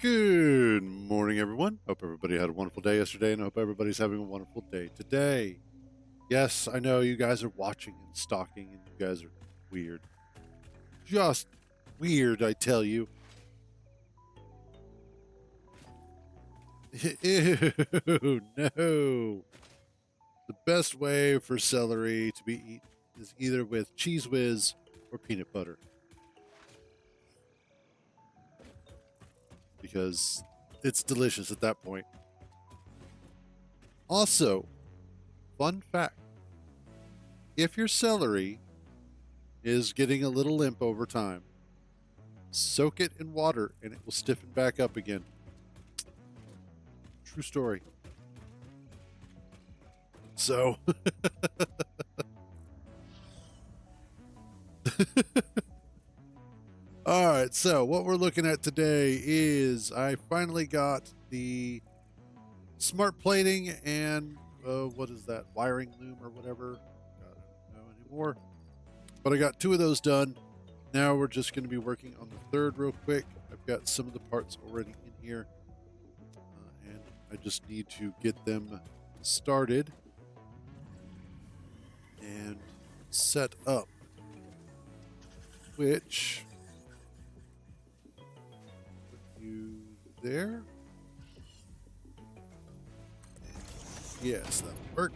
Good morning, everyone. Hope everybody had a wonderful day yesterday, and I hope everybody's having a wonderful day today. Yes, I know you guys are watching and stalking, and you guys are weird. Just weird, I tell you. Ew, no. The best way for celery to be eaten is either with Cheese Whiz or peanut butter, because it's delicious at that point. Also, fun fact, if your celery is getting a little limp over time, soak it in water and it will stiffen back up again. True story. So, all right. So, what we're looking at today is I finally got the smart plating and what is that? Wiring loom or whatever. I don't know anymore. But I got two of those done. Now we're just going to be working on the third real quick. I've got some of the parts already in here, and I just need to get them started and set up. Which put you there. Yes, that'll work.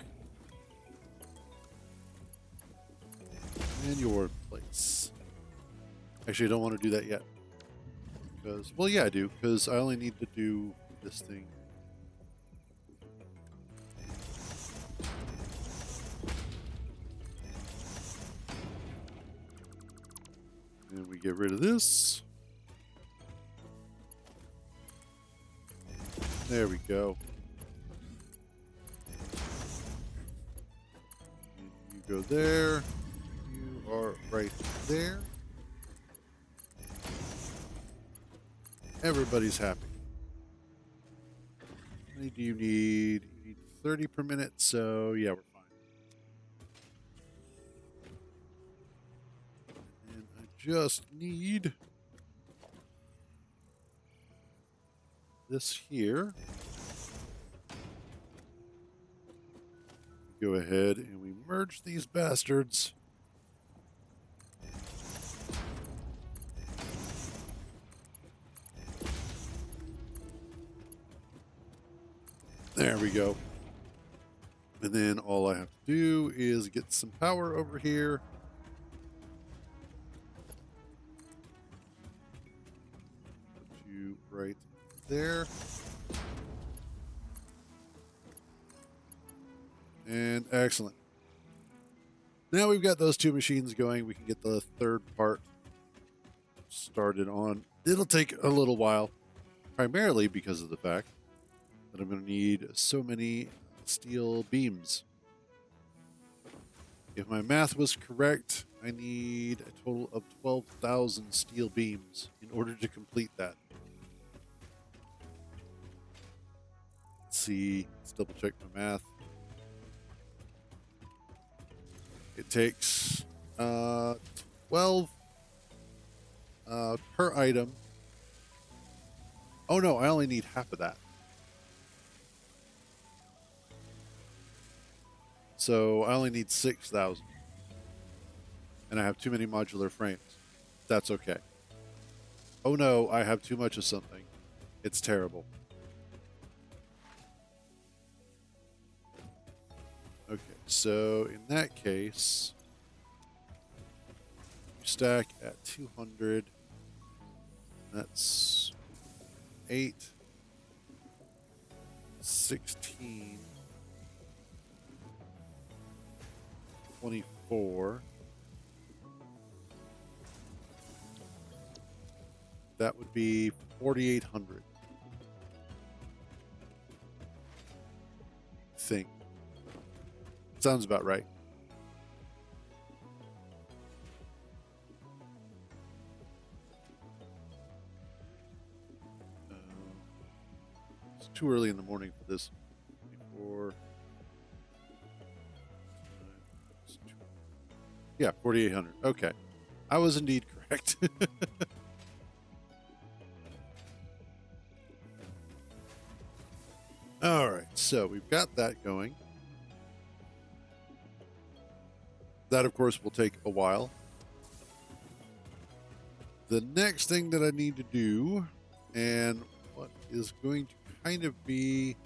And your place. Actually, I don't want to do that yet. Because, well, yeah, I do. Because I only need to do this thing. And we get rid of this. There we go. And you go there. You are right there. Everybody's happy. How many do you need? You need 30 per minute, so yeah, we're fine. And I just need this here. Go ahead and we merge these bastards. There we go. And then all I have to do is get some power over here. Put you right there. And excellent. Now we've got those two machines going. We can get the third part started on. It'll take a little while, primarily because of the fact that I'm going to need so many steel beams. If my math was correct, I need a total of 12,000 steel beams in order to complete that. Let's see. Let's double check my math. It takes 12 per item. Oh no, I only need half of that. So I only need 6,000. And I have too many modular frames. That's okay. Oh no, I have too much of something. It's terrible. Okay, so in that case, you stack at 200. That's 8, 16, 24. That would be 4,800. I think. Sounds about right. It's too early in the morning for this. 24. Yeah, 4,800. Okay. I was indeed correct. All right, so we've got that going. That, of course, will take a while. The next thing that I need to do, and what is going to kind of be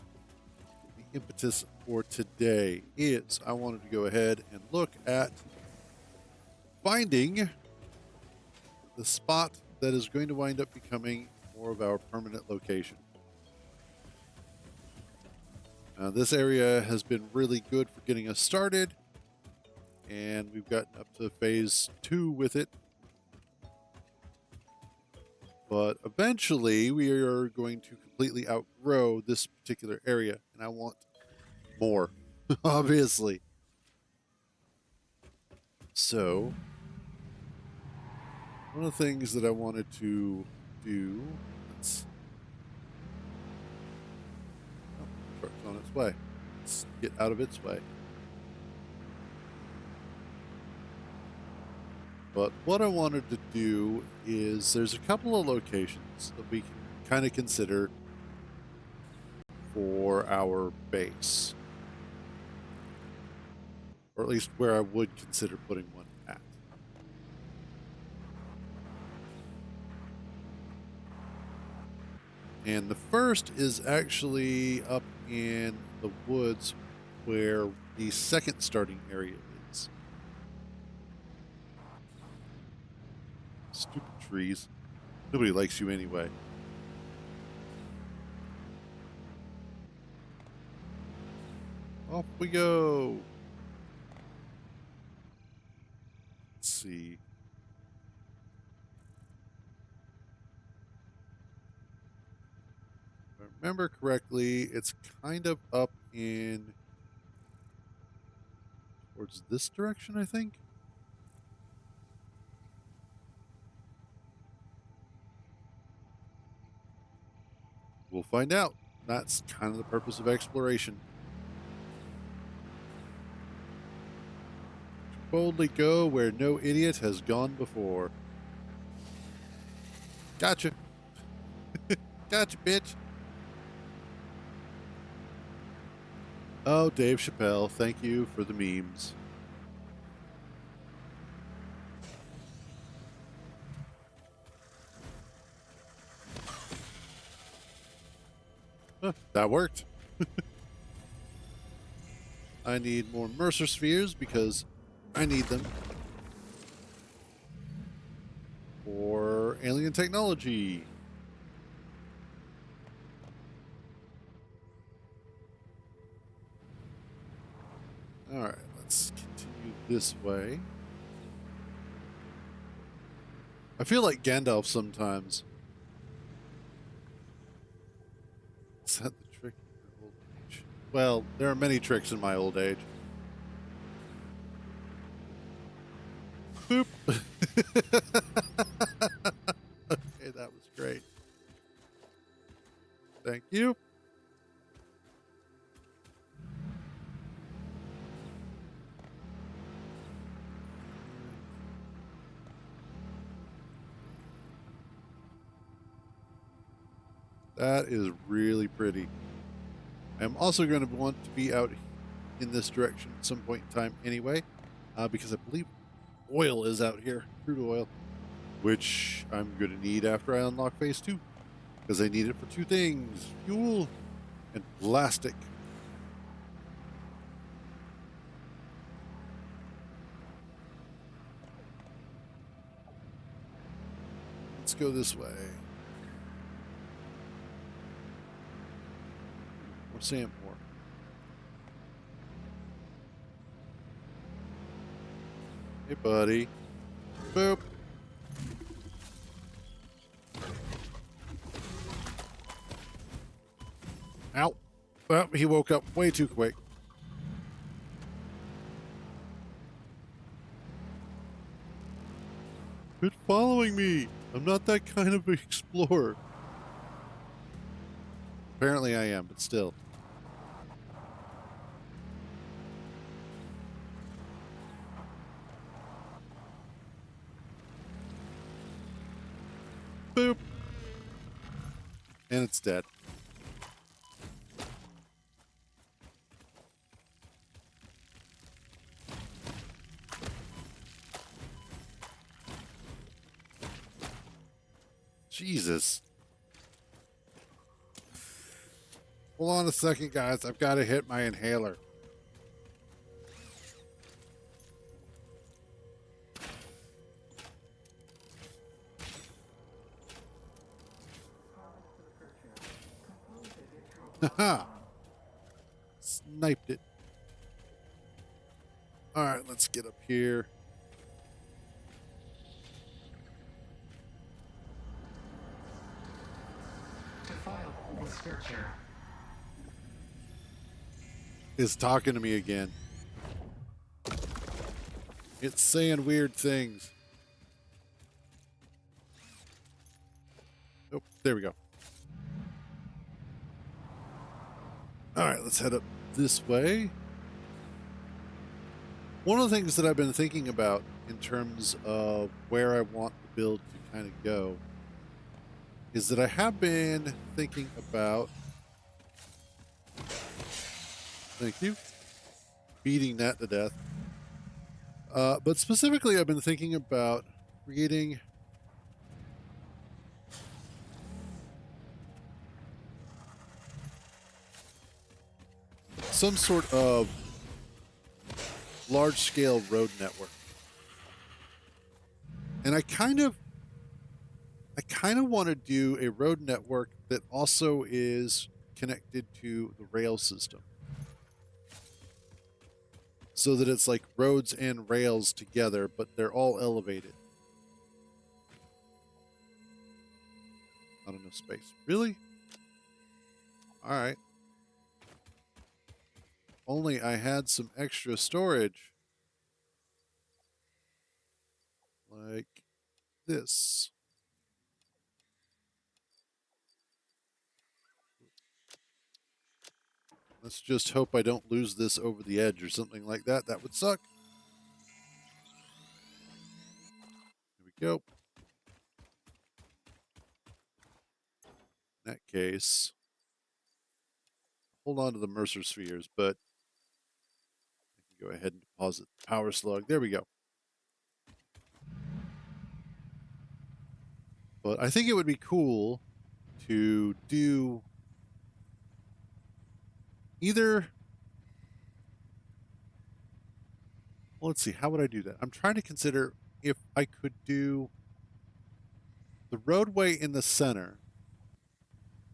the impetus for today, is I wanted to go ahead and look at finding the spot that is going to wind up becoming more of our permanent location. This area has been really good for getting us started, and we've gotten up to phase 2 with it. But eventually, we are going to completely outgrow this particular area, and I want more, obviously. So, one of the things that I wanted to do, let's, oh, the truck's on its way. Let's get out of its way. But what I wanted to do is there's a couple of locations that we can kind of consider for our base, or at least where I would consider putting one at. And the first is actually up in the woods where the second starting area is. Stupid trees. Nobody likes you anyway. Off we go. Let's see. If I remember correctly, it's kind of up in towards this direction, I think. We'll find out. That's kind of the purpose of exploration. To boldly go where no idiot has gone before. Gotcha. Gotcha, bitch. Oh, Dave Chappelle, thank you for the memes. Huh, that worked. I need more Mercer spheres because I need them for alien technology. All right, let's continue this way. I feel like Gandalf sometimes. Is that the trick in your old age? Well, there are many tricks in my old age. Boop. Okay, that was great. Thank you. That is really pretty. I'm also going to want to be out in this direction at some point in time anyway, because I believe oil is out here, crude oil, which I'm going to need after I unlock phase 2, because I need it for 2 things: fuel and plastic. Let's go this way. More sand, more. Hey, buddy. Boop. Ow. Well, he woke up way too quick. Quit following me. I'm not that kind of explorer. Apparently I am, but still. Boop. And it's dead. Hold on a second, guys. I've got to hit my inhaler. Haha. Sniped it. All right, let's get up here. To file this structure. It's talking to me again. It's saying weird things. Oh, there we go. All right, let's head up this way. One of the things that I've been thinking about in terms of where I want the build to kind of go is that I have been thinking about, thank you, beating that to death. But specifically, I've been thinking about creating some sort of large-scale road network. And I kind of want to do a road network that also is connected to the rail system, so that it's like roads and rails together, but they're all elevated. Not enough space. Really? All right. Only I had some extra storage. Like this. Let's just hope I don't lose this over the edge or something like that. That would suck. Here we go. In that case, hold on to the Mercer spheres, but I can go ahead and deposit the power slug. There we go. But I think it would be cool to do either. Well, let's see. How would I do that? I'm trying to consider if I could do the roadway in the center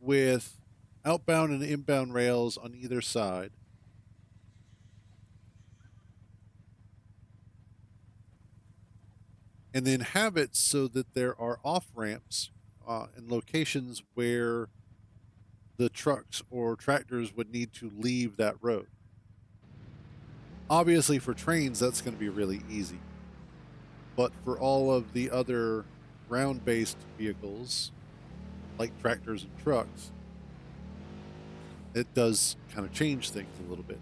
with outbound and inbound rails on either side, and then have it so that there are off ramps in locations where the trucks or tractors would need to leave that road. Obviously, for trains, that's going to be really easy. But for all of the other ground based vehicles, like tractors and trucks, it does kind of change things a little bit.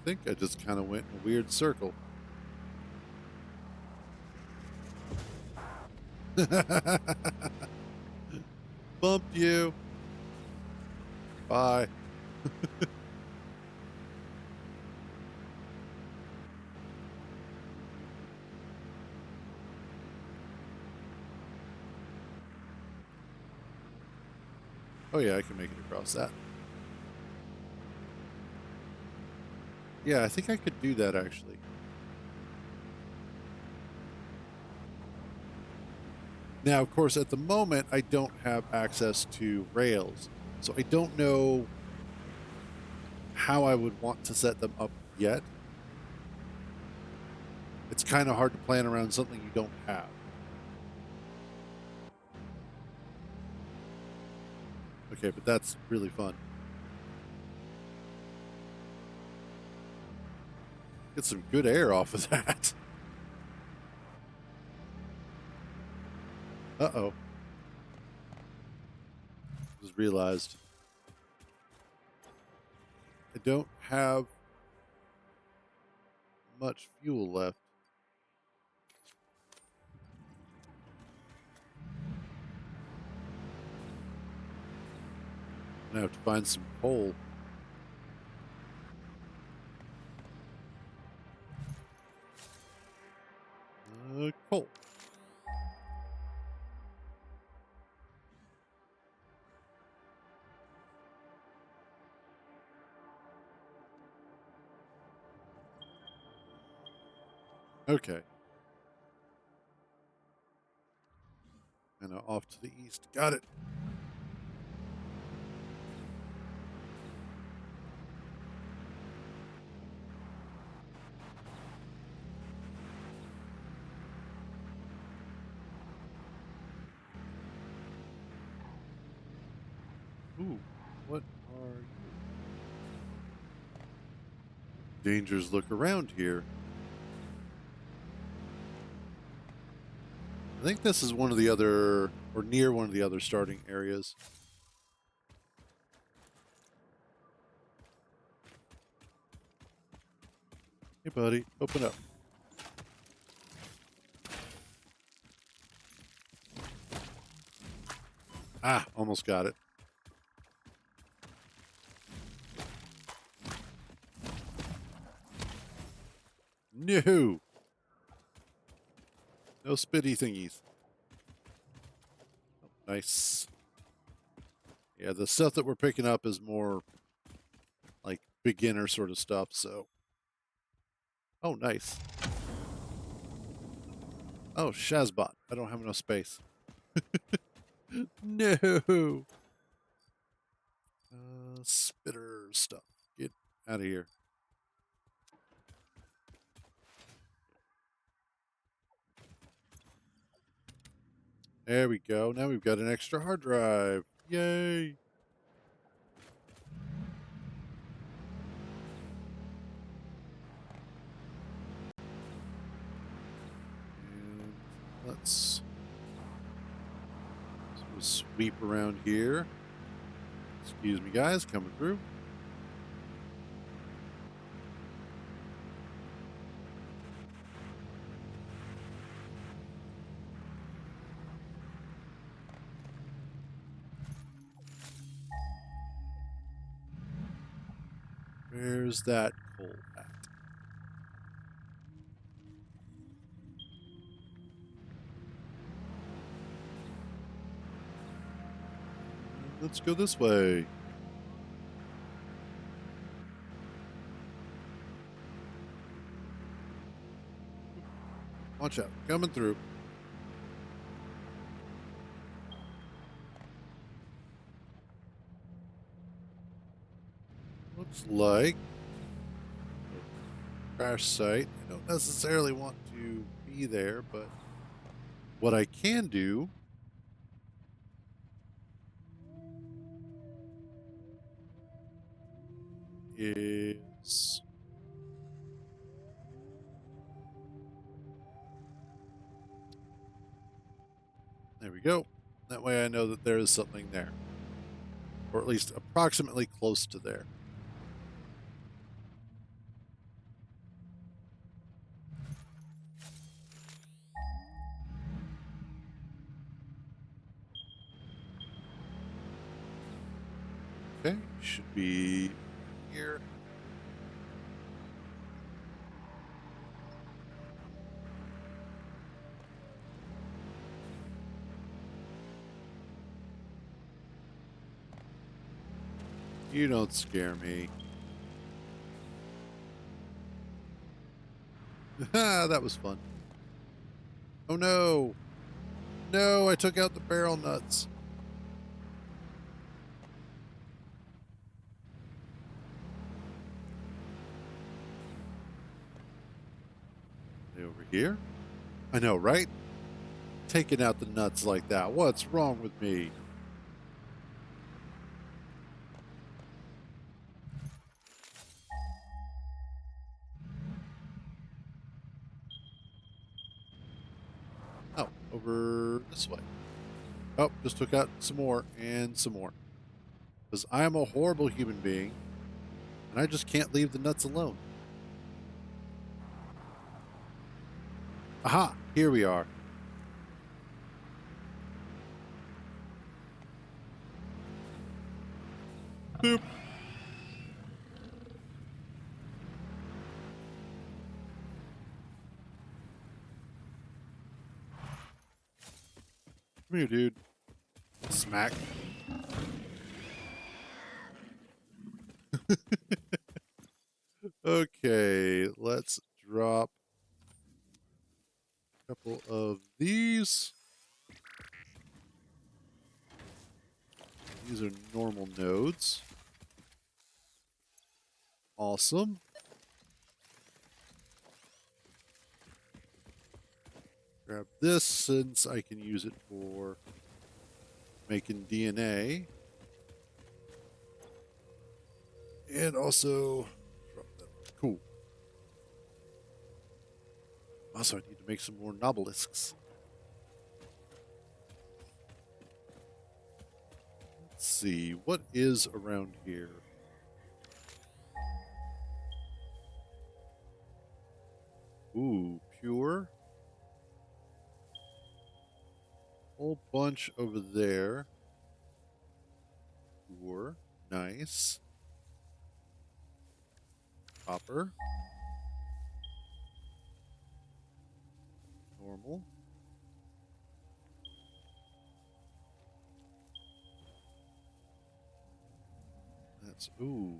I think I just kind of went in a weird circle. Bumped you. Bye. Oh, yeah, I can make it across that. Yeah, I think I could do that actually. Now, of course, at the moment, I don't have access to rails. So I don't know how I would want to set them up yet. It's kind of hard to plan around something you don't have. Okay, but that's really fun. Get some good air off of that. Uh-oh. Just realized I don't have much fuel left. I'm gonna have to find some coal. Coal. Okay. And off to the east. Got it. Ooh, what are you? Dangers look around here. I think this is one of the other, or near one of the other starting areas. Hey, buddy, open up. Ah, almost got it. No. No spitty thingies. Oh, nice. Yeah, the stuff that we're picking up is more like beginner sort of stuff, so. Oh, nice. Oh, Shazbot. I don't have enough space. No. Spitter stuff. Get out of here. There we go. Now we've got an extra hard drive. Yay. And let's sort of sweep around here. Excuse me, guys, coming through. Where's that coal at? Let's go this way. Watch out. Coming through. Looks like a crash site. I don't necessarily want to be there, but what I can do is there we go. That way I know that there is something there, or at least approximately close to there. Okay, should be here. You don't scare me. That was fun. Oh no! No, I took out the barrel nuts. They over here? I know, right? Taking out the nuts like that. What's wrong with me? Oh, over this way. Oh, just took out some more and some more. Because I am a horrible human being, and I just can't leave the nuts alone. Aha! Here we are. Boop. Come here, dude. Smack. Okay, let's drop couple of these. These are normal nodes. Awesome. Grab this since I can use it for making DNA. And also drop that. Cool. Also, I need to make some more nobelisks. Let's see, what is around here? Ooh, pure. Whole bunch over there. Pure. Nice. Copper. Normal. That's, ooh.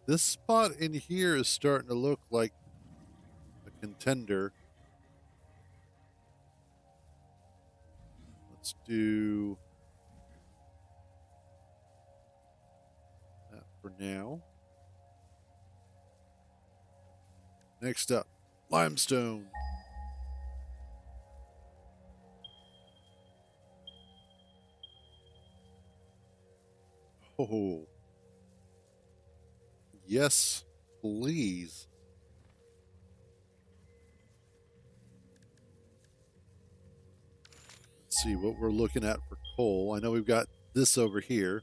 This spot in here is starting to look like a contender. Let's do that for now. Next up, limestone. Oh, yes, please. Let's see what we're looking at for coal. I know we've got this over here.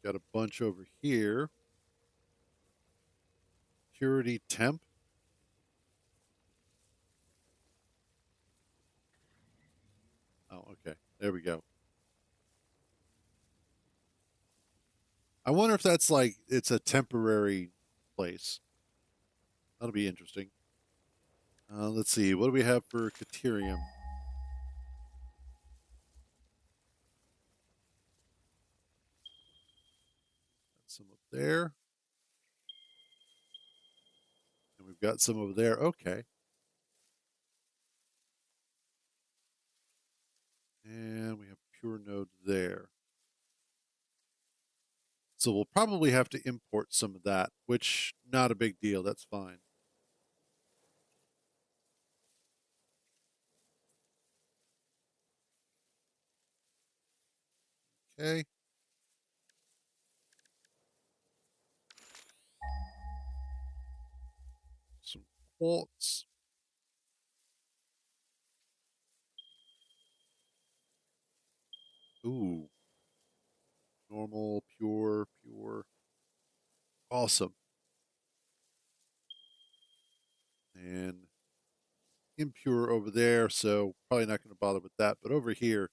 Got a bunch over here. Purity temp. Oh, okay. There we go. I wonder if that's like it's a temporary place. That'll be interesting. Let's see. What do we have for Caterium? Got some up there. And we've got some over there. Okay. And we have pure node there. So we'll probably have to import some of that, which not a big deal. That's fine. Okay. Some quartz. Ooh. Normal, pure, pure. Awesome. And impure over there, so probably not going to bother with that. But over here,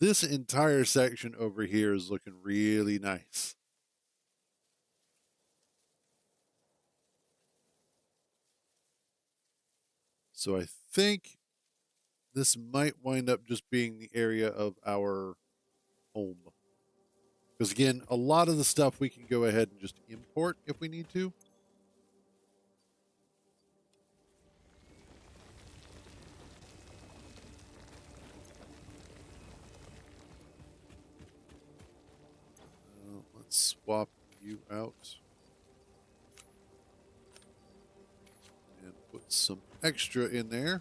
this entire section over here is looking really nice. So I think this might wind up just being the area of our home. Because again, a lot of the stuff we can go ahead and just import if we need to. Let's swap you out and put some extra in there.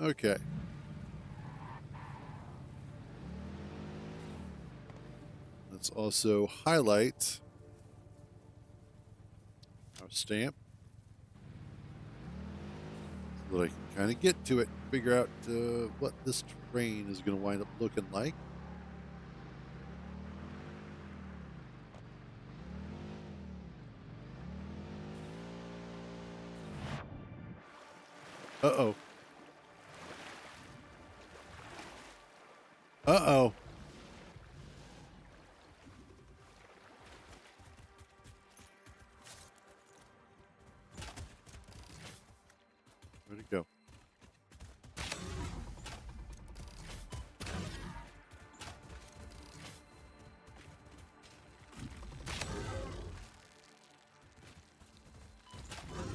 Okay. Let's also highlight our stamp so that I can kind of get to it, figure out what this terrain is going to wind up looking like. Uh-oh. Uh-oh. Where'd it go?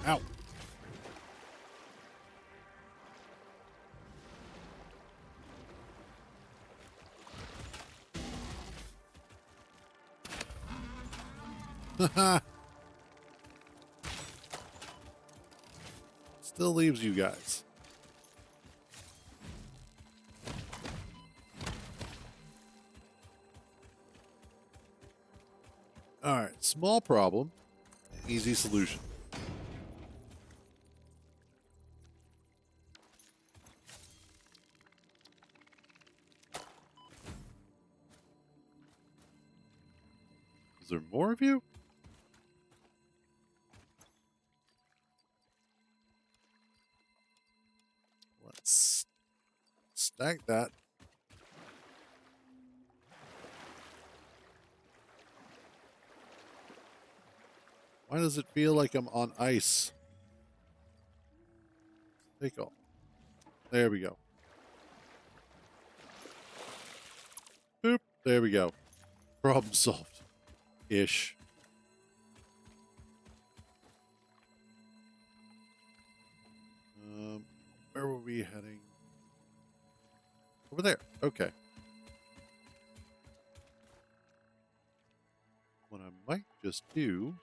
Ow. Still leaves you guys. All right, small problem, easy solution. Is there more of you? Let's stack that. Why does it feel like I'm on ice? Take all. There we go. Boop. There we go. Problem solved. Ish. Where were we heading? Over there. Okay. What I might just do.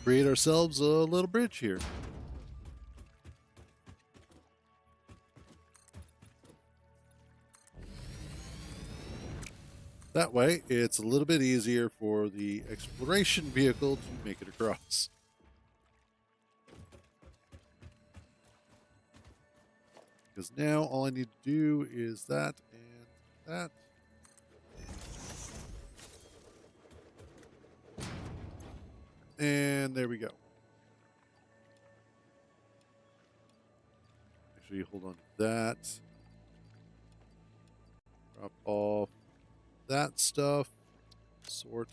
Create ourselves a little bridge here. That way, it's a little bit easier for the exploration vehicle to make it across. Because now all I need to do is that and that. And there we go. Actually, hold on to that. Drop off that stuff. Sort.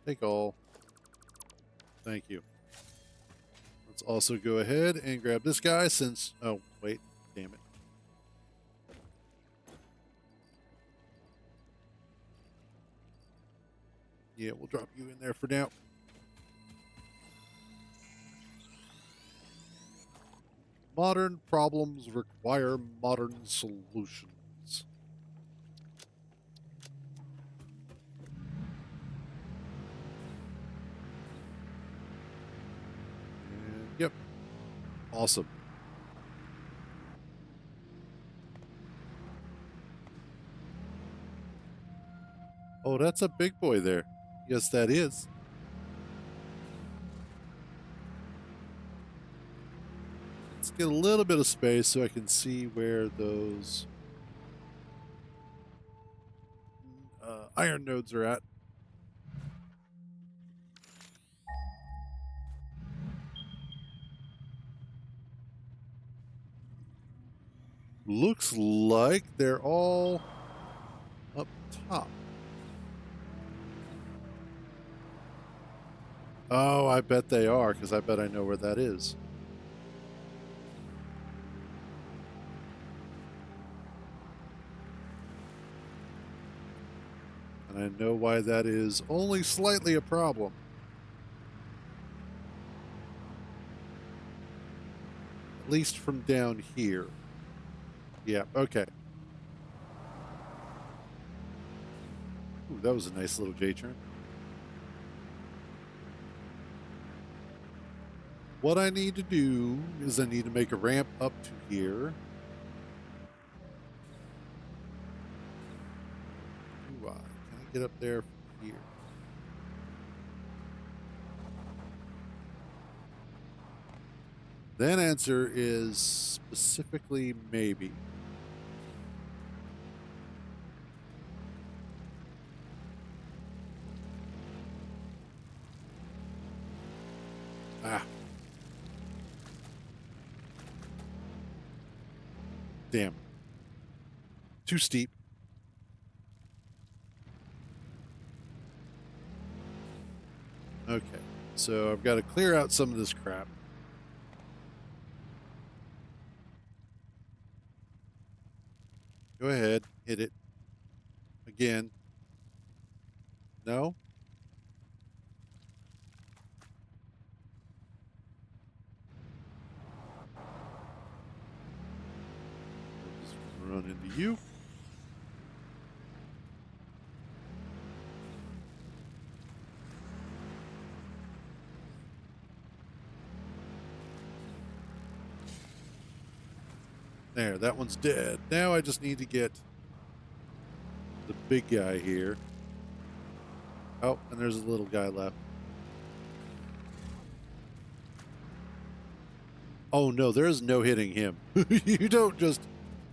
Take all. Thank you. Let's also go ahead and grab this guy since... Oh, wait. Damn it. Yeah, we'll drop you in there for now. Modern problems require modern solutions. And, yep. Awesome. Oh, that's a big boy there. Yes, that is. Let's get a little bit of space so I can see where those iron nodes are at. Looks like they're all up top. Oh, I bet they are, because I bet I know where that is. And I know why that is only slightly a problem. At least from down here. Yeah, okay. Ooh, that was a nice little J-turn. What I need to do is I need to make a ramp up to here. Can I get up there from here? Then answer is specifically maybe. Damn. Too steep. Okay. So I've got to clear out some of this crap. Go ahead. Hit it. Again. No? I'll just run into you. There, that one's dead. Now I just need to get the big guy here. Oh, and there's a little guy left. Oh no, there is no hitting him. You don't just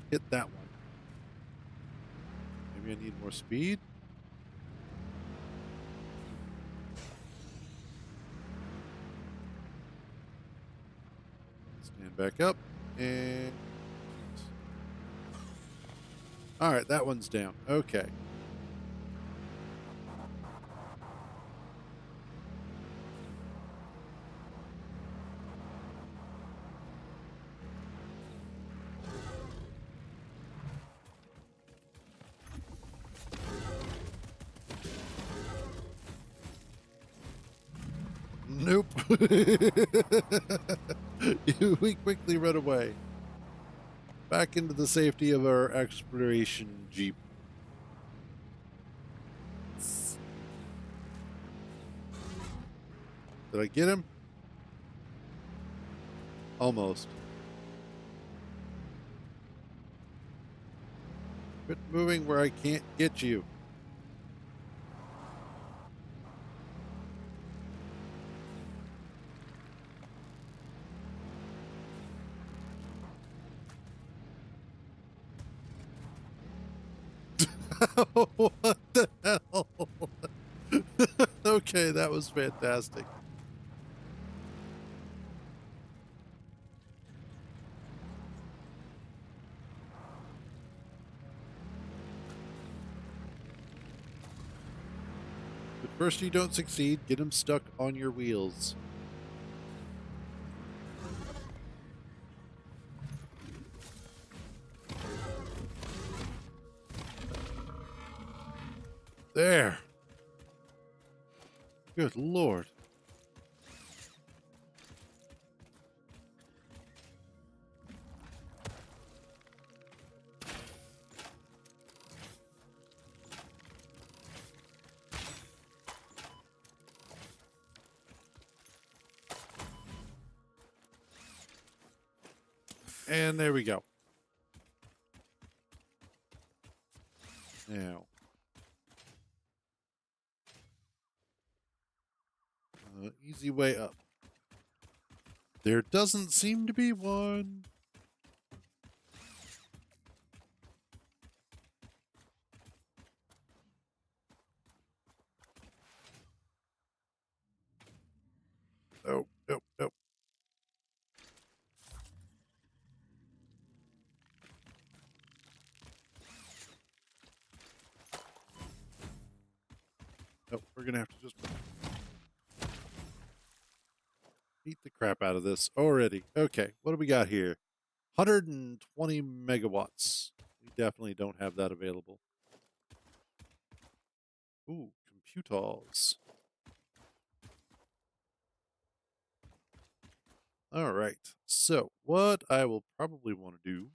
hit that one. Maybe I need more speed. Stand back up and all right, that one's down. Okay. Nope. We quickly run away. Back into the safety of our exploration jeep. Did I get him? Almost. Quit moving where I can't get you. What the hell? Okay, that was fantastic. But first you don't succeed, get him stuck on your wheels. There. Good Lord. And there we go. Now. Easy way up. There doesn't seem to be one. Nope, nope, nope. Nope, we're going to have to just beat the crap out of this already. Okay, what do we got here? 120 megawatts. We definitely don't have that available. Ooh, computers. All right. So, what I will probably want to do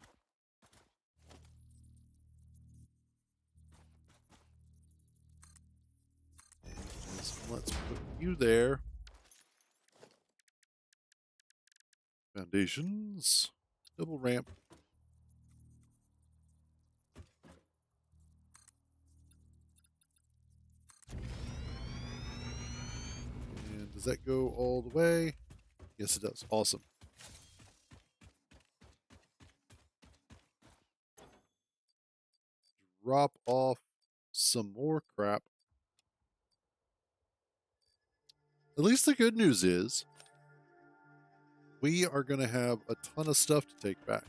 is let's put you there. Foundations. Double ramp. And does that go all the way? Yes, it does. Awesome. Drop off some more crap. At least the good news is we are going to have a ton of stuff to take back.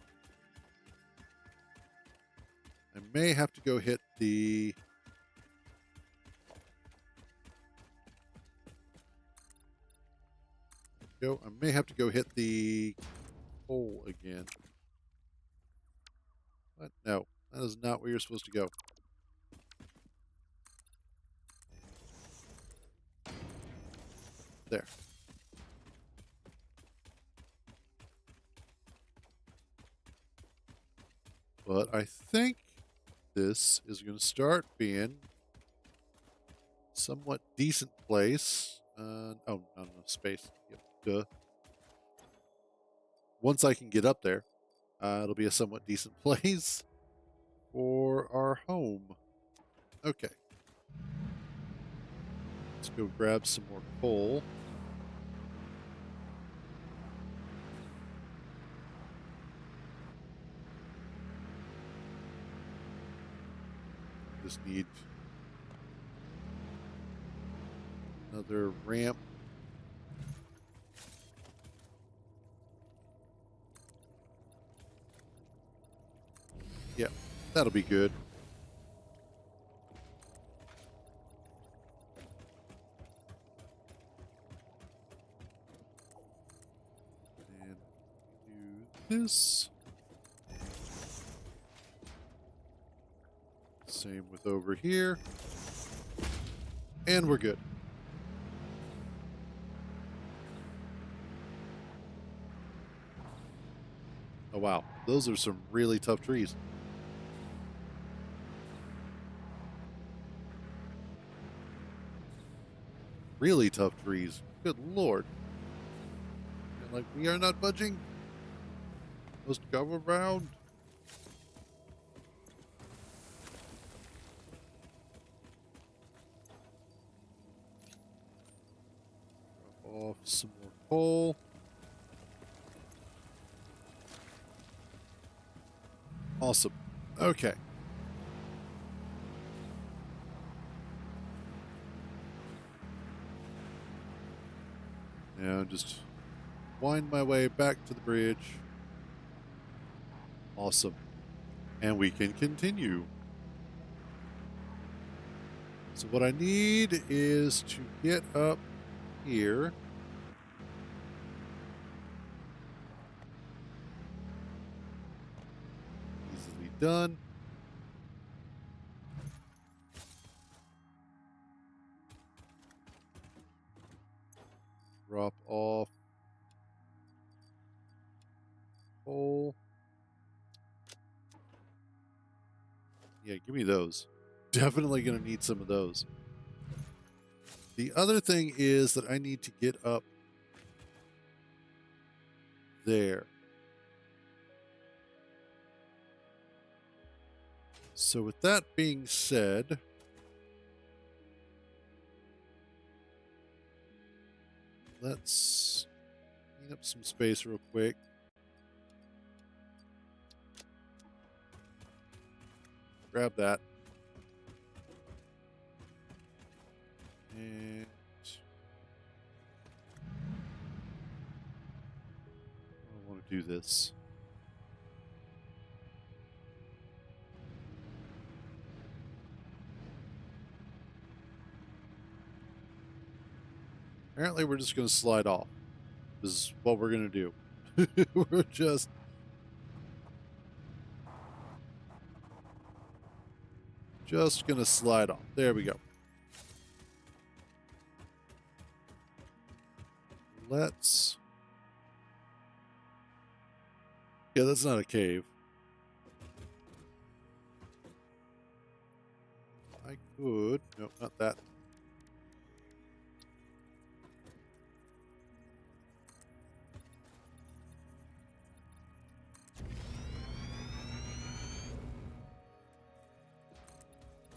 may have to go hit the... I may have to go hit the hole again. What? No, that is not where you're supposed to go. There. But I think this is going to start being somewhat decent place. Oh, not enough space. Yep, duh. Once I can get up there, it'll be a somewhat decent place for our home. Okay. Let's go grab some more coal. Just need another ramp. Yeah, that'll be good. And do this. Same with over here. And we're good. Oh, wow. Those are some really tough trees. Really tough trees. Good Lord. Like, we are not budging. Must go around. Drop off some more coal. Awesome. Okay. Now just wind my way back to the bridge. Awesome. And we can continue. So what I need is to get up here. Easily done. Drop off coal. Yeah, give me those. Definitely going to need some of those. The other thing is that I need to get up there. So with that being said, let's clean up some space real quick. Grab that. And I want to do this. Apparently, we're just going to slide off. This is what we're going to do. We're just... going to slide off. There we go. Let's... Yeah, that's not a cave. I could... No, not that.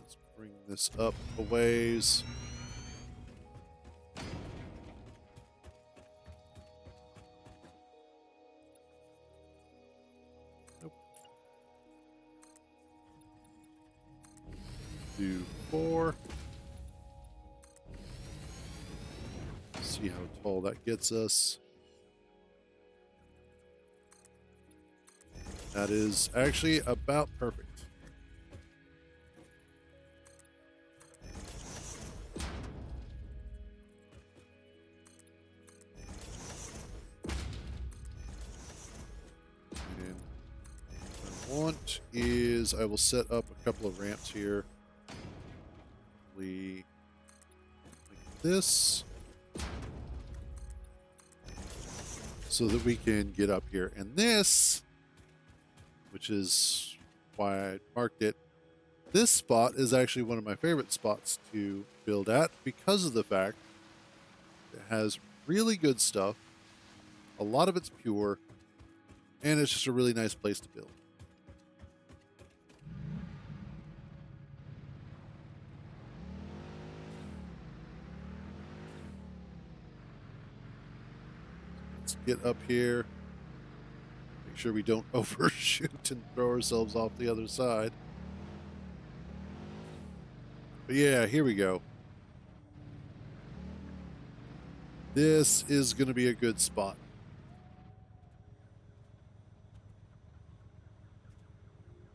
Let's bring this up a ways. Do 4. See how tall that gets us. That is actually about perfect. is I will set up a couple of ramps here. Like this, so that we can get up here. And this, which is why I marked it, this spot is actually one of my favorite spots to build at because of the fact it has really good stuff. A lot of it's pure, and it's just a really nice place to build. Let's get up here. Make sure we don't overshoot and throw ourselves off the other side. But yeah, here we go. This is going to be a good spot.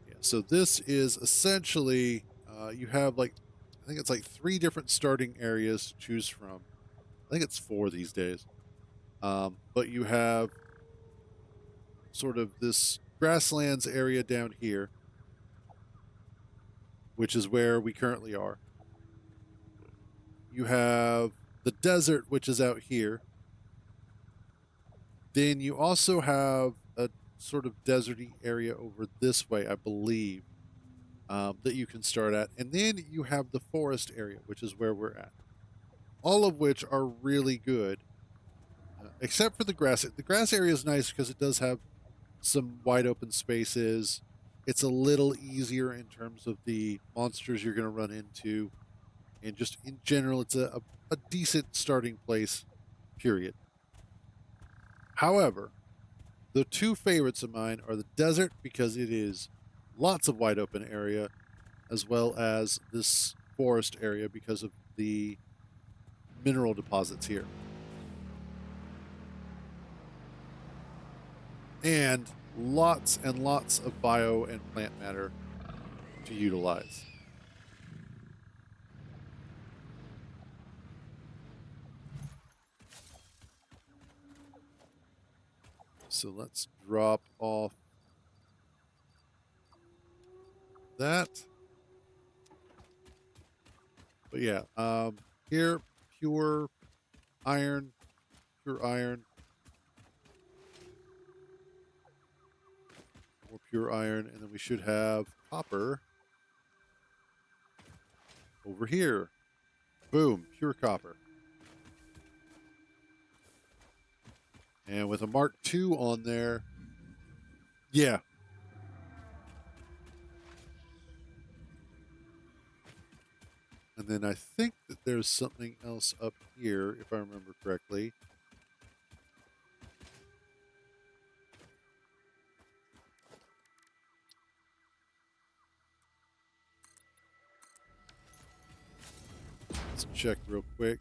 Yeah, so this is essentially, you have like, I think it's like 3 different starting areas to choose from. I think it's 4 these days. But you have sort of this grasslands area down here, which is where we currently are. You have the desert, which is out here. Then you also have a sort of deserty area over this way, I believe, that you can start at. And then you have the forest area, which is where we're at. All of which are really good, except for the grass. The grass area is nice because it does have some wide open spaces. It's a little easier in terms of the monsters you're going to run into. And just in general, it's a decent starting place, period. However, the 2 favorites of mine are the desert because it is lots of wide open area, as well as this forest area because of the mineral deposits here. And lots of bio and plant matter to utilize. So let's drop off that. But yeah, here, pure iron, more pure iron, and then we should have copper over here. Boom, pure copper. And with a Mark II on there, yeah. And then I think that there's something else up here, if I remember correctly. Let's check real quick.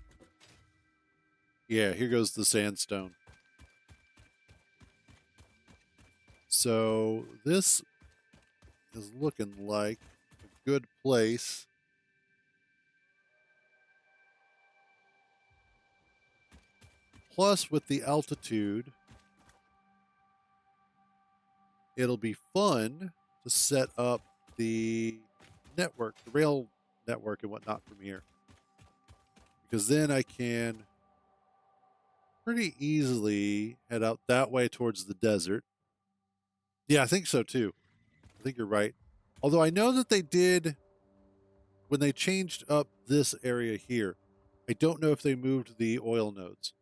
Yeah, here goes the sandstone. So this is looking like a good place. Plus, with the altitude, it'll be fun to set up the network, the rail network and whatnot from here. Because then I can pretty easily head out that way towards the desert. Yeah, I think so too. I think you're right. Although I know that they did, when they changed up this area here, I don't know if they moved the oil nodes.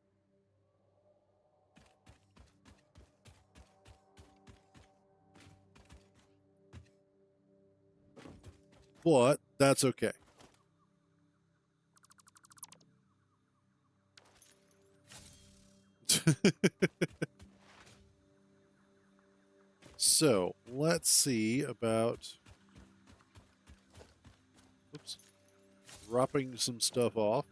But that's okay. So let's see about, oops, dropping some stuff off.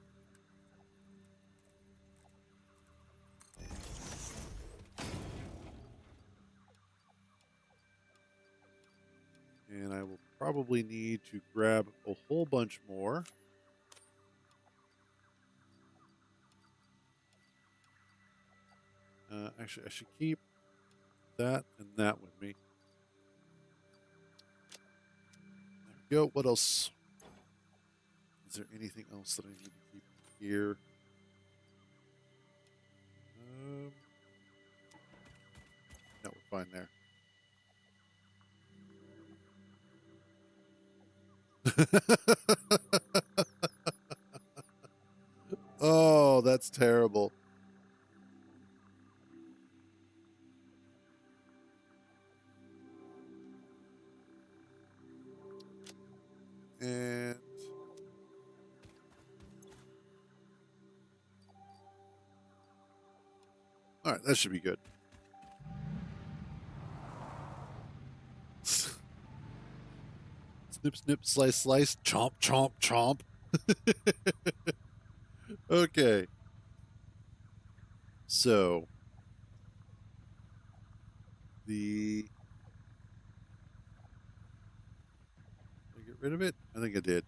And I will probably need to grab a whole bunch more. Actually, I should keep that and that with me. go. What else? Is there anything else that I need to keep here? No, we're fine there. Oh, that's terrible. And all right, that should be good. Snip, snip, slice, slice, chomp, chomp, chomp. Okay. So did I get rid of it? I think I did.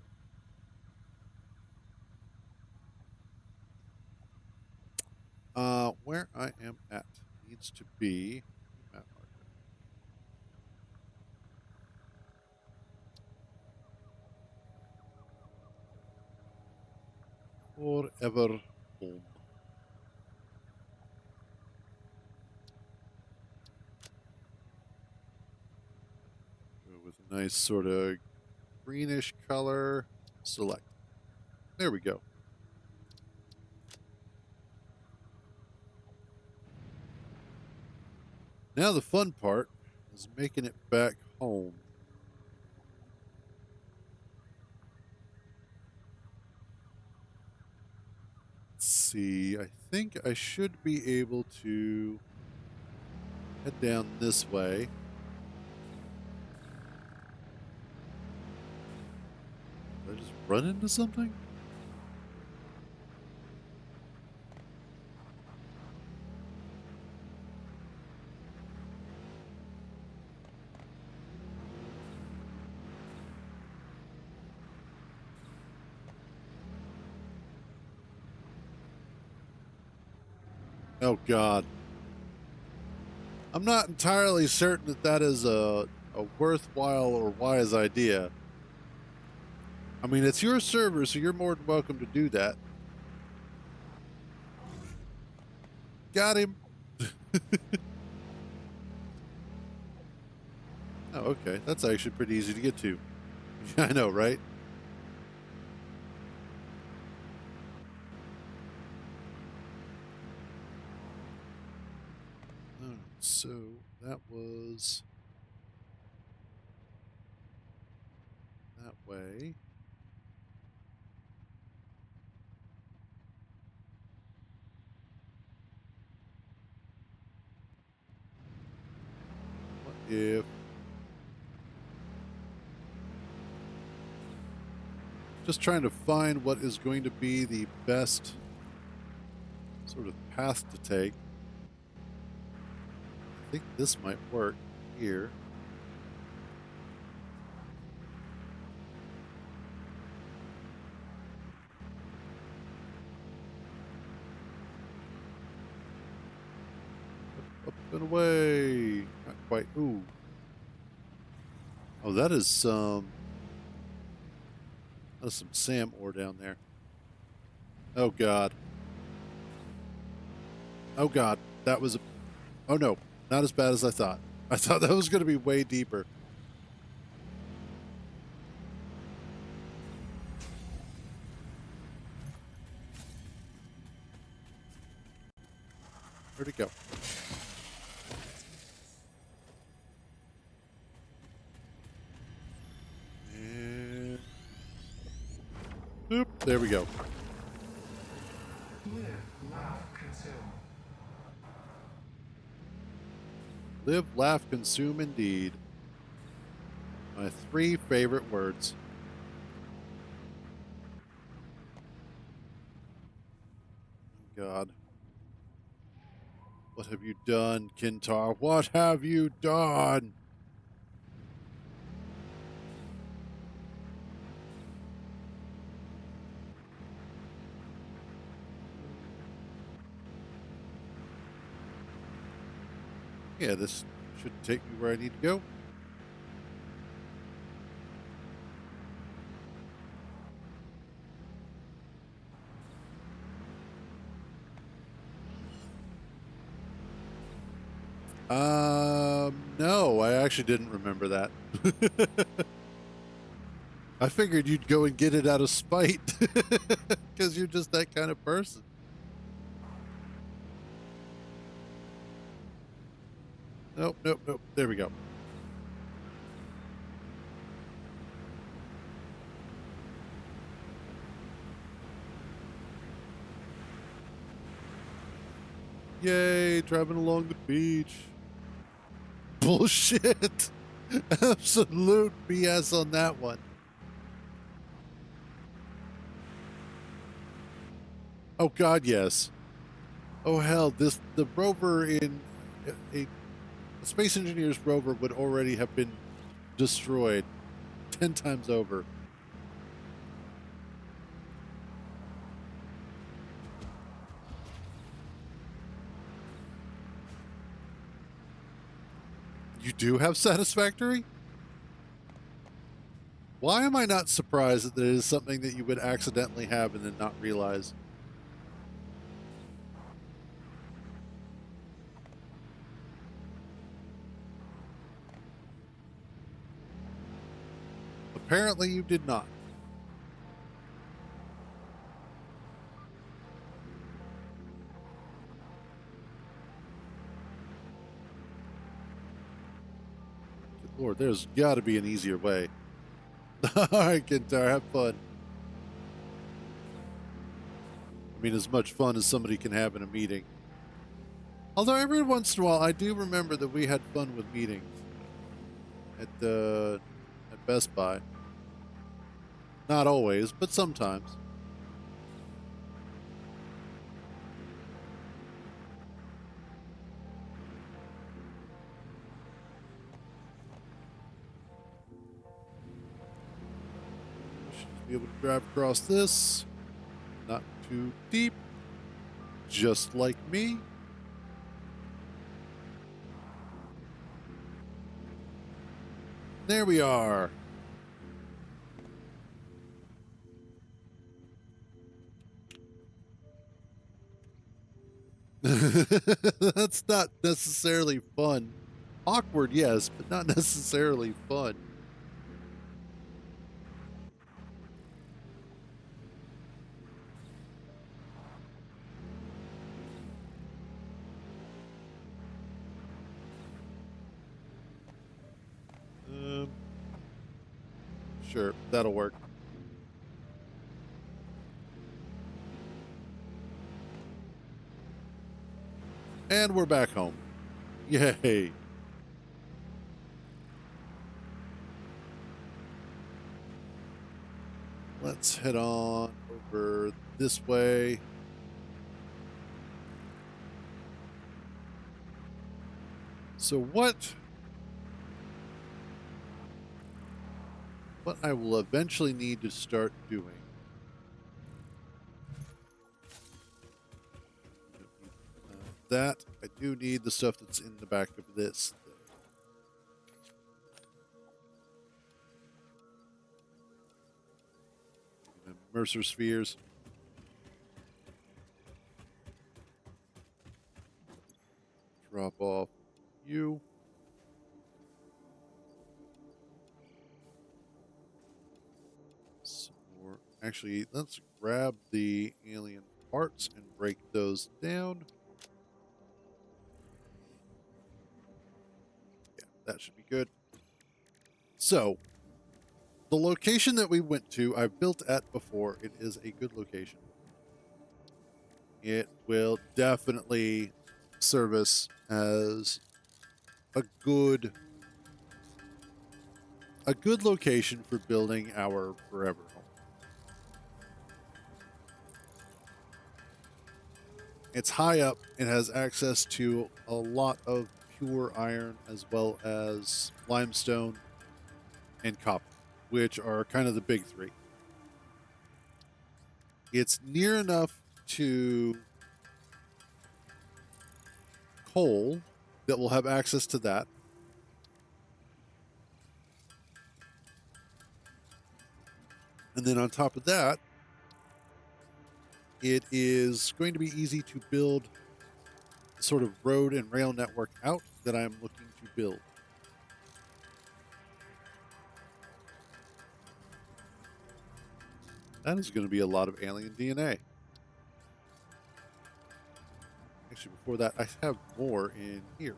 Where I am at needs to be map marker. Forever home. Go with a nice sort of greenish color. Select. There we go. Now the fun part is making it back home. Let's see. I think I should be able to head down this way. Did I just run into something? Oh, God. I'm not entirely certain that that is a worthwhile or wise idea. I mean, it's your server, so you're more than welcome to do that. Got him. Oh, okay. That's actually pretty easy to get to. I know, right? All right, so that was that way. What if just trying to find what is going to be the best sort of path to take? I think this might work here. Up and away. Not quite. Ooh. Oh, that is some SAM ore down there. Oh, God. Oh, God. That was a... Oh, no. Not as bad as I thought. I thought that was going to be way deeper. Where'd it go? And... Oop, there we go. Live, laugh, consume. Live, laugh, consume, indeed. My 3 favorite words. Oh, God. What have you done, Kintar? What have you done? Yeah, this should take me where I need to go. No, I actually didn't remember that. I figured you'd go and get it out of spite because you're just that kind of person. Nope, nope, nope. There we go. Yay, driving along the beach. Bullshit. Absolute BS on that one. Oh God, yes. Oh hell, the rover in a Space Engineers rover would already have been destroyed 10 times over. You do have Satisfactory? Why am I not surprised that it is something that you would accidentally have and then not realize? Apparently you did not. Good Lord, there's got to be an easier way. All right, Kintar, have fun. I mean, as much fun as somebody can have in a meeting. Although every once in a while, I do remember that we had fun with meetings at Best Buy. Not always, but sometimes. Should be able to drive across this. Not too deep. Just like me. There we are. That's not necessarily fun. Awkward, yes, but not necessarily fun. Um, sure, that'll work. And we're back home. Yay. Let's head on over this way. So what I will eventually need to start doing. That I do need the stuff that's in the back of this. Mercer spheres. Drop off you. Some more. Actually, let's grab the alien parts and break those down. Yeah, that should be good. So, the location that we went to, I've built at before. It is a good location. It will definitely service as a good location for building our forever home. It's high up. It has access to a lot of pure iron as well as limestone and copper, which are kind of the big three. It's near enough to coal that we'll have access to that. And then on top of that, it is going to be easy to build sort of road and rail network out that I'm looking to build. That is going to be a lot of alien DNA. Actually, before that, I have more in here.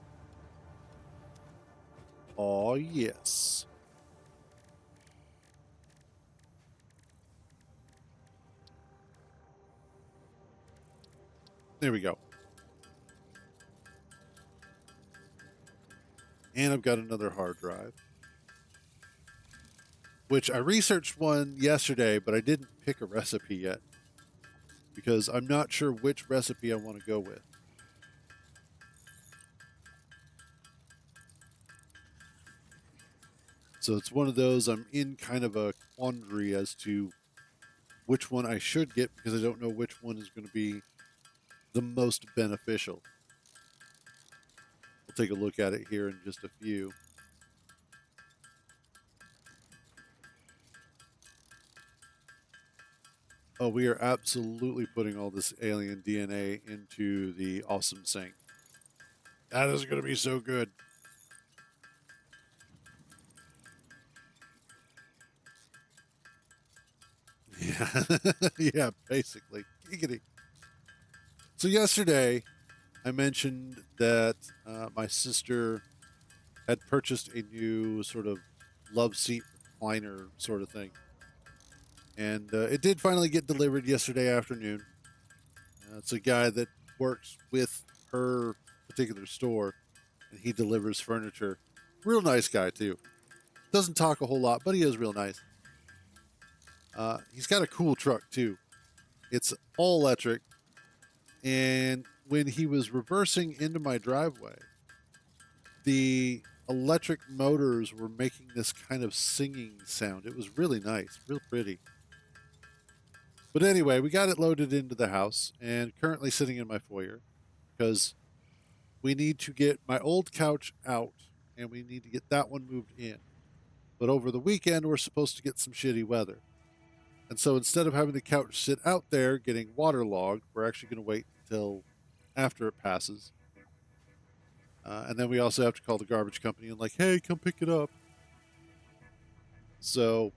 Oh, yes. There we go. And I've got another hard drive, which I researched one yesterday, but I didn't pick a recipe yet because I'm not sure which recipe I want to go with. So it's one of those I'm in kind of a quandary as to which one I should get because I don't know which one is going to be the most beneficial. We'll take a look at it here in just a few. Oh, we are absolutely putting all this alien DNA into the awesome sink. That is going to be so good. Yeah, yeah, basically. Giggity. So yesterday, I mentioned that my sister had purchased a new sort of love seat recliner sort of thing, and it did finally get delivered yesterday afternoon. It's a guy that works with her particular store, and he delivers furniture. Real nice guy too. Doesn't talk a whole lot, but he is real nice. He's got a cool truck too. It's all electric, and when he was reversing into my driveway, the electric motors were making this kind of singing sound. It was really nice, real pretty. But anyway, we got it loaded into the house and currently sitting in my foyer because we need to get my old couch out and we need to get that one moved in. But over the weekend, we're supposed to get some shitty weather. And so instead of having the couch sit out there getting waterlogged, we're actually going to wait until after it passes. And then we also have to call the garbage company and, like, hey, come pick it up. So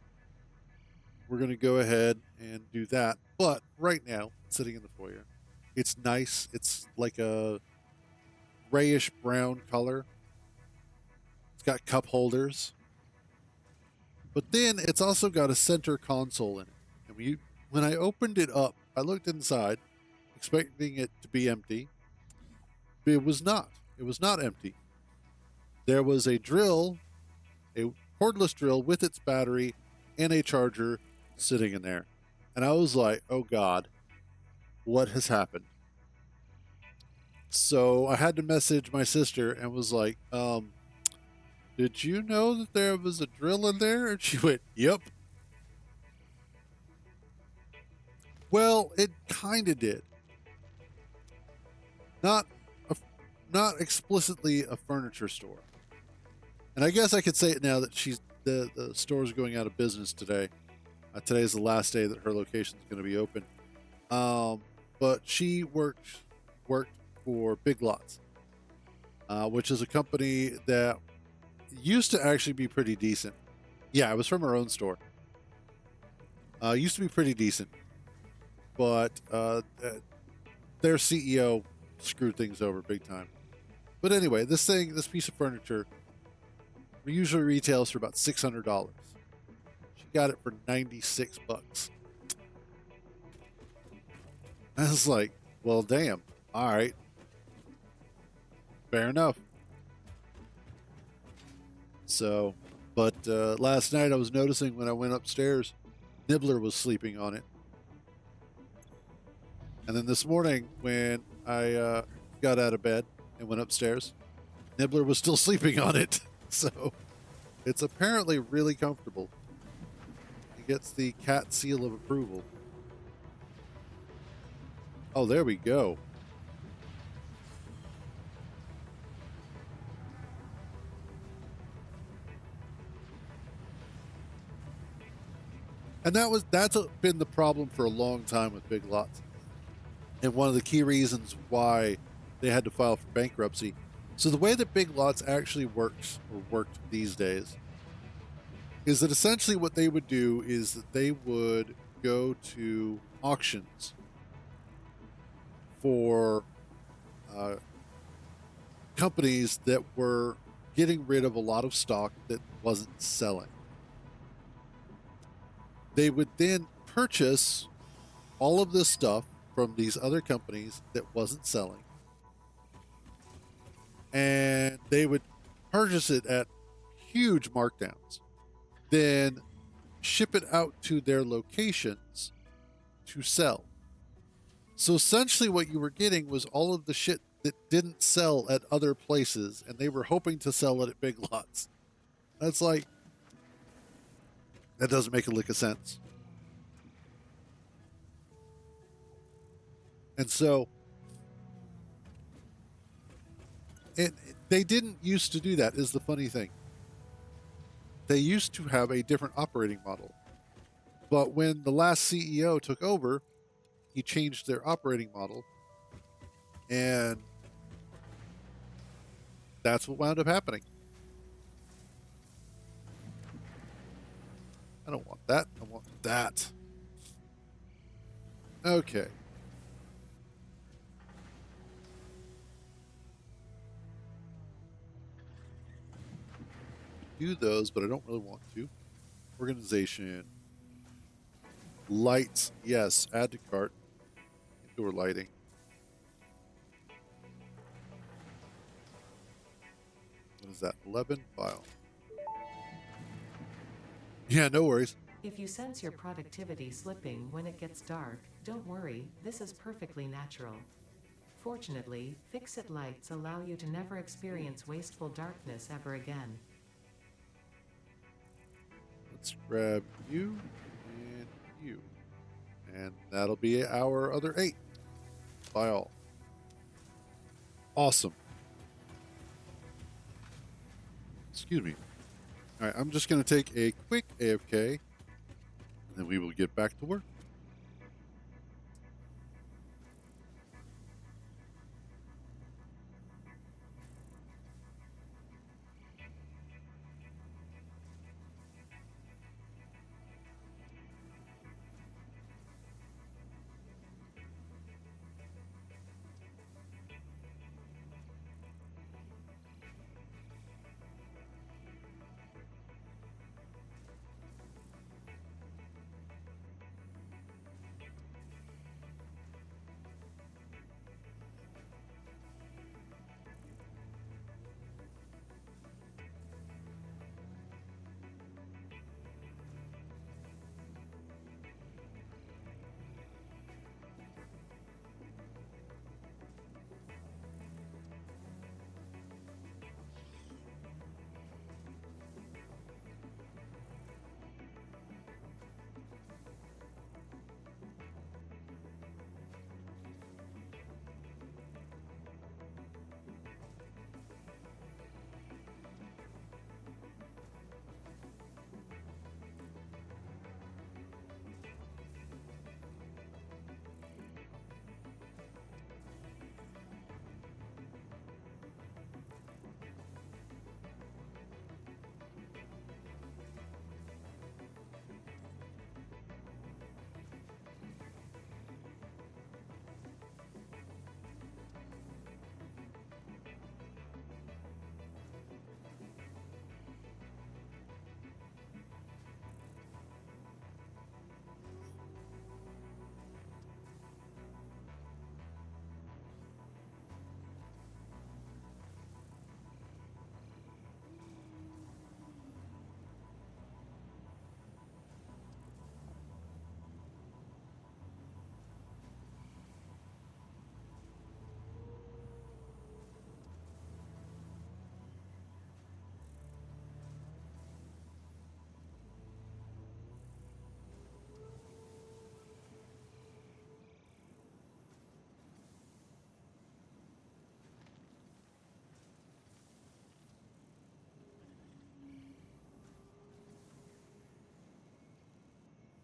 we're going to go ahead and do that. But right now, sitting in the foyer, it's nice. It's like a grayish brown color. It's got cup holders. But then it's also got a center console in it. And when I opened it up, I looked inside, expecting it to be empty. But it was not. It was not empty. There was a drill, a cordless drill with its battery and a charger sitting in there. And I was like, oh God, what has happened? So I had to message my sister and was like, did you know that there was a drill in there? And she went, yep. Well, it kind of did. Not a, not explicitly a furniture store. And I guess I could say it now that the store's going out of business today. Today is the last day that her location is going to be open. But she worked for Big Lots, which is a company that used to actually be pretty decent. Yeah, it was from her own store. Used to be pretty decent, but their CEO screwed things over big time. But anyway, this piece of furniture, usually retails for about $600. She got it for $96. I was like, well, damn. All right. Fair enough. So, but last night I was noticing when I went upstairs, Nibbler was sleeping on it. And then this morning when I got out of bed and went upstairs, Nibbler was still sleeping on it. So it's apparently really comfortable. He gets the cat seal of approval. Oh, there we go. And been the problem for a long time with Big Lots. And one of the key reasons why they had to file for bankruptcy So the way that Big Lots actually works or worked these days is that essentially what they would do is that they would go to auctions for uh, companies that were getting rid of a lot of stock that wasn't selling. They would then purchase all of this stuff from these other companies that wasn't selling, and they would purchase it at huge markdowns, then ship it out to their locations to sell. So essentially, what you were getting was all of the shit that didn't sell at other places, and they were hoping to sell it at Big Lots. That's like, that doesn't make a lick of sense. And so they didn't used to do that, is the funny thing. They used to have a different operating model. But when the last CEO took over, he changed their operating model. And that's what wound up happening. I don't want that. I want that. Okay. Do those, but I don't really want to. Organization. Lights. Yes. Add to cart. Indoor lighting. What is that? 11 file. Yeah, no worries. If you sense your productivity slipping when it gets dark, don't worry, this is perfectly natural. Fortunately, fix-it lights allow you to never experience wasteful darkness ever again. Let's grab you and you. And that'll be our other 8 by all. Awesome. Excuse me. All right, I'm just going to take a quick AFK, and then we will get back to work.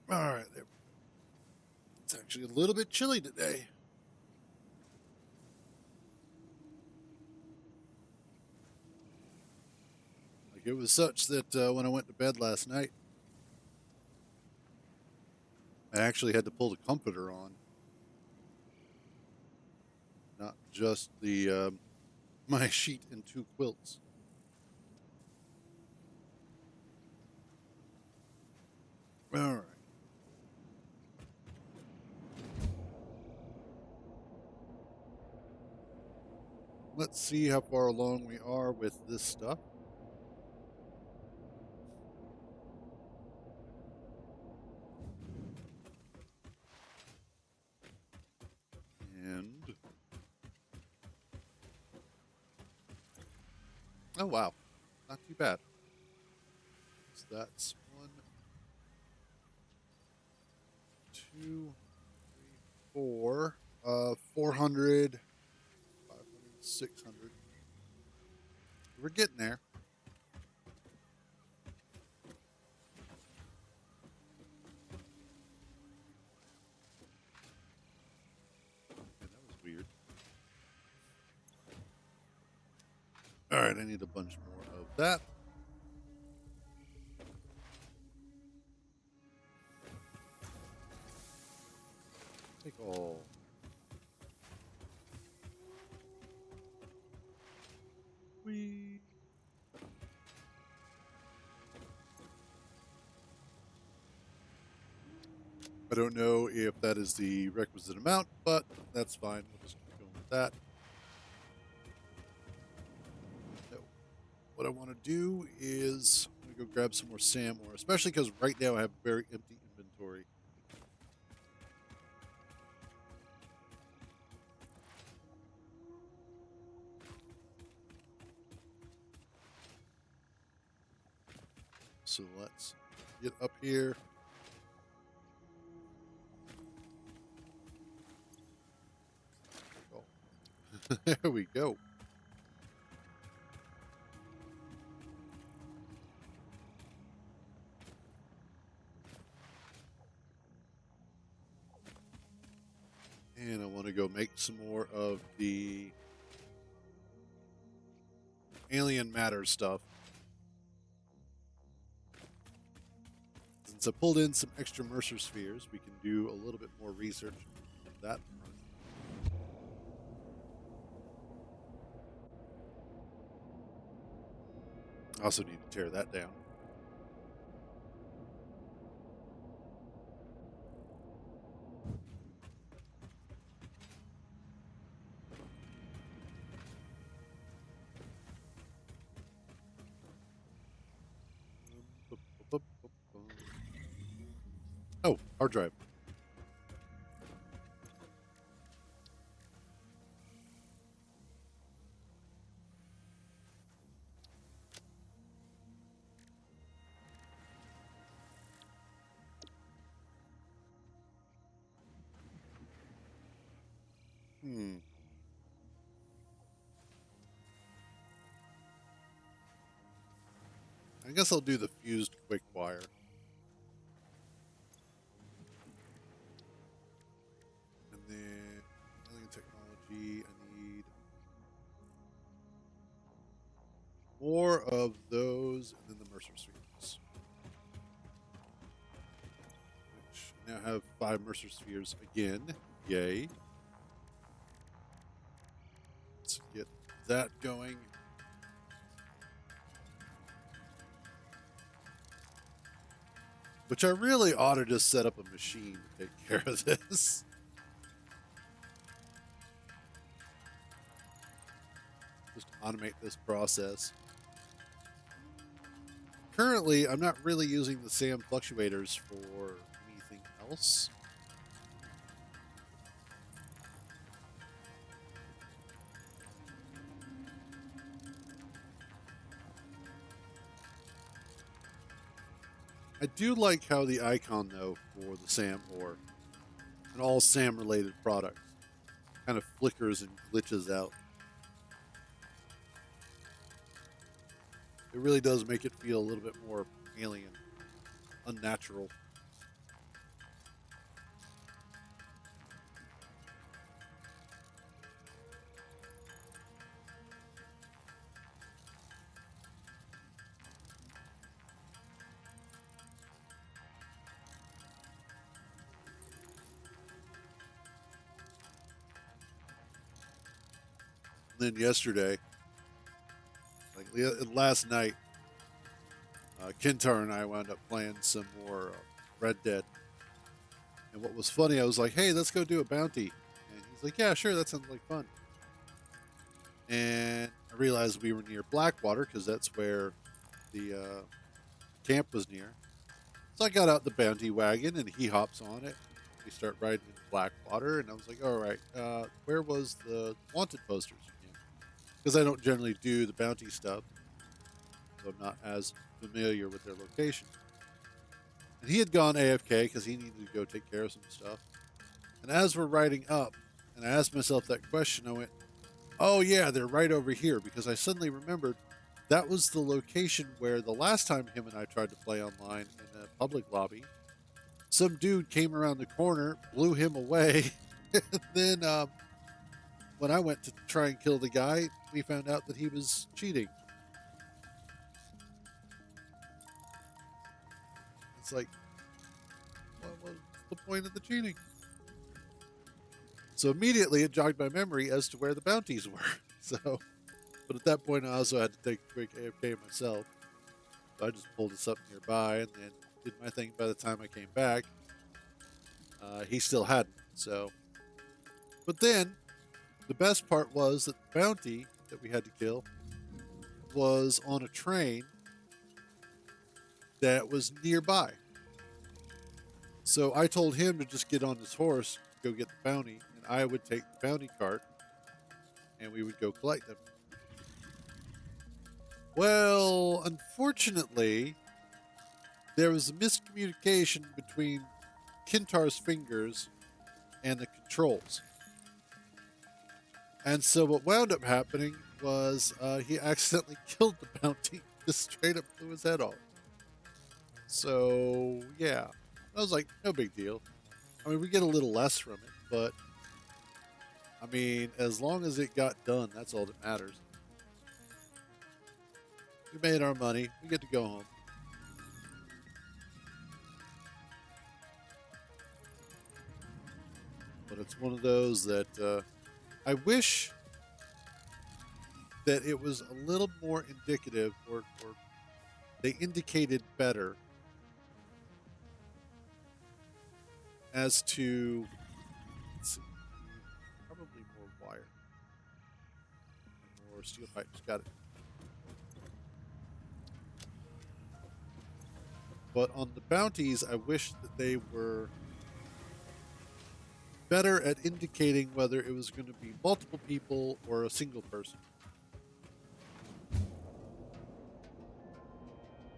All right. It's actually a little bit chilly today. It was such that when I went to bed last night, I actually had to pull the comforter on, not just the my sheet and two quilts. All right. Let's see how far along we are with this stuff. And oh wow, not too bad. So that's 1, 2, 3, 4. 400, 500, 600. We're getting there. Yeah, that was weird. All right, I need a bunch more of that. Take all. Whee. I don't know if that is the requisite amount, but that's fine. We'll just keep going with that. So, what I want to do is I'm going to go grab some more SAM ore, especially because right now I have a very empty inventory. So let's get up here. Oh. There we go. And I want to go make some more of the alien matter stuff. Since I pulled in some extra Mercer spheres, we can do a little bit more research on that front. I also need to tear that down. Oh, hard drive. I guess I'll do the fused quick wire. And then alien technology, I need more of those, and then the Mercer spheres. Which I now have 5 Mercer spheres again. Yay. Let's get that going. Which I really ought to just set up a machine to take care of this. Just automate this process. Currently, I'm not really using the SAM fluctuators for anything else. I do like how the icon, though, for the SAM ore and all SAM related products kind of flickers and glitches out. It really does make it feel a little bit more alien, unnatural. Then yesterday, last night, Kintar and I wound up playing some more Red Dead. And what was funny, I was like, "Hey, let's go do a bounty," and he's like, "Yeah, sure, that sounds like fun." And I realized we were near Blackwater because that's where the camp was near. So I got out the bounty wagon and he hops on it. We start riding into Blackwater, and I was like, "All right, where was the wanted posters again?" Because I don't generally do the bounty stuff, so I'm not as familiar with their location. And he had gone AFK because he needed to go take care of some stuff. And as we're riding up, and I asked myself that question, I went, "Oh yeah, they're right over here," because I suddenly remembered that was the location where the last time him and I tried to play online in a public lobby, some dude came around the corner, blew him away, and then when I went to try and kill the guy, we found out that he was cheating. It's like, what was the point of the cheating? So immediately it jogged my memory as to where the bounties were. So, but at that point, I also had to take a quick AFK myself. So I just pulled us up nearby and then did my thing. By the time I came back, he still hadn't. So, but then the best part was that the bounty that we had to kill was on a train that was nearby. So I told him to just get on his horse, go get the bounty, and I would take the bounty cart and we would go collect them. Well, unfortunately, there was a miscommunication between Kintar's fingers and the controls. And so what wound up happening was he accidentally killed the bounty, just straight up blew his head off. So, yeah. I was like, no big deal. I mean, we get a little less from it, but I mean, as long as it got done, that's all that matters. We made our money. We get to go home. But it's one of those that I wish that it was a little more indicative or they indicated better as to, let's see, probably more wire and more steel pipes. Got it. But on the bounties, I wish that they were better at indicating whether it was going to be multiple people or a single person.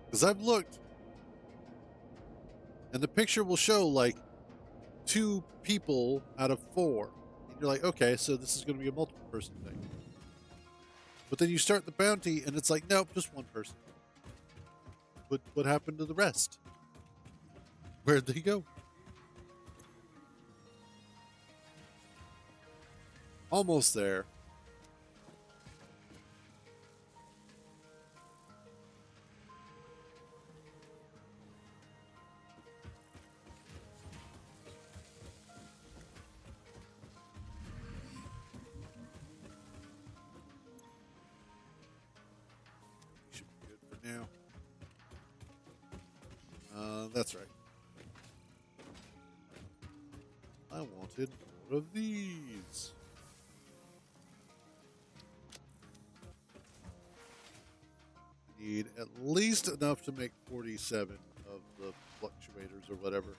Because I've looked, and the picture will show like 2 people out of 4. And you're like, okay, so this is going to be a multiple person thing. But then you start the bounty, and it's like, nope, just 1 person. What happened to the rest? Where'd they go? Almost there. Should be good for now. That's right. I wanted more of these. Need at least enough to make 47 of the fluctuators or whatever.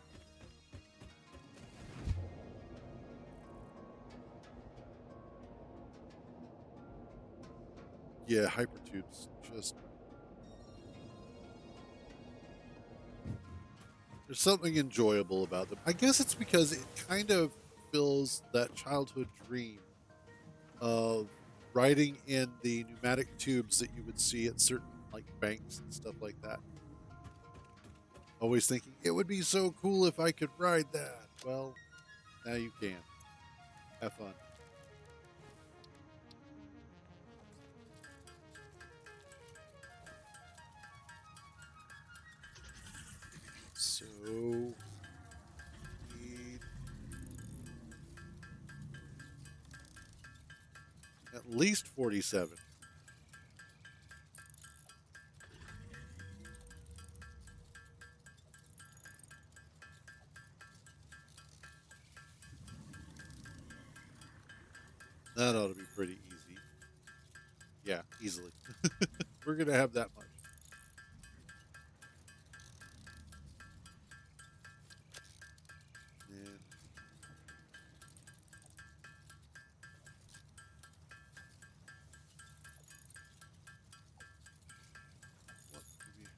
Yeah, hypertubes. Just there's something enjoyable about them. I guess it's because it kind of fills that childhood dream of riding in the pneumatic tubes that you would see at certain like banks and stuff like that. Always thinking it would be so cool if I could ride that. Well, now you can. Have fun. So need At least 47. That ought to be pretty easy. Yeah, easily. We're going to have that much. And what do we have?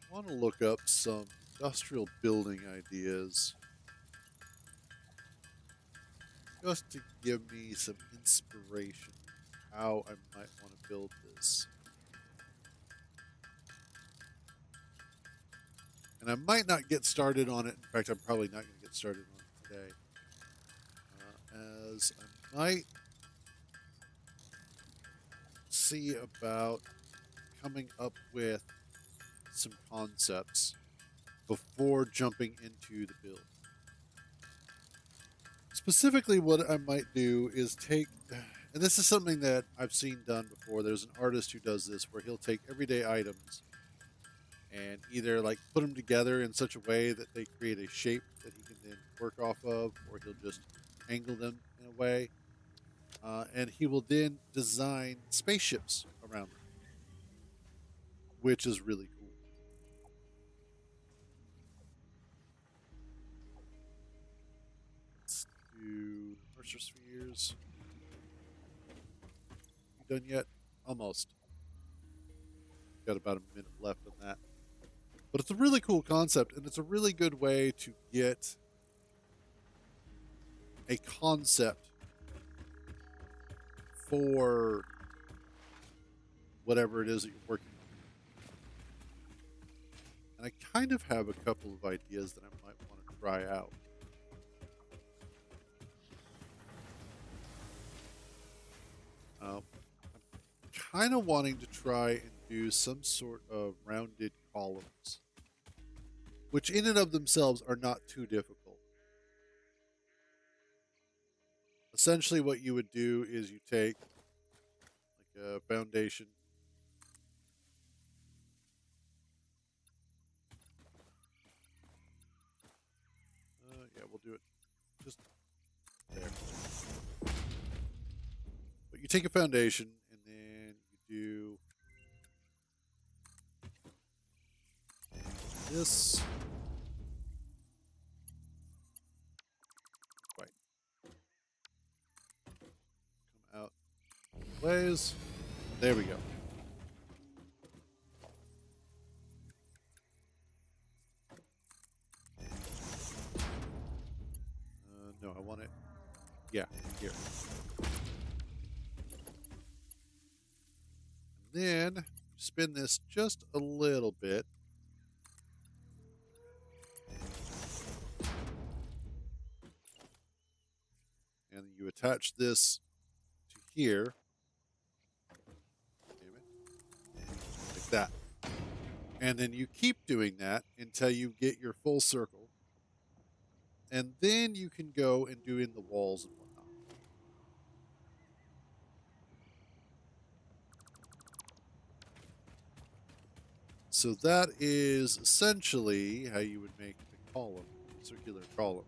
I want to look up some industrial building ideas just to give me some inspiration how I might want to build this. And I might not get started on it. In fact, I'm probably not going to get started on it today. As I might see about coming up with some concepts before jumping into the build. Specifically, what I might do is take, and this is something that I've seen done before. There's an artist who does this where he'll take everyday items and either like put them together in such a way that they create a shape that he can then work off of, or he'll just angle them in a way. And he will then design spaceships around them, which is really cool. Let's do Mercer Spheres. You done yet? Almost. Got about a minute left on that. But it's a really cool concept, and it's a really good way to get a concept for whatever it is that you're working on. And I kind of have a couple of ideas that I might want to try out. I'm kind of wanting to try and do some sort of rounded columns, which in and of themselves are not too difficult. Essentially, what you would do is you take like a foundation. Yeah, we'll do it just there. But you take a foundation and then you do this. Right. Come out ways. There we go. No, I want it. Yeah, here. And then spin this just a little bit. And you attach this to here. Damn it. Like that. And then you keep doing that until you get your full circle. And then you can go and do in the walls and whatnot. So that is essentially how you would make a column, a circular column.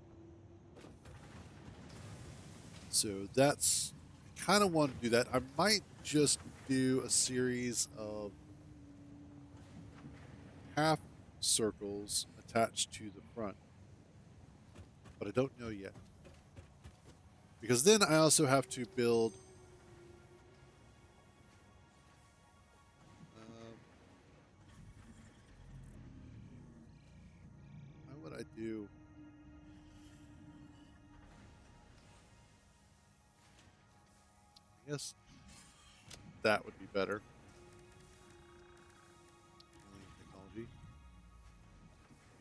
So that's, I kind of want to do that. I might just do a series of half circles attached to the front, but I don't know yet. Because then I also have to build how would I do? I guess that would be better. Technology.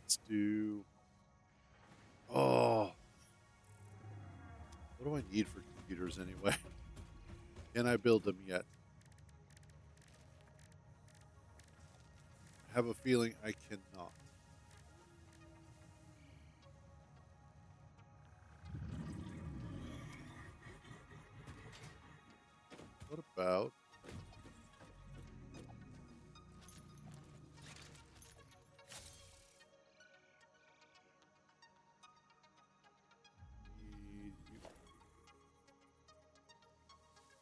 Let's do. Oh, what do I need for computers anyway? Can I build them yet? have a feeling I cannot. What about...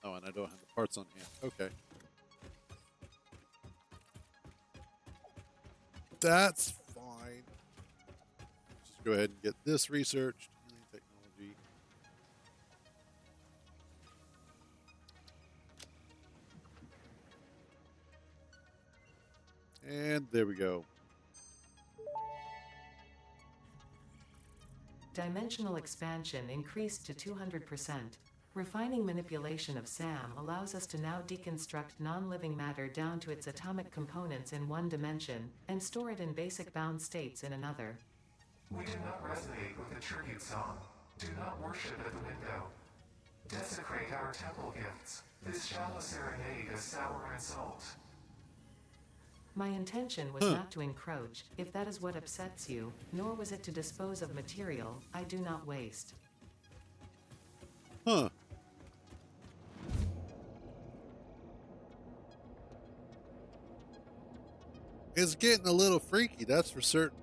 Oh, and I don't have the parts on hand. Okay. That's fine. Just go ahead and get this researched. Healing technology. And there we go. Dimensional expansion increased to 200%. Refining manipulation of SAM allows us to now deconstruct non-living matter down to its atomic components in one dimension, and store it in basic bound states in another. We do not resonate with the tribute song. Do not worship at the window. Desecrate our temple gifts. This shallow serenade is sour and salt. My intention was not to encroach, if that is what upsets you, nor was it to dispose of material I do not waste. Huh. It's getting a little freaky, that's for certain.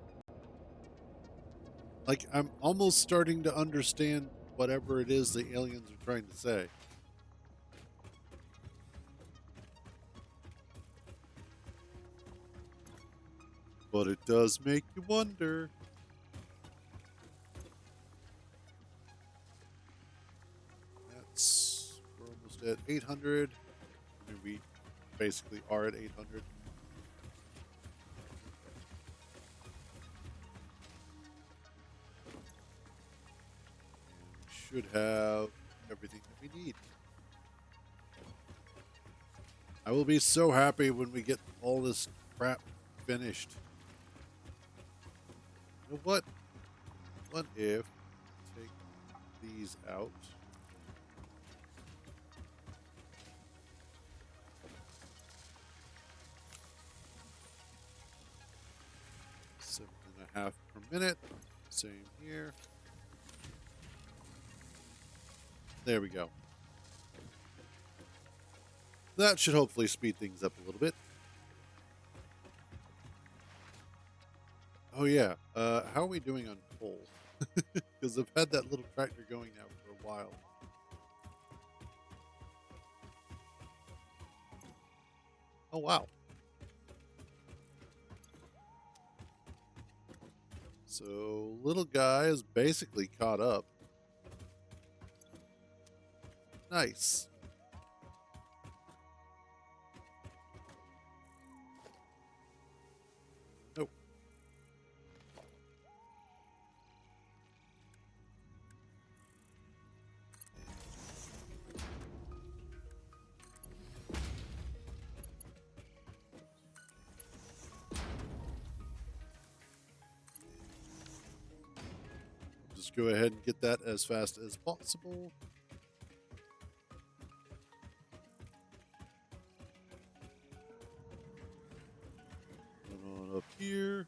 Like, I'm almost starting to understand whatever it is the aliens are trying to say. But it does make you wonder. We're almost at 800. I mean, we basically are at 800. Should have everything that we need. I will be so happy when we get all this crap finished. You know what? What if take these out? Seven and a half per minute. Same here. There we go. That should hopefully speed things up a little bit. Oh yeah, how are we doing on coal? Because I've had that little tractor going now for a while. Oh wow. So little guy is basically caught up. Nice. Nope. Just go ahead and get that as fast as possible. Going on up here.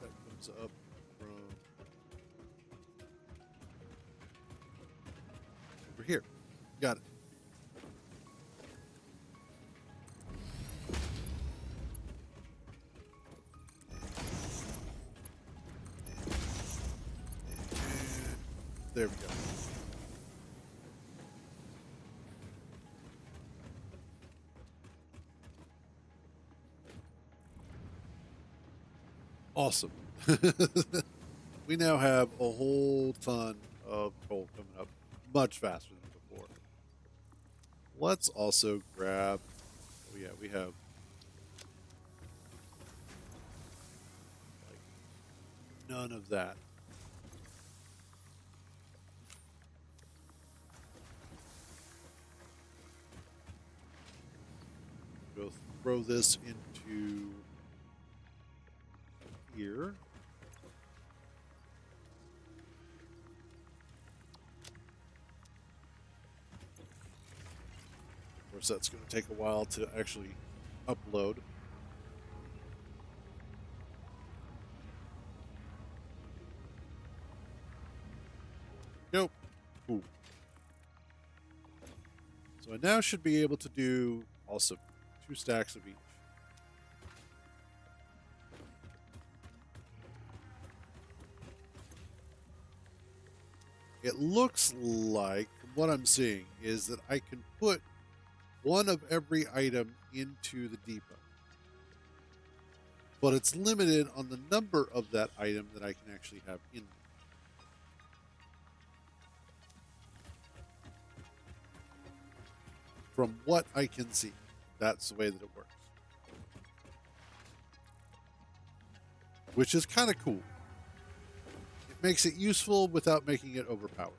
That comes up from over here. Got it. There we go. Awesome. We now have a whole ton of coal coming up much faster than before. Let's also grab... Oh yeah, we have... like, none of that. Go throw this into here. course, that's going to take a while to actually upload. Nope. Cool. So I now should be able to do also 2 stacks of each. It looks like, from what I'm seeing, is that I can put one of every item into the depot. But it's limited on the number of that item that I can actually have in there. From what I can see, that's the way that it works. Which is kind of cool. It makes it useful without making it overpowered.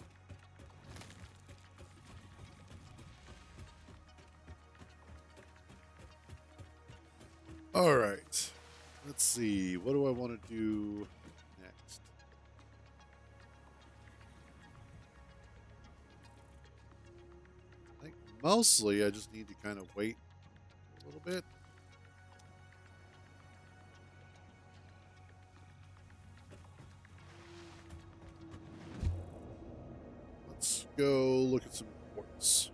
All right. Let's see. What do I want to do next? I think mostly I just need to kind of wait a little bit. Let's go look at some quartz.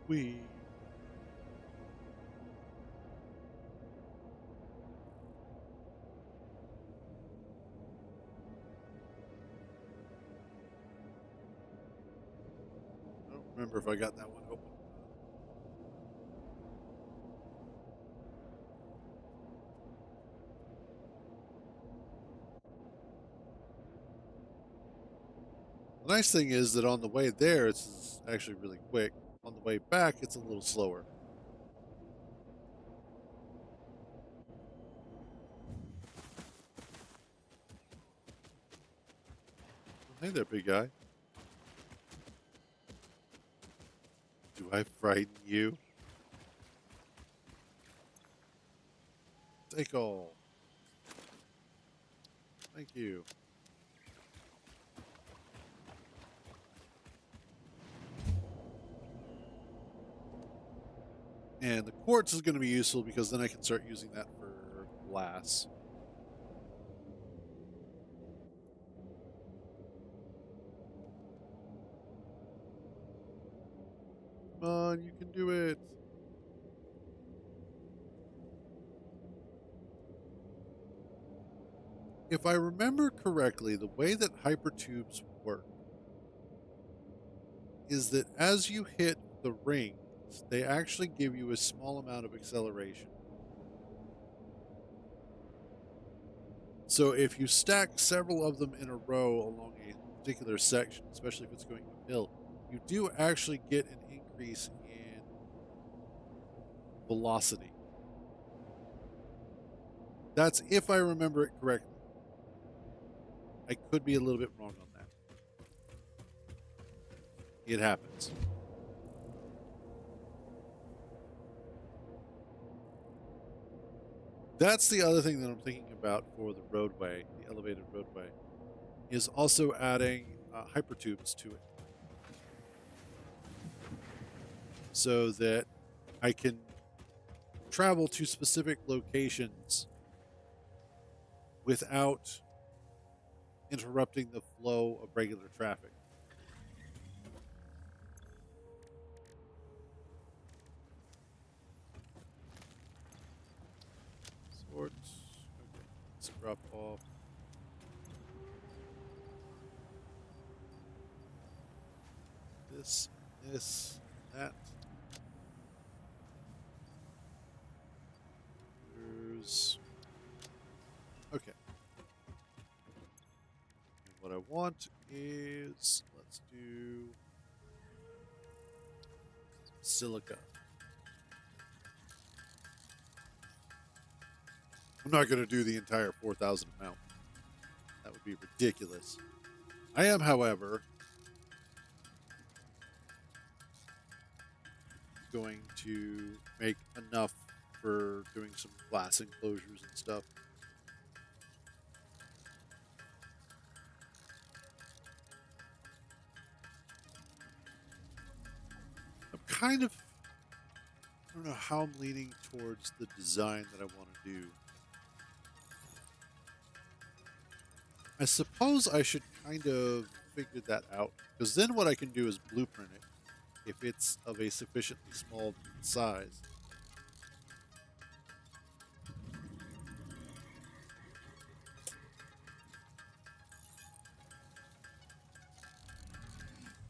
We. I don't remember if I got that one open. The nice thing is that on the way there, it's actually really quick. On the way back, it's a little slower. Hey there, big guy. Do I frighten you? Take all. Thank you. And the quartz is going to be useful because then I can start using that for glass. Come on, you can do it. If I remember correctly, the way that hypertubes work is that as you hit the rings, they actually give you a small amount of acceleration. So if you stack several of them in a row along a particular section, especially if it's going uphill, you do actually get an increase in velocity. That's if I remember it correctly. I could be a little bit wrong on that. It happens. That's the other thing that I'm thinking about for the roadway, the elevated roadway, is also adding hypertubes to it. So that I can travel to specific locations without interrupting the flow of regular traffic. Sort. Okay. Let's drop off. This, that. There's. Okay. And what I want is, let's do silica. I'm not going to do the entire 4,000 amount. That would be ridiculous. I am, however, going to make enough for doing some glass enclosures and stuff. kind of, I don't know how I'm leaning towards the design that I want to do. I suppose I should kind of figure that out because then what I can do is blueprint it if it's of a sufficiently small size.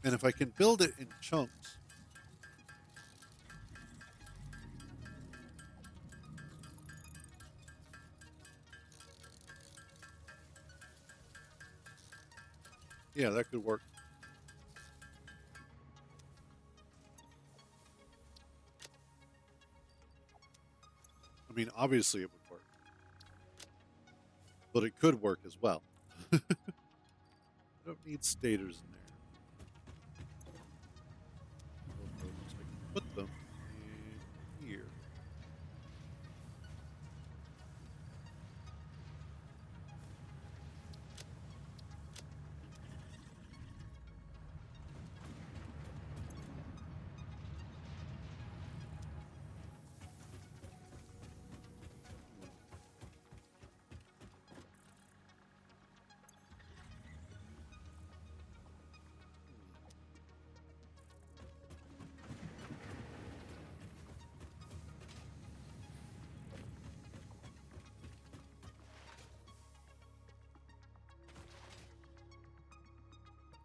And if I can build it in chunks, yeah, that could work. I mean, obviously it would work, but it could work as well. I don't need stators in there. Although I can put them in here.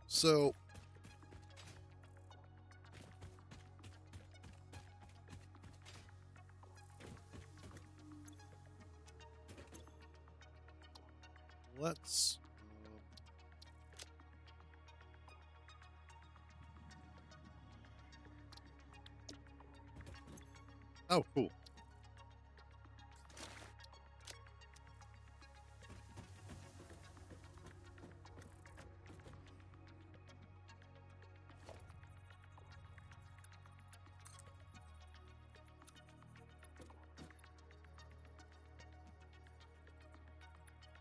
So let's. Oh, cool.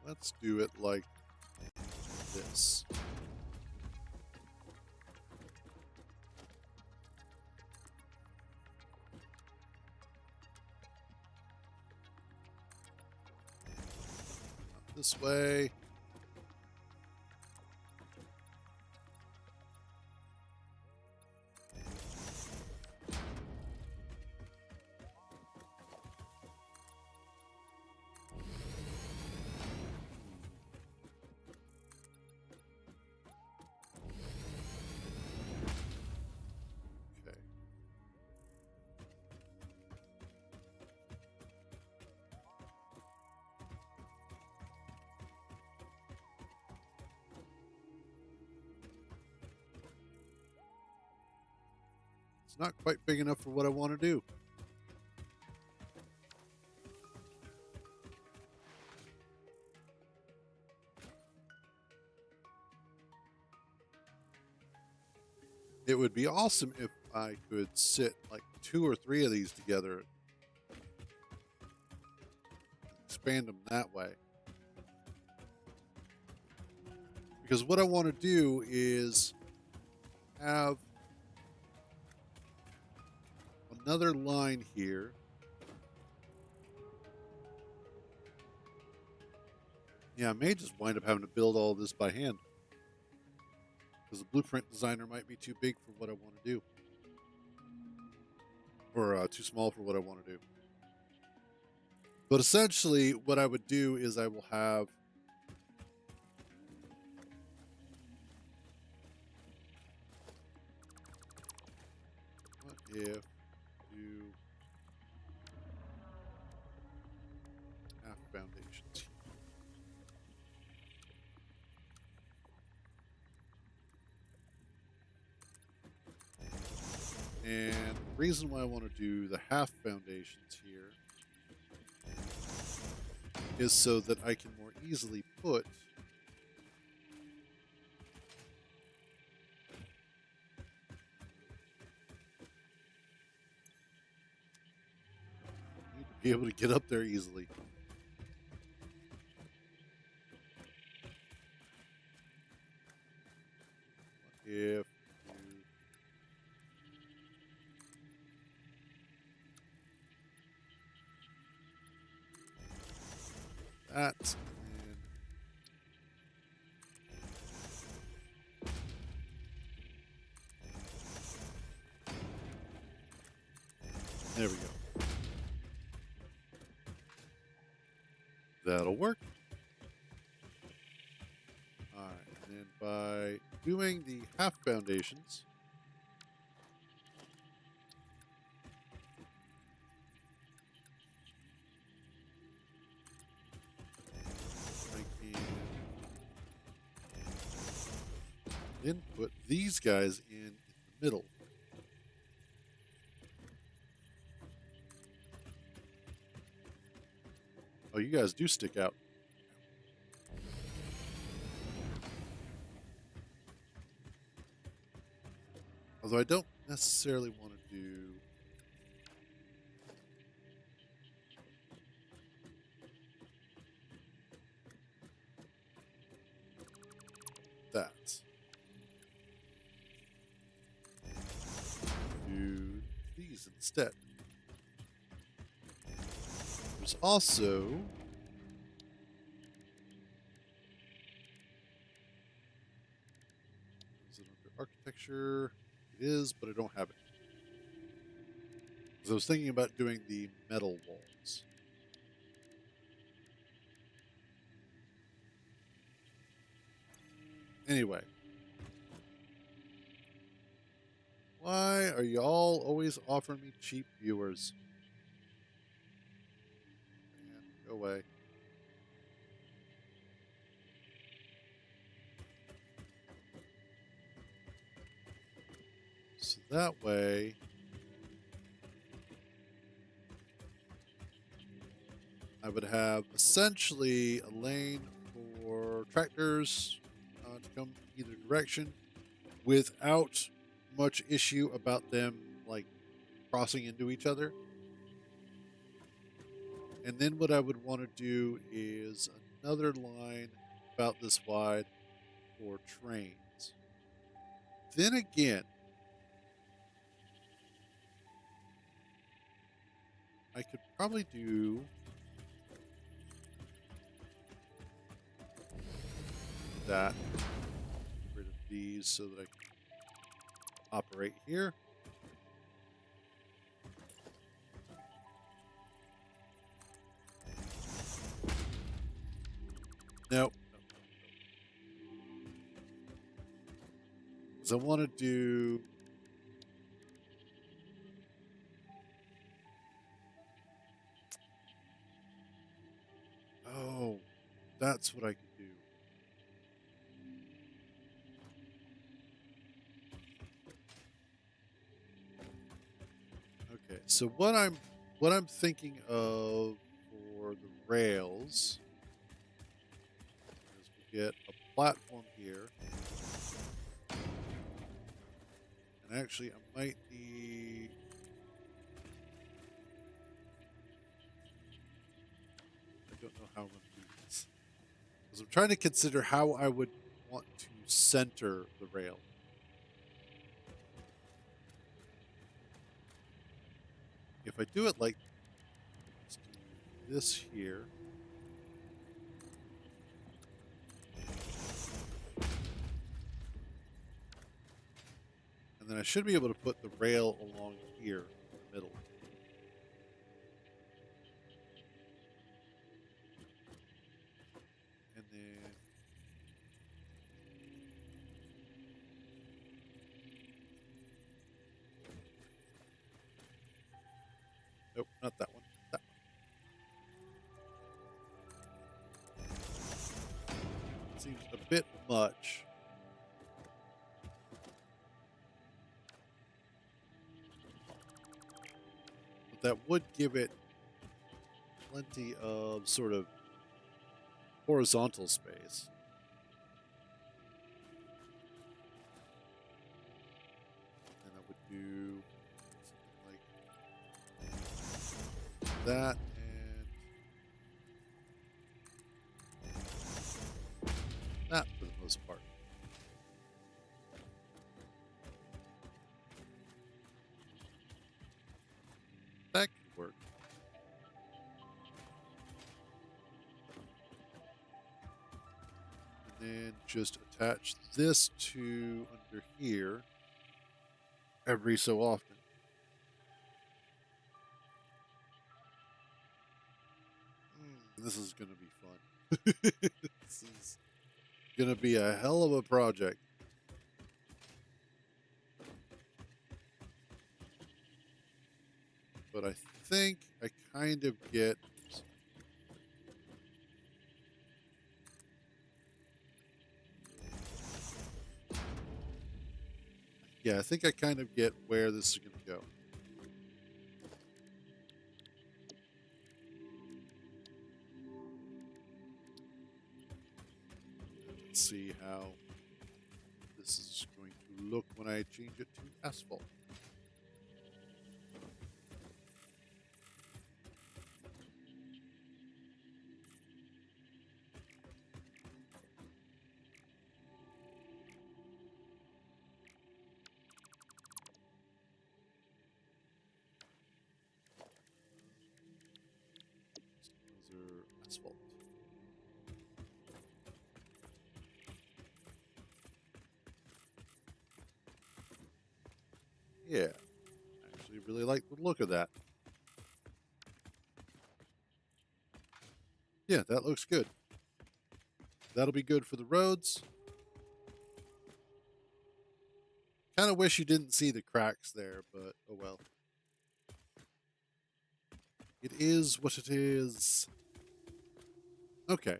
Let's do it like this. This way. Okay. It's not quite big enough for what I want to do. It would be awesome if I could sit like 2 or 3 of these together, expand them that way. Because what I want to do is have another line here. Yeah, I may just wind up having to build all this by hand. Because the blueprint designer might be too big for what I want to do. Or too small for what I want to do. But essentially, what I would do is I will have what if do half foundations here. And the reason why I want to do the half foundations here is so that I can more easily put need to be able to get up there easily. If you that. And there we go. That'll work. All right, and then by doing the half foundations, I can then put these guys in the middle. Oh, you guys do stick out. Although I don't necessarily want to do that. Do these instead. There's also is it under architecture? It is, but I don't have it. Because I was thinking about doing the metal walls. Anyway. Why are y'all always offering me cheap viewers? Man, go away. So that way, I would have essentially a lane for tractors to come either direction without much issue about them like crossing into each other. And then what I would want to do is another line about this wide for trains. Then again, I could probably do that. Get rid of these so that I can operate here. Nope. Because I want to do oh, that's what I could do. Okay, so what I'm thinking of for the rails is we get a platform here. And actually I might need I don't know how I'm gonna do this. Because I'm trying to consider how I would want to center the rail. If I do it like, let's do this here. And then I should be able to put the rail along here in the middle. And then nope, not that one. That one. Seems a bit much. But that would give it plenty of sort of horizontal space. And I would do something like that and that for the most part. That could work. then just attach this to under here every so often. This is going to be fun. This is going to be a hell of a project. But I think I kind of get. Oops. Yeah, I think I kind of get where this is going to go. Let's see how this is going to look when I change it to asphalt. Those are asphalt. Yeah, I actually really like the look of that. Yeah, that looks good. That'll be good for the roads. Kind of wish you didn't see the cracks there, but oh well. It is what it is. Okay.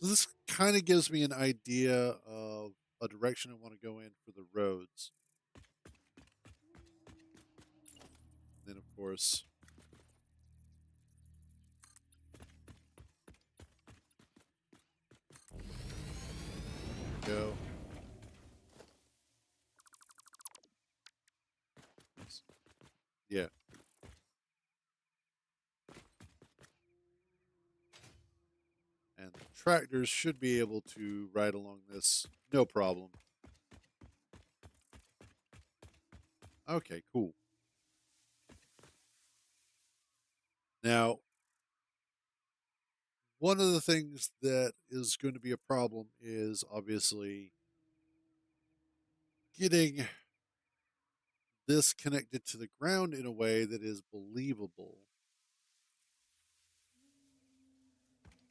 So this kind of gives me an idea of a direction I want to go in for the roads. And then, of course, go. Yeah. And the tractors should be able to ride along this no problem. Okay, cool. Now, one of the things that is going to be a problem is obviously getting this connected to the ground in a way that is believable.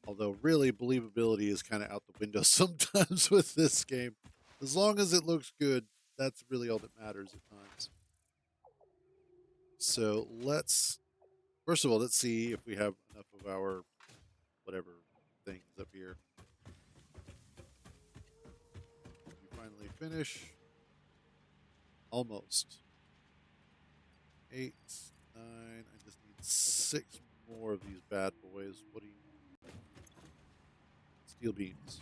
Although, really, believability is kind of out the window sometimes with this game. As long as it looks good, that's really all that matters at times. So first of all, let's see if we have enough of our whatever things up here. We finally finish. Almost. 8, 9. I just need 6 more of these bad boys. What do you. Steel beams.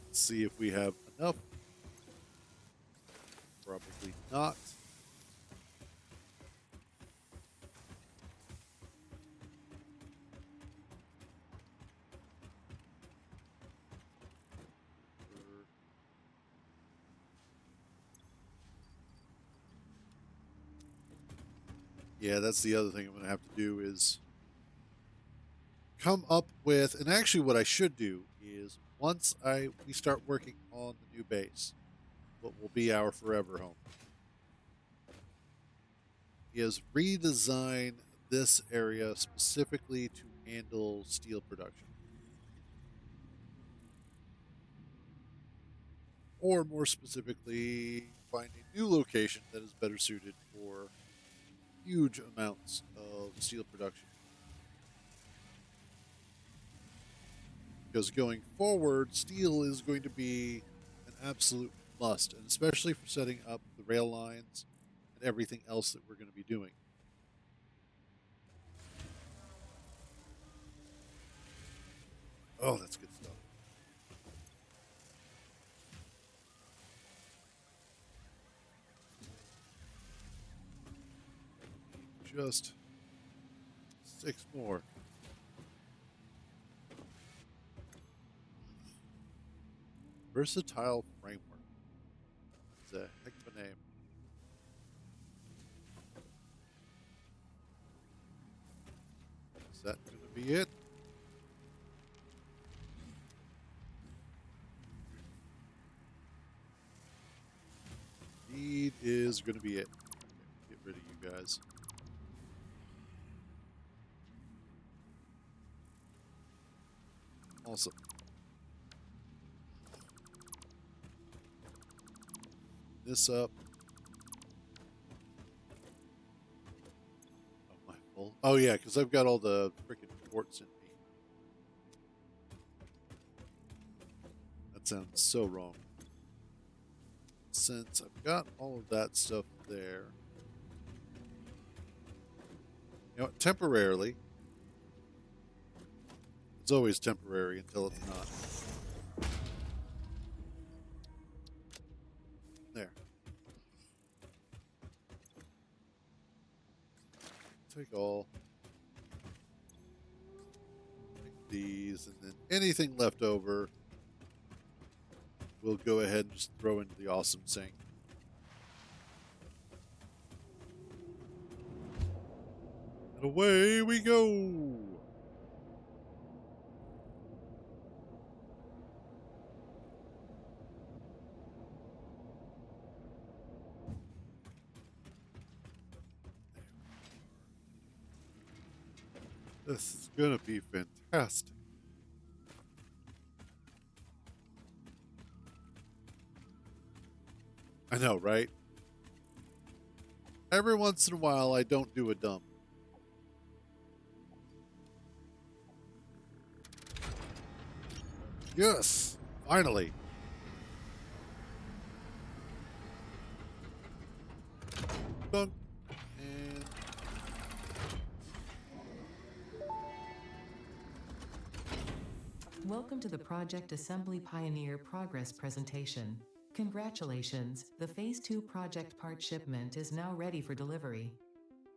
Let's see if we have enough. Probably not. Yeah, that's the other thing I'm going to have to do is come up with, and actually what I should do is once we start working on the new base, what will be our forever home, is redesign this area specifically to handle steel production. Or more specifically, find a new location that is better suited for huge amounts of steel production. Because going forward, steel is going to be an absolute must, and especially for setting up the rail lines and everything else that we're going to be doing. Oh, that's good stuff. Just 6 more. Versatile framework. It's a heck of a name. that going to be it? Need is going to be it. Okay, get rid of you guys. Awesome. This up. Oh, my full. Oh, yeah, because I've got all the freaking quartz in me. That sounds so wrong. Since I've got all of that stuff there, you know, temporarily, it's always temporary until it's not. There. Take all. Take these, and then anything left over, we'll go ahead and just throw into the awesome sink. And away we go! This is gonna be fantastic. I know, right? Every once in a while, I don't do a dump. Yes! Finally! Dunk! And Welcome to the Project Assembly Pioneer Progress presentation. Congratulations, the Phase 2 project part shipment is now ready for delivery.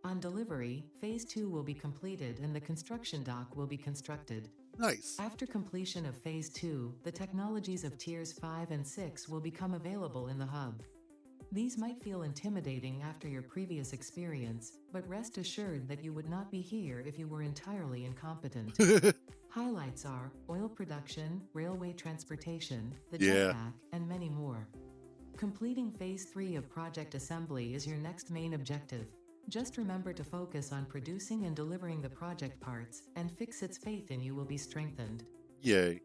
On delivery, Phase 2 will be completed and the construction dock will be constructed. nice. After completion of Phase 2, the technologies of Tiers 5 and 6 will become available in the hub. These might feel intimidating after your previous experience, but rest assured that you would not be here if you were entirely incompetent. Highlights are oil production, railway transportation, the Yeah. jetpack, and many more. Completing Phase 3 of Project Assembly is your next main objective. Just remember to focus on producing and delivering the project parts, and Fixit's faith in you will be strengthened. Yay.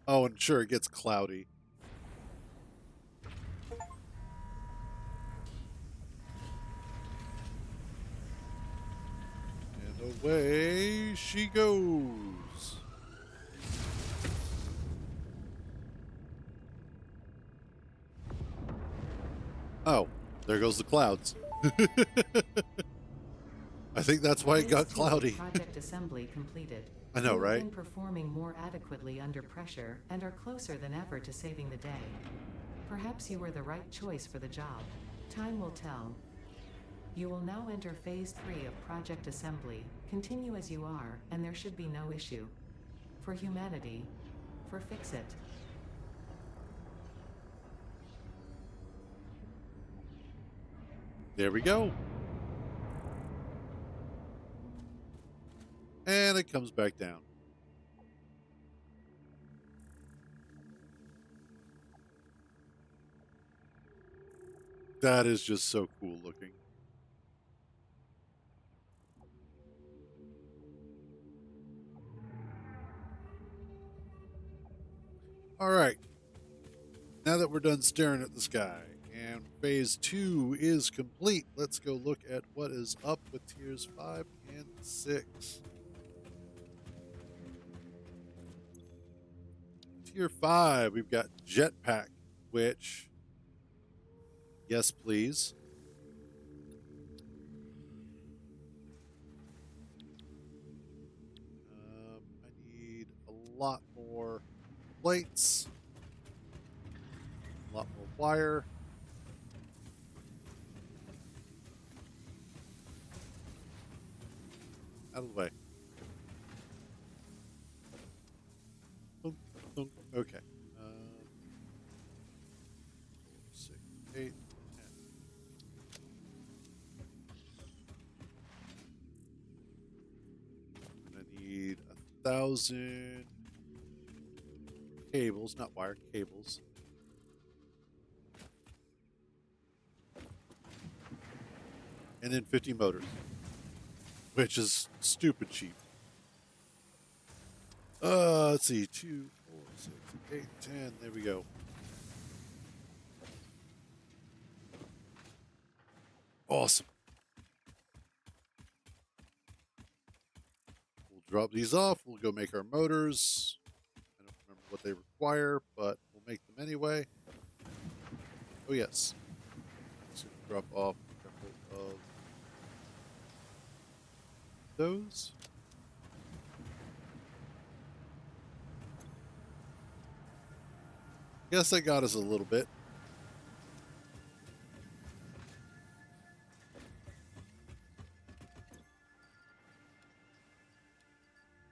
Oh, and sure, it gets cloudy. And away she goes. Oh, there goes the clouds. I think that's why it got Phase 2 of cloudy. Project Assembly completed. I know, You have right? been performing more adequately under pressure and are closer than ever to saving the day. Perhaps you were the right choice for the job. Time will tell. You will now enter Phase 3 of Project Assembly. Continue as you are, and there should be no issue. For humanity. For Fixit. There we go. And it comes back down. That is just so cool looking. All right. Now that we're done staring at the sky and Phase 2 is complete, let's go look at what is up with Tiers 5 and 6. Tier 5, we've got Jetpack, which, yes, please. I need a lot more plates, a lot more wire. Out of the way. Thunk, thunk. Okay. 1,000 cables, not wire, cables. And then 50 motors, which is stupid cheap. Let's see, 2, 4, 6, 8, 10. There we go. Awesome. We'll drop these off. We'll go make our motors. I don't remember what they require, but we'll make them anyway. Oh, yes. Let's drop off a couple of those. Guess that got us a little bit.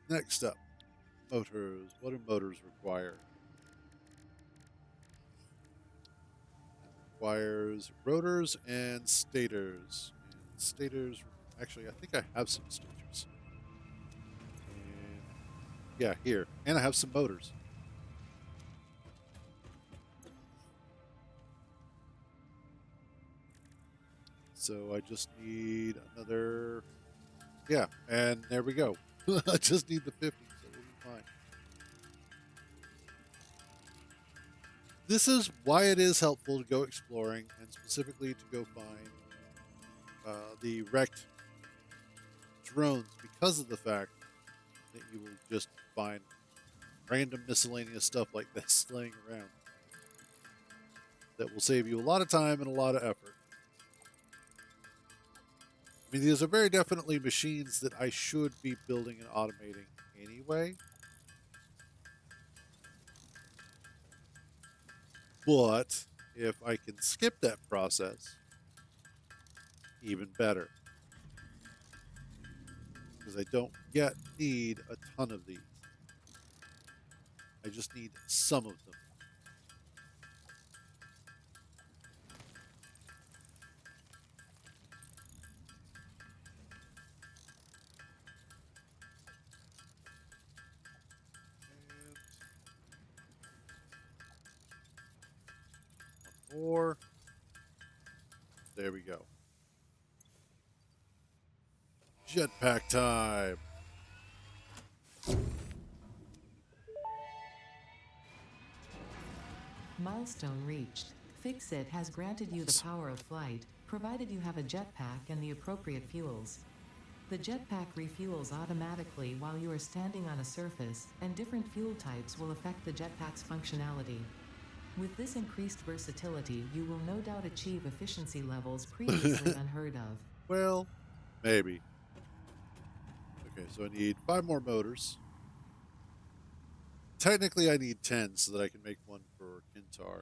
Next up, motors. What do motors require? It requires rotors and stators. And stators, actually, I think I have some stators. And yeah, here. And I have some motors. So I just need another. Yeah, and there we go. I just need the 50, so we'll be fine. This is why it is helpful to go exploring, and specifically to go find the wrecked drones, because of the fact that you will just find random miscellaneous stuff like this laying around that will save you a lot of time and a lot of effort. I mean, these are very definitely machines that I should be building and automating anyway. But if I can skip that process, even better. Because I don't yet need a ton of these. I just need some of them. And one more. There we go. Jetpack time. Milestone reached. Fix-It has granted you the power of flight, provided you have a jetpack and the appropriate fuels. The jetpack refuels automatically while you are standing on a surface, and different fuel types will affect the jetpack's functionality. With this increased versatility, you will no doubt achieve efficiency levels previously unheard of. Well, maybe. Okay, so I need 5 more motors. Technically, I need 10 so that I can make one for Kintar.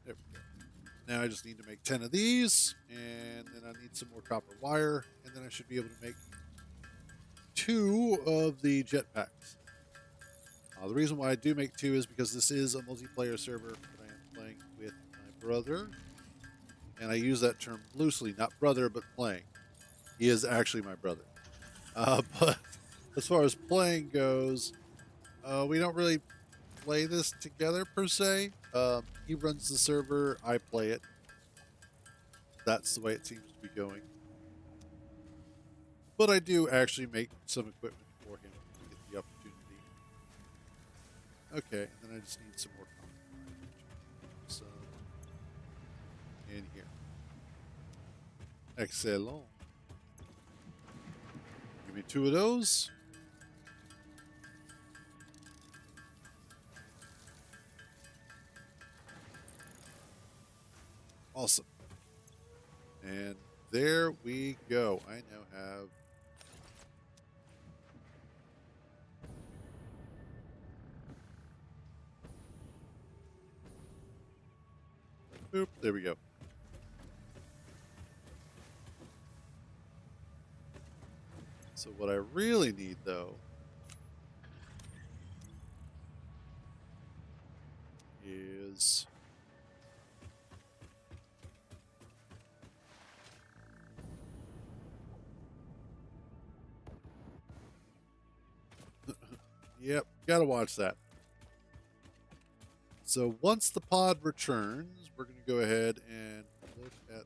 There we go. Now I just need to make 10 of these, and then I need some more copper wire, and then I should be able to make 2 of the jetpacks. The reason why I do make 2 is because this is a multiplayer server that I am playing with my brother. And I use that term loosely, not brother, but playing. He is actually my brother. But as far as playing goes, we don't really play this together per se. He runs the server, I play it. That's the way it seems to be going. But I do actually make some equipment for him to get the opportunity. Okay, and then I just need some more copper. So, in here. Excellent. Give me 2 of those. Awesome. And there we go. I now have boop, there we go. So what I really need though is Yep, gotta watch that. So once the pod returns, we're going to go ahead and look at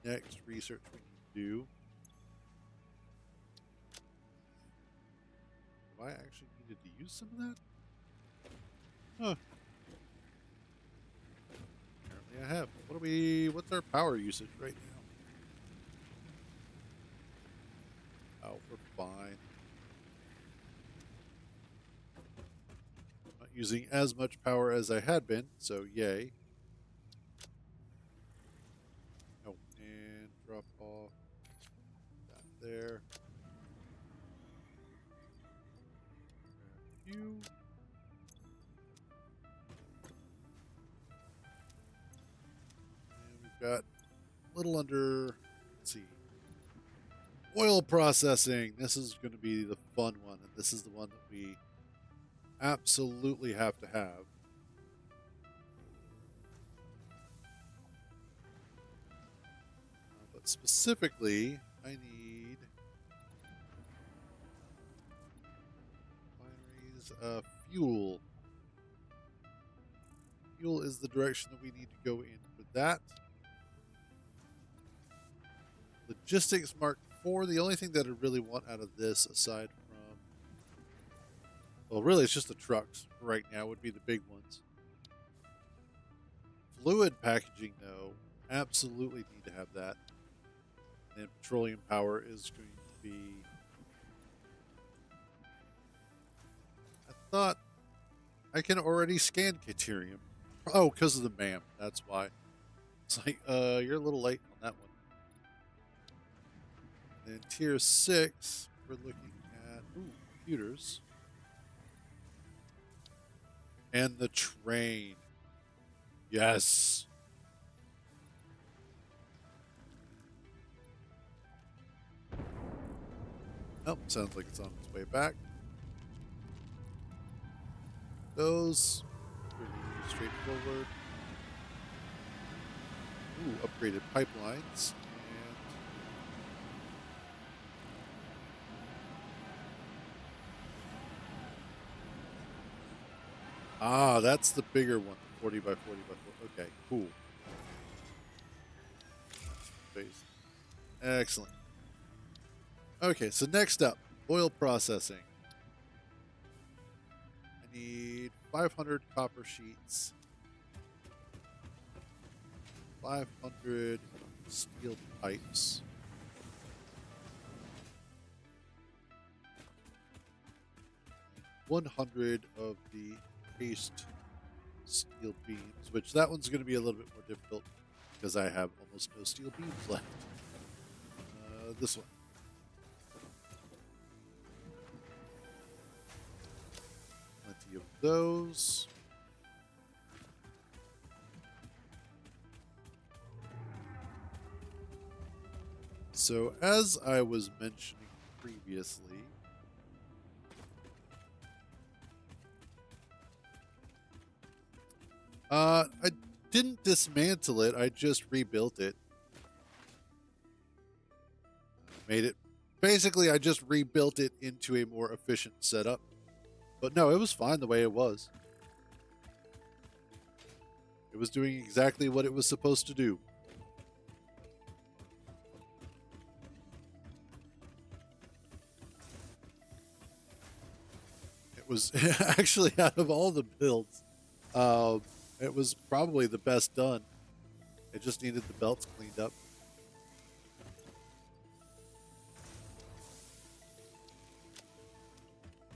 the next research we need to do. Have I actually needed to use some of that? Huh. Apparently I have. What's our power usage right now? Oh, we're fine. Not using as much power as I had been, so yay. Oh, and drop off that there. Grab you. And we've got a little under, let's see, oil processing. This is going to be the fun one, and this is the one that we absolutely have to have. But specifically, I need binaries, fuel. Fuel is the direction that we need to go in for that. Logistics Mark IV. The only thing that I really want out of this, aside from, well, really, it's just the trucks right now would be the big ones. Fluid packaging, though, absolutely need to have that. And petroleum power is going to be. I thought I can already scan Caterium. Oh, because of the MAM. That's why. It's like, you're a little late on that one. And tier 6, we're looking at computers. And the train. Yes. Oh, sounds like it's on its way back. Those pretty straightforward. Ooh, upgraded pipelines. And that's the bigger one, 40 by 40 by 40. Okay, cool. Space. Excellent. Okay, so next up, oil processing. I need 500 copper sheets, 500 steel pipes, 100 of the paste steel beams, which that one's going to be a little bit more difficult because I have almost no steel beams left. This one. Plenty of those. So, as I was mentioning previously, I didn't dismantle it, I just rebuilt it. Made it. Basically, I just rebuilt it into a more efficient setup. But no, it was fine the way it was. It was doing exactly what it was supposed to do. It was actually, out of all the builds, it was probably the best done. It just needed the belts cleaned up.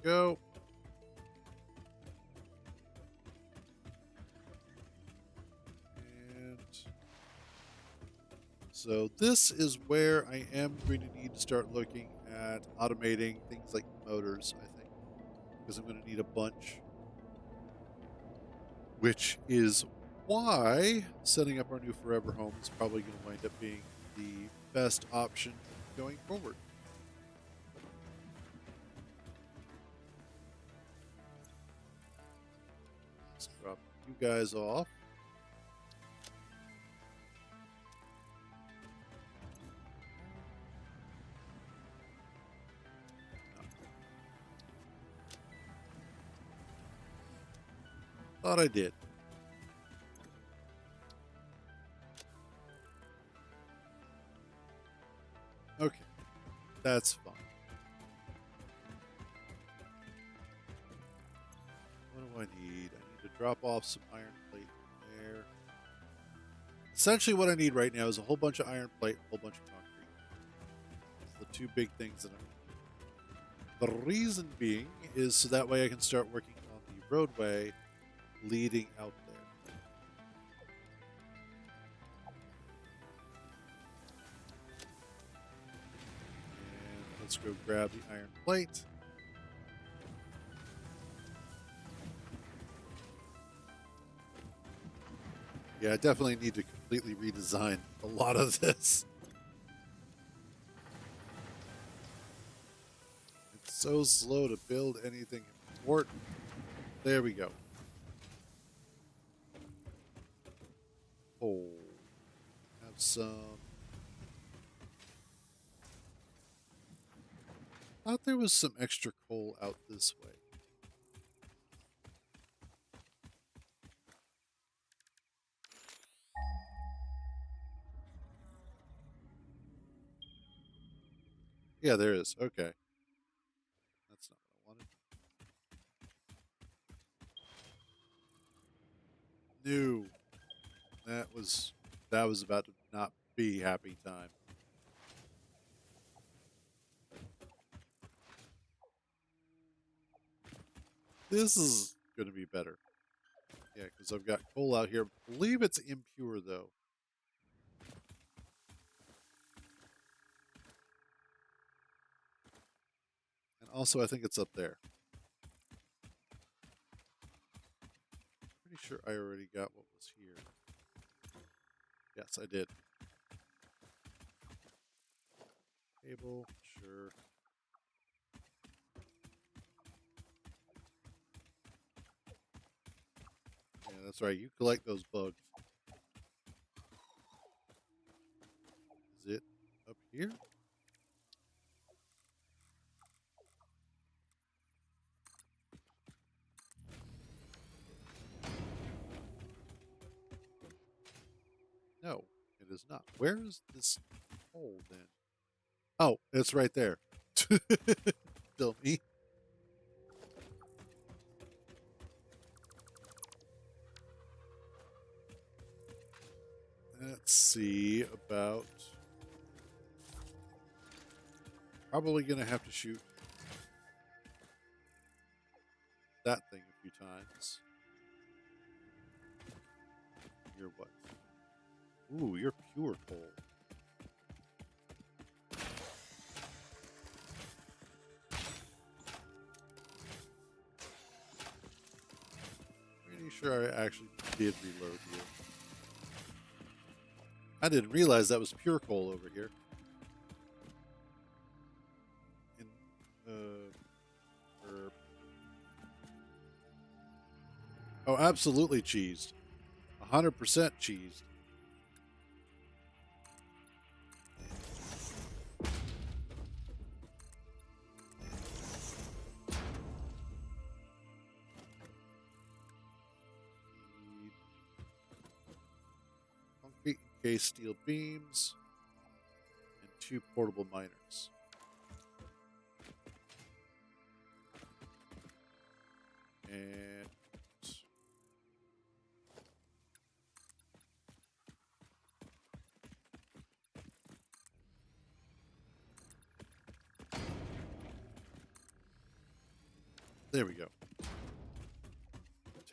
Go. And so this is where I am going to need to start looking at automating things like motors, I think, because I'm going to need a bunch. Which is why setting up our new forever home is probably going to wind up being the best option going forward. Let's drop you guys off. Thought I did. Okay, that's fine. What do I need? I need to drop off some iron plate there. Essentially, what I need right now is a whole bunch of iron plate, a whole bunch of concrete. That's the two big things that I need. The reason being is so that way I can start working on the roadway leading out there. And let's go grab the iron plate. Yeah, I definitely need to completely redesign a lot of this. It's so slow to build anything important. There we go. Oh, have some. Thought there was some extra coal out this way. Yeah, there is. Okay. That's not what I wanted. No. That was about to not be happy time. This is going to be better. Yeah, because I've got coal out here. I believe it's impure, though. And also, I think it's up there. Pretty sure I already got what was here. Yes, I did. Cable, sure. Yeah, that's right. You collect those bugs. Is it up here? No, it is not. Where is this hole then? Oh, it's right there. Still me. Let's see about. Probably gonna have to shoot that thing a few times. You're what? Ooh, you're pure coal. Pretty sure I actually did reload you. I didn't realize that was pure coal over here. And, herb. Oh, absolutely cheesed. 100% cheesed. Need concrete encased steel beams and 2 portable miners. And there we go.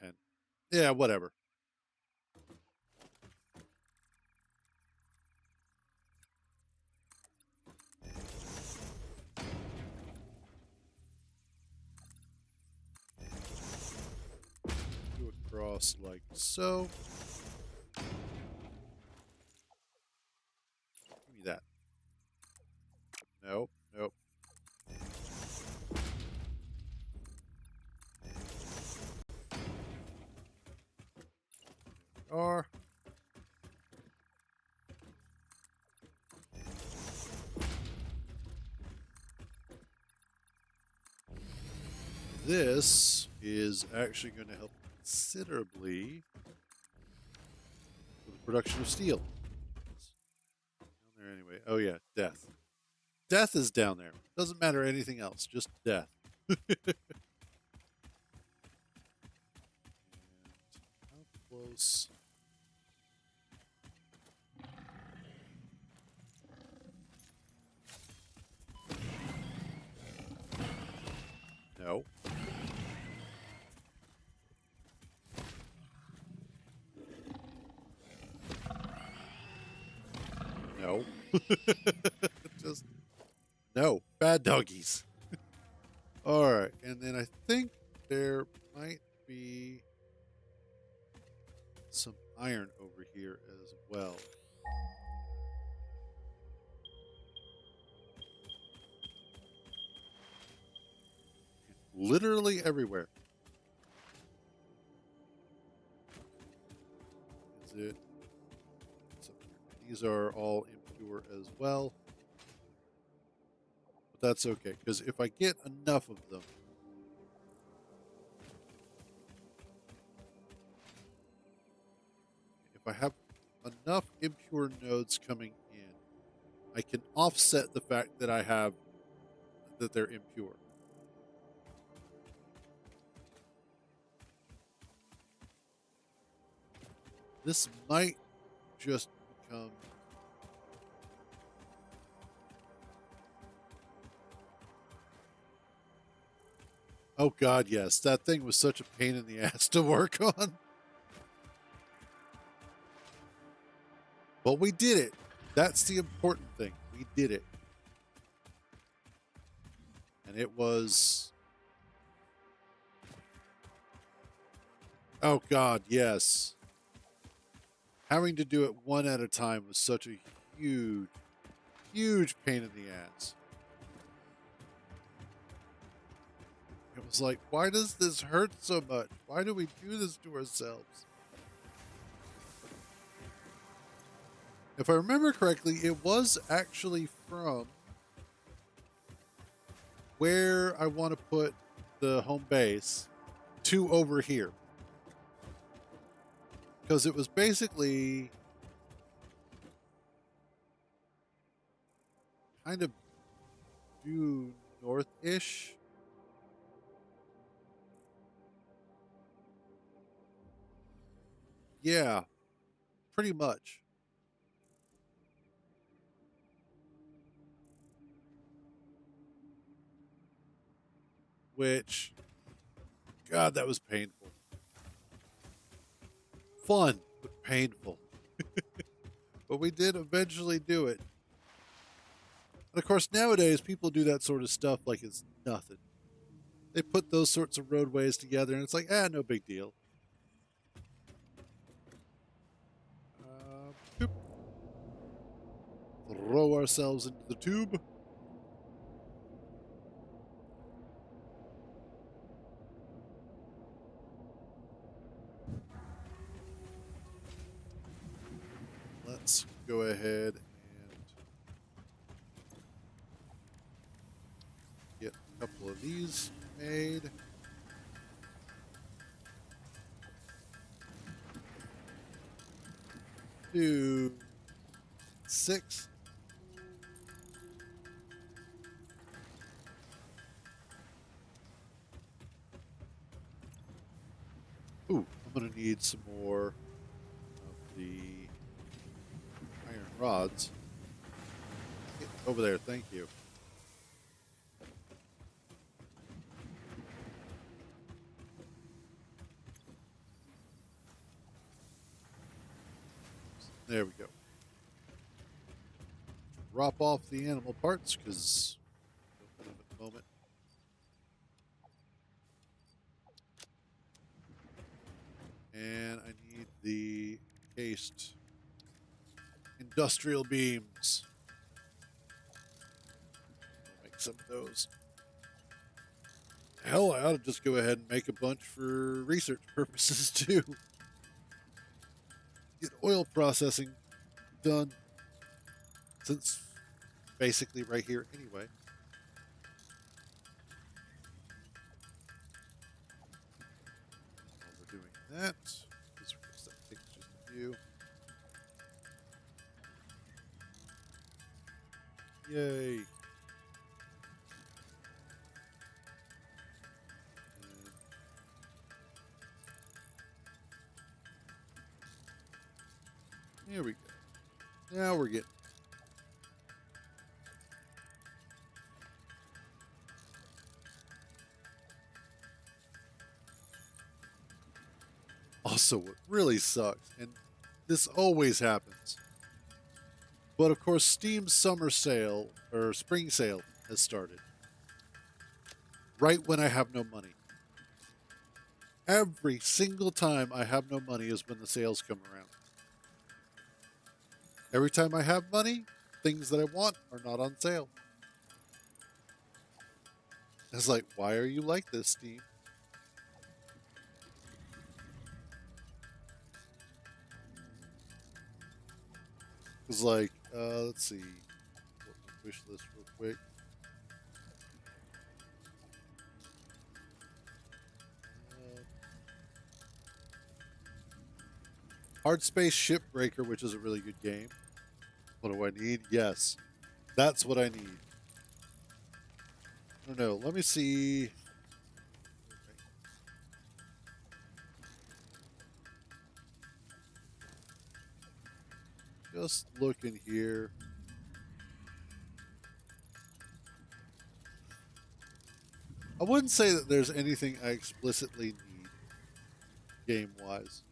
10. Yeah, whatever. Go across like so. Give me that. Nope, nope. Or this is actually going to help considerably for the production of steel. It's down there anyway. Oh yeah, death. Death is down there. Doesn't matter anything else, just death. And how close? No. No. Just no. Bad doggies. All right. And then I think there might be some iron over here as well. Literally everywhere. Is it? So these are all impure as well. But that's okay, because if I get enough of them, if I have enough impure nodes coming in, I can offset the fact that I have that they're impure. This might just become oh god, yes. That thing was such a pain in the ass to work on. But we did it. That's the important thing. We did it. And it was oh god, yes. Having to do it one at a time was such a huge, huge pain in the ass. It was like, why does this hurt so much? Why do we do this to ourselves? If I remember correctly, it was actually from where I want to put the home base to over here. Because it was basically kind of due north-ish. Yeah, pretty much. Which, God, that was painful. Fun, but painful. But we did eventually do it. And of course, nowadays, people do that sort of stuff like it's nothing. They put those sorts of roadways together, and it's like, no big deal. Boop. Throw ourselves into the tube. Let's go ahead and get a couple of these made. Do 6. Ooh, I'm going to need some more of the iron rods. Get over there, thank you. There we go. Drop off the animal parts because don't need them at the moment. And I need the cased industrial beams. I'll make some of those. Hell, I ought to just go ahead and make a bunch for research purposes too. Get oil processing done, since basically right here anyway. While we're doing that. Just that takes just a few. Yay. And here we go. Now we're getting. Also, what really sucks, and this always happens, but of course, Steam's summer sale or spring sale has started right when I have no money. Every single time I have no money is when the sales come around. Every time I have money, things that I want are not on sale. It's like, why are you like this, Steam? It's like, let's see, wish list real quick. Hard Space Shipbreaker, which is a really good game. What do I need? Yes, that's what I need. I don't know. Let me see. Just looking here. I wouldn't say that there's anything I explicitly need game-wise.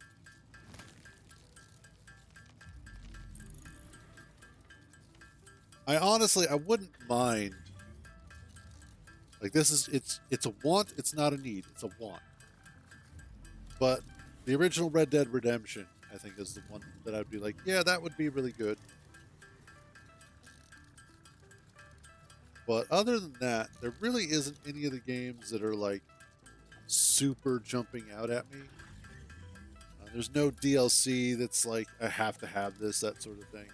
I wouldn't mind. Like this is it's a want, it's not a need, it's a want. But the original Red Dead Redemption, I think, is the one that I'd be like, yeah, that would be really good. But other than that, there really isn't any of the games that are like super jumping out at me. There's no DLC that's like, I have to have this, that sort of thing.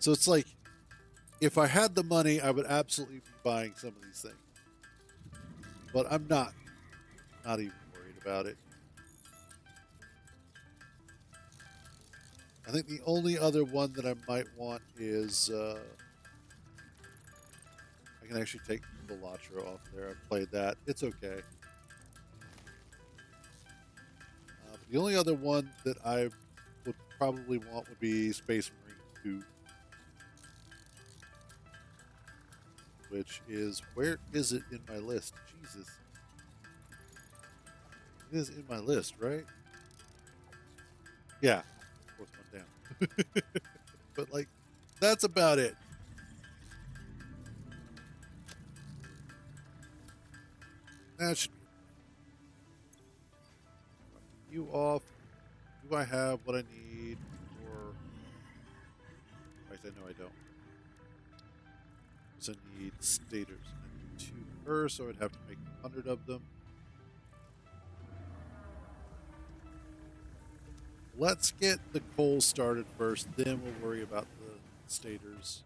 So it's like, if I had the money, I would absolutely be buying some of these things. But I'm not even worried about it. I think the only other one that I might want is I can actually take the Latra off there. I've played that. It's okay. The only other one that I would probably want would be Space Marine 2. Which is, where is it in my list? Jesus. It is in my list, right? Yeah. Fourth one down. But, like, that's about it. That should be you off. Do I have what I need? Or, I say no, I don't. Because I need stators. I need 2 per, so I'd have to make 100 of them. Let's get the coal started first, then we'll worry about the stators.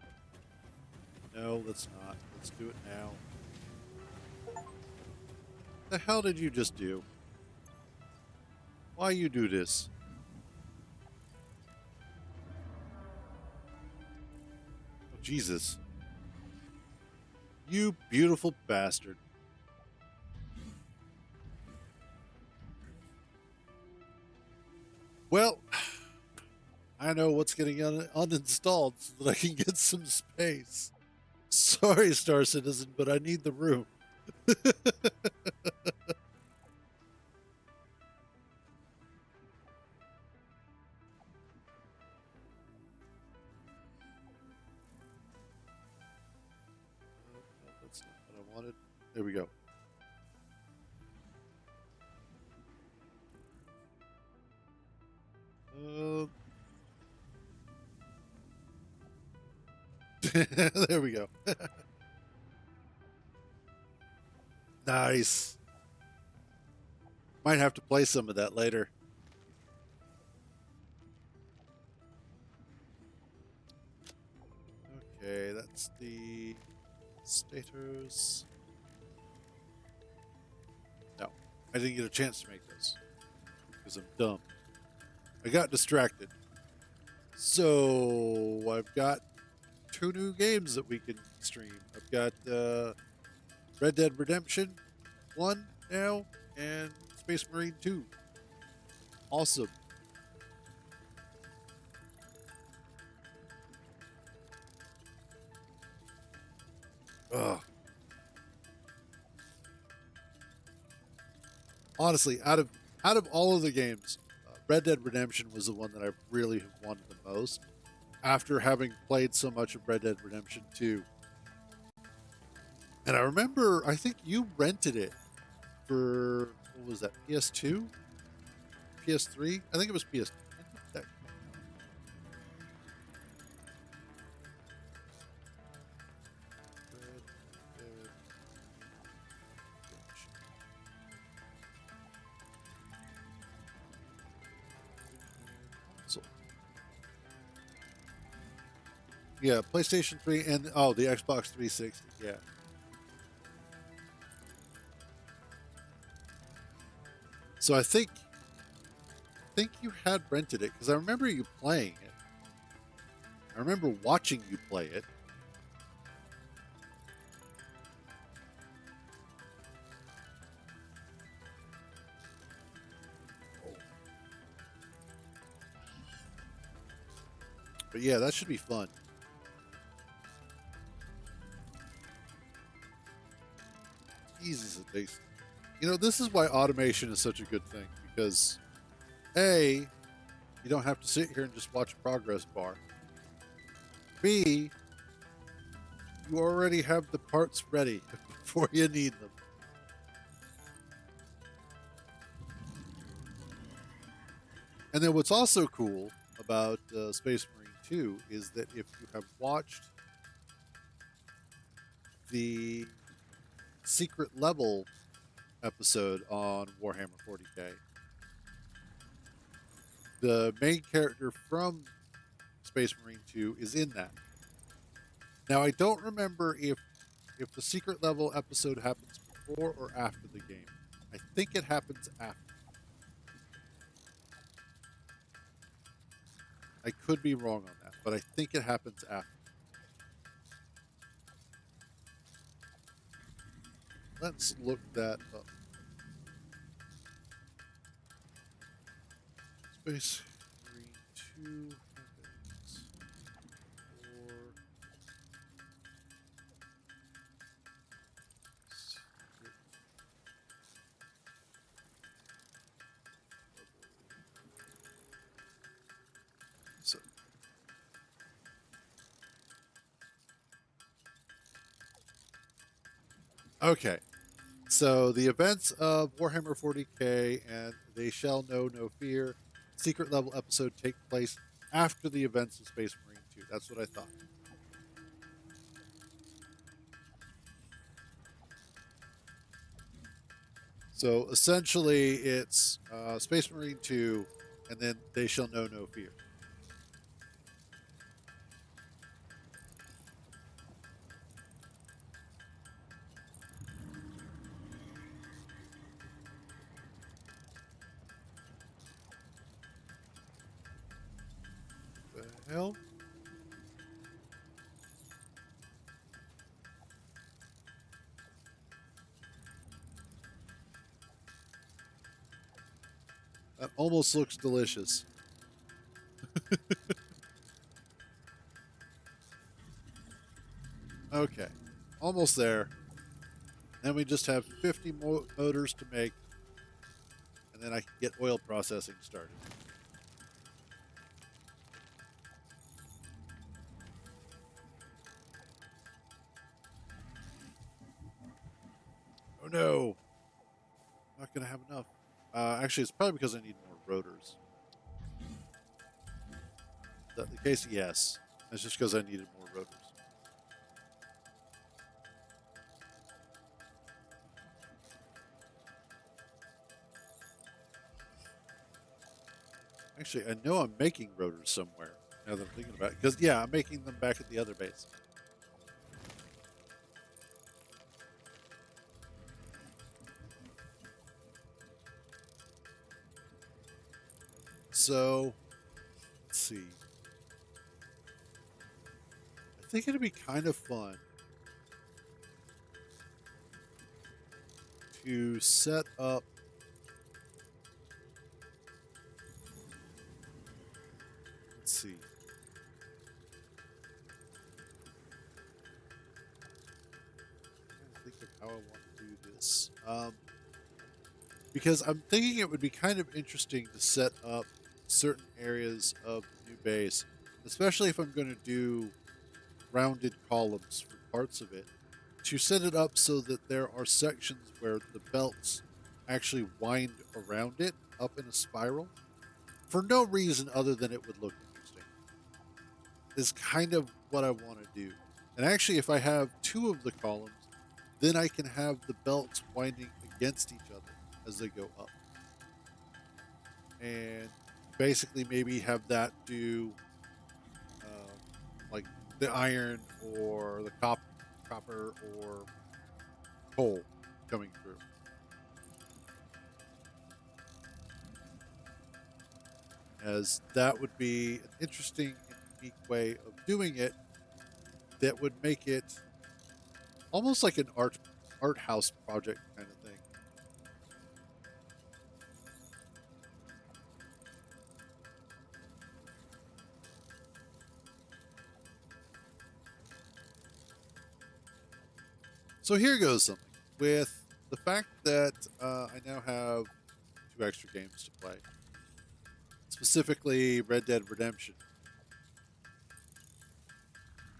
No, let's not. Let's do it now. The hell did you just do? Why you do this? Oh, Jesus. You beautiful bastard. Well, I know what's getting uninstalled so that I can get some space. Sorry, Star Citizen, but I need the room. No, that's not what I wanted. There we go. There we go. Nice. Might have to play some of that later. Okay, that's the stators. No, I didn't get a chance to make this because I'm dumb. I got distracted. So I've got two new games that we can stream. I've got Red Dead Redemption 1 now and Space Marine 2. Awesome. Ugh. Honestly, out of all of the games, Red Dead Redemption was the one that I really have wanted the most. After having played so much of Red Dead Redemption 2, and I remember, I think you rented it for what was that? PS2, PS3? I think it was PS2. When did that come out? Red Dead Redemption. So, yeah, PlayStation 3 and the Xbox 360. Yeah. So I think you had rented it because I remember you playing it. I remember watching you play it. But yeah, that should be fun. Jesus, it takes. This is why automation is such a good thing because A, you don't have to sit here and just watch a progress bar. B, you already have the parts ready before you need them. And then what's also cool about Space Marine 2 is that if you have watched the secret level episode on Warhammer 40k, the main character from Space Marine 2 is in that. Now I don't remember if the secret level episode happens before or after the game. I think it happens after. I could be wrong on that, but I think it happens after. Let's look that up. Space Marine 2 happens for so, okay. So the events of Warhammer 40k and They Shall Know No Fear secret level episode take place after the events of Space Marine 2. That's what I thought. So essentially, it's Space Marine 2, and then They Shall Know No Fear. The hell? That almost looks delicious. Okay, almost there. Then we just have 50 motors to make, and then I can get oil processing started. Oh no, not gonna have enough. Actually, it's probably because I need more rotors. Is that the case? Yes. It's just because I needed more rotors. Actually, I know I'm making rotors somewhere now that I'm thinking about it. Because, yeah, I'm making them back at the other base. So let's see. I think it'd be kind of fun to set up. Let's see. Think of how I want to do this. Because I'm thinking it would be kind of interesting to set up certain areas of the new base, especially if I'm going to do rounded columns for parts of it, to set it up so that there are sections where the belts actually wind around it up in a spiral for no reason other than it would look interesting. Is kind of what I want to do. And actually, if I have two of the columns, then I can have the belts winding against each other as they go up. And basically, maybe have that do like the iron or the copper or coal coming through. As that would be an interesting and unique way of doing it that would make it almost like an art house project kind of thing. So here goes something. With the fact that I now have two extra games to play, specifically Red Dead Redemption,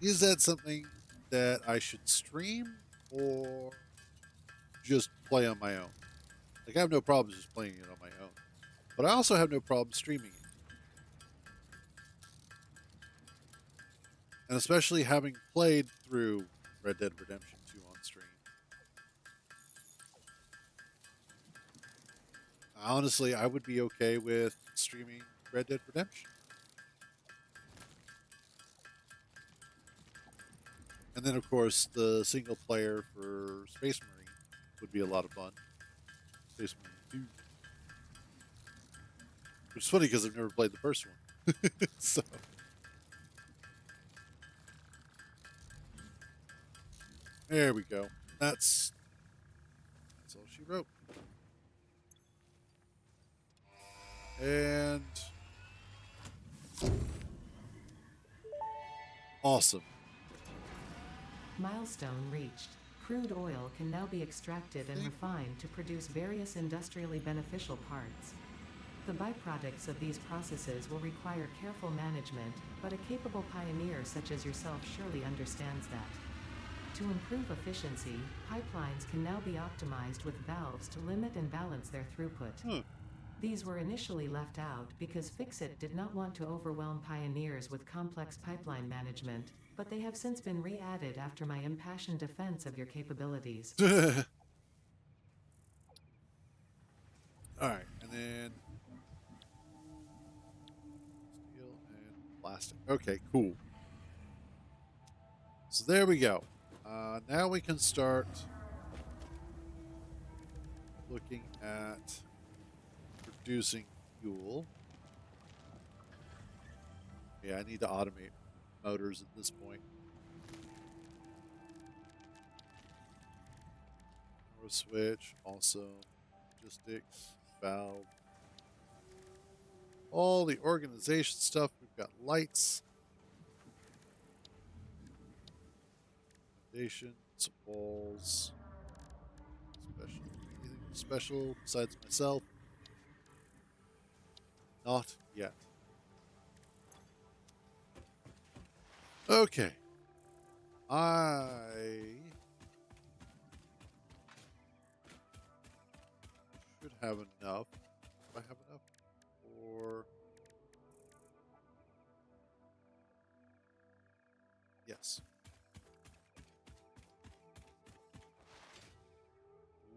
is that something that I should stream or just play on my own? Like, I have no problems just playing it on my own, but I also have no problem streaming it. And especially having played through Red Dead Redemption 2 on stream. Honestly, I would be okay with streaming Red Dead Redemption. And then, of course, the single player for Space Marine would be a lot of fun. Space Marine 2. Which is funny because I've never played the first one. So, there we go. That's all she wrote. And awesome. Milestone reached. Crude oil can now be extracted and refined to produce various industrially beneficial parts. The byproducts of these processes will require careful management, but a capable pioneer such as yourself surely understands that. To improve efficiency, pipelines can now be optimized with valves to limit and balance their throughput. These were initially left out because Fixit did not want to overwhelm pioneers with complex pipeline management, but they have since been re-added after my impassioned defense of your capabilities. All right, and then steel and plastic. Okay, cool. So there we go. Now we can start looking at producing fuel. Yeah, I need to automate motors at this point. Power switch, also logistics, valve. All the organization stuff. We've got lights. Foundations, walls. Special. Anything special besides myself? Not yet. Okay. I should have enough. Do I have enough? Or yes.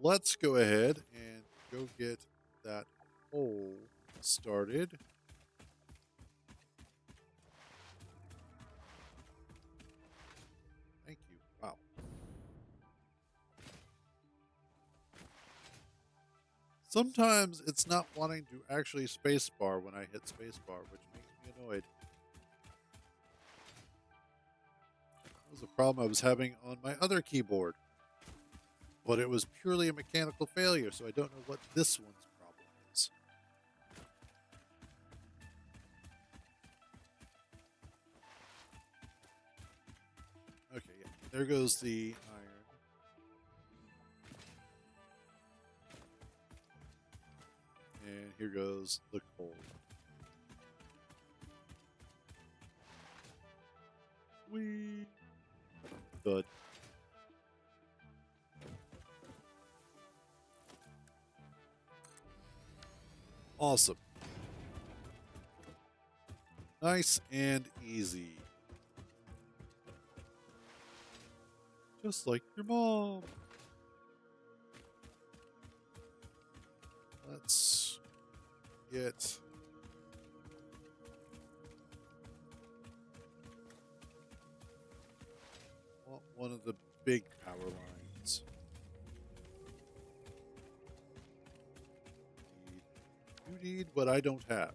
Let's go ahead and go get that hole started. Thank you. Wow. Sometimes it's not wanting to actually spacebar when I hit spacebar, which makes me annoyed. That was a problem I was having on my other keyboard. But it was purely a mechanical failure, so I don't know what this one's problem is. Okay, yeah. There goes the iron. And here goes the coal. Whee! Good. Awesome. Nice and easy. Just like your mom. Let's get one of the big power lines. You need what I don't have.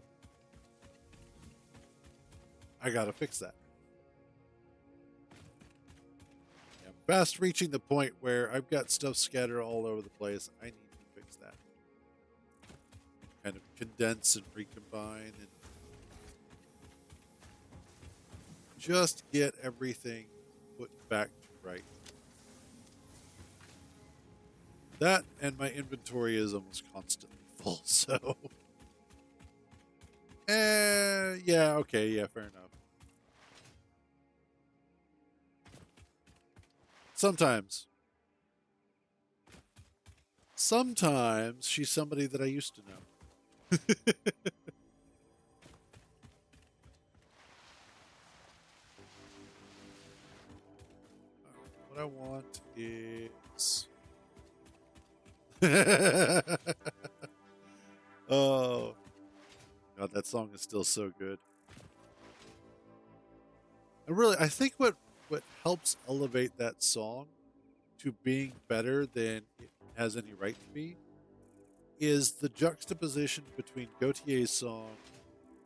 I gotta fix that. I'm fast reaching the point where I've got stuff scattered all over the place. I need to fix that. Kind of condense and recombine and just get everything put back to right. That and my inventory is almost constantly full, so. Yeah, okay, yeah, fair enough. Sometimes. Sometimes she's somebody that I used to know. What I want is. Oh, God, that song is still so good. And really, I think what helps elevate that song to being better than it has any right to be is the juxtaposition between Gautier's song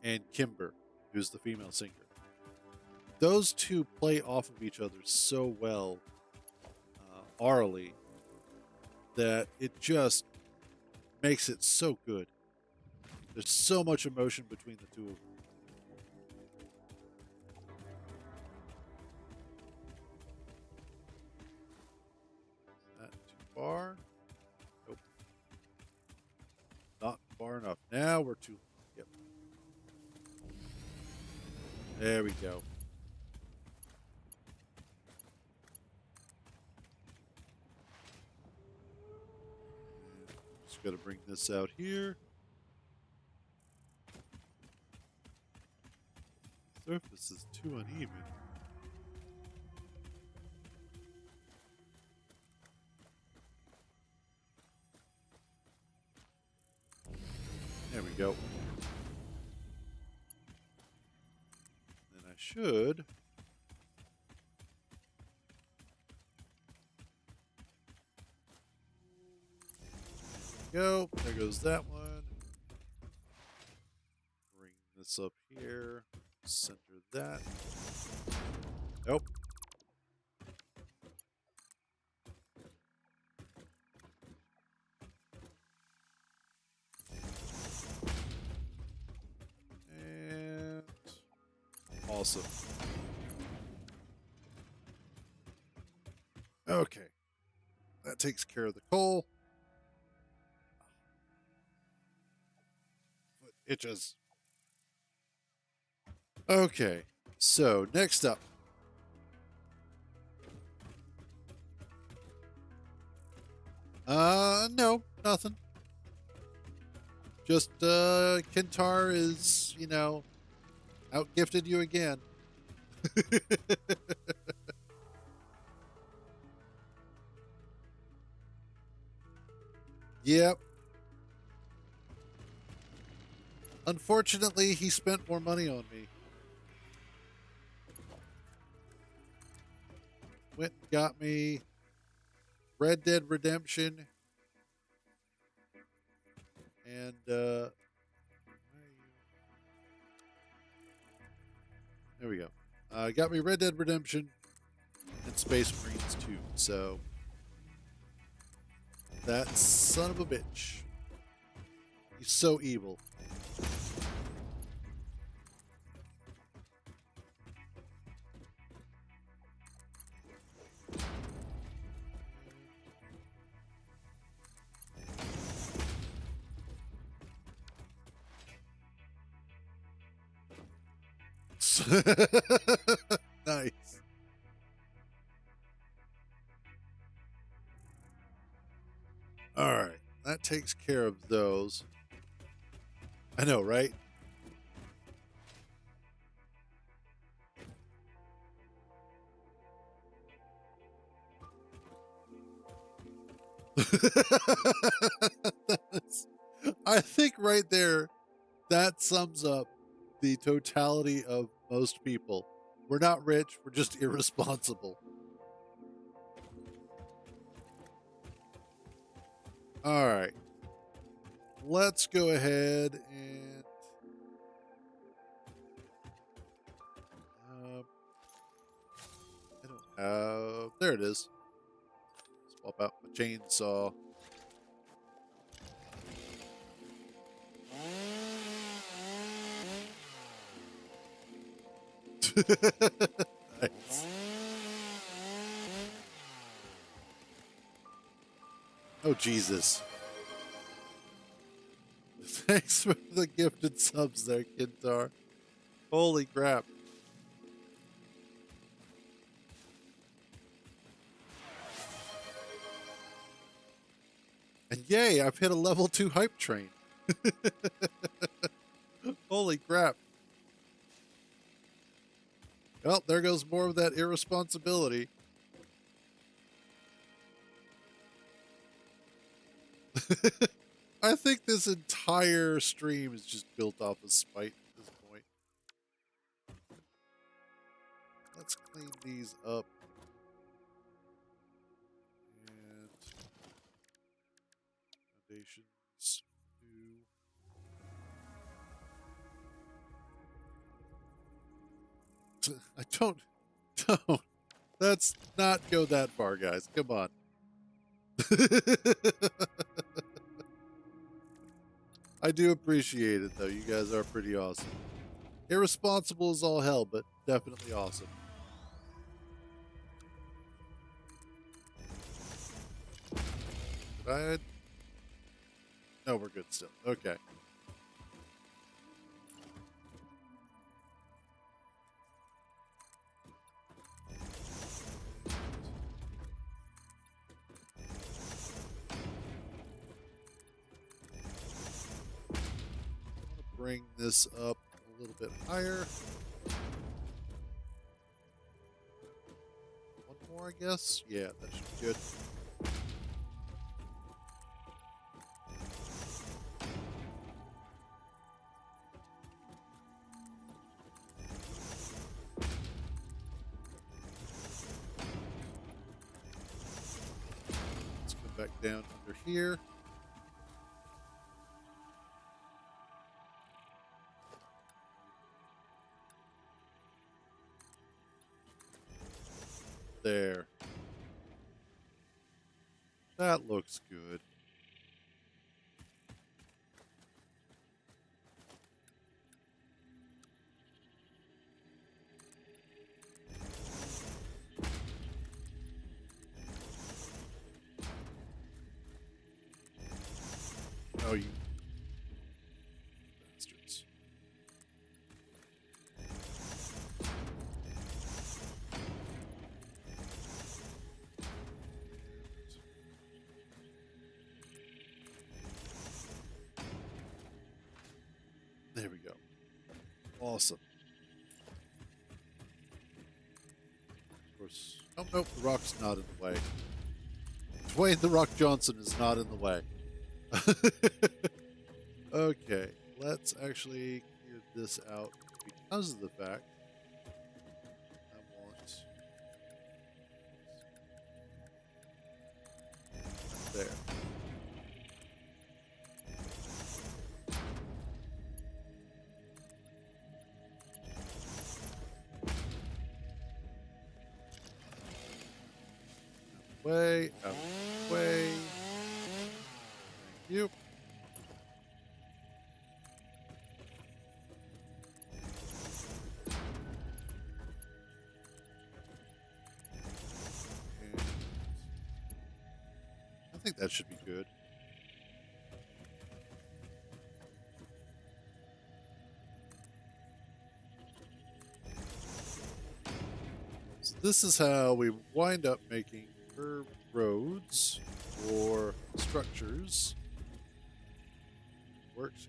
and Kimber, who's the female singer. Those two play off of each other so well orally that it just makes it so good. There's so much emotion between the two of them. Not too far. Nope. Not far enough. Now we're too. Yep. There we go. Just got to bring this out here. Surface is too uneven. There we go. And I should. Go. There goes that one. Bring this up here. Center that. Nope. And awesome. Okay. That takes care of the coal. Foot itches. Okay. So next up. No, nothing. Just Kentar is, outgifted you again. Yep. Unfortunately, he spent more money on me. Went and got me Red Dead Redemption And there we go. Got me Red Dead Redemption and Space Marines 2. So that son of a bitch. He's so evil. Nice. All right. That takes care of those. I know, right? I think right there, that sums up the totality of most people. We're not rich, we're just irresponsible. All right. Let's go ahead and I don't have. There it is. Swap out my chainsaw. Nice. Oh, Jesus. Thanks for the gifted subs there, Kintar. Holy crap. And yay, I've hit a level 2 hype train. Holy crap. Well, there goes more of that irresponsibility. I think this entire stream is just built off of spite at this point. Let's clean these up. And foundations. I don't. Let's not go that far, guys. Come on. I do appreciate it, though. You guys are pretty awesome. Irresponsible as all hell, but definitely awesome. Did I? No, we're good still. Okay. Bring this up a little bit higher. One more, I guess. Yeah, that should be good. Let's come back down under here. There. That looks good. Oh, you bastards. There we go. Awesome. Of course. Oh, nope, the rock's not in the way. Dwayne The Rock Johnson is not in the way. Okay, let's actually clear this out because of the fact I want there. way, out of the way. Thank you. And I think that should be good. So this is how we wind up making curved roads or structures. Works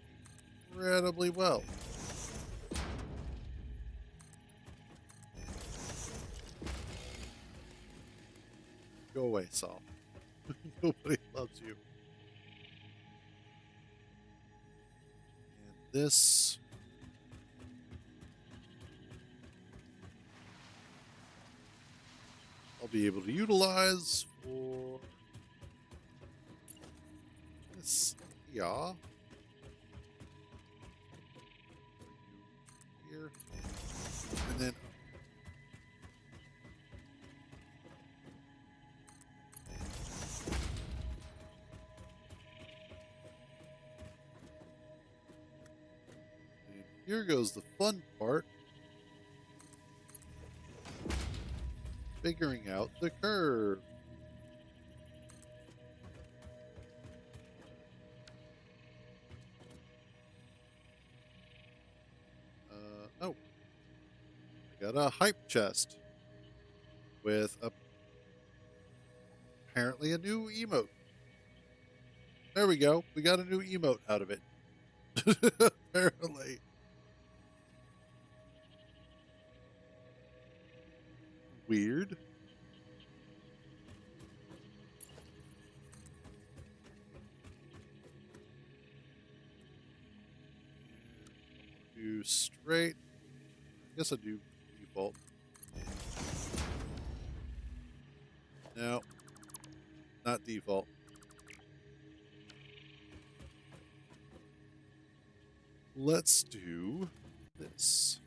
incredibly well. Go away, Saul. Nobody loves you. And this I'll be able to utilize for this. Yeah. Here. And then and here goes the fun part. Figuring out the curve. Oh, I got a hype chest with apparently a new emote. There we go. We got a new emote out of it. Apparently. Weird. Do straight. I guess I do default. No, not default. Let's do this.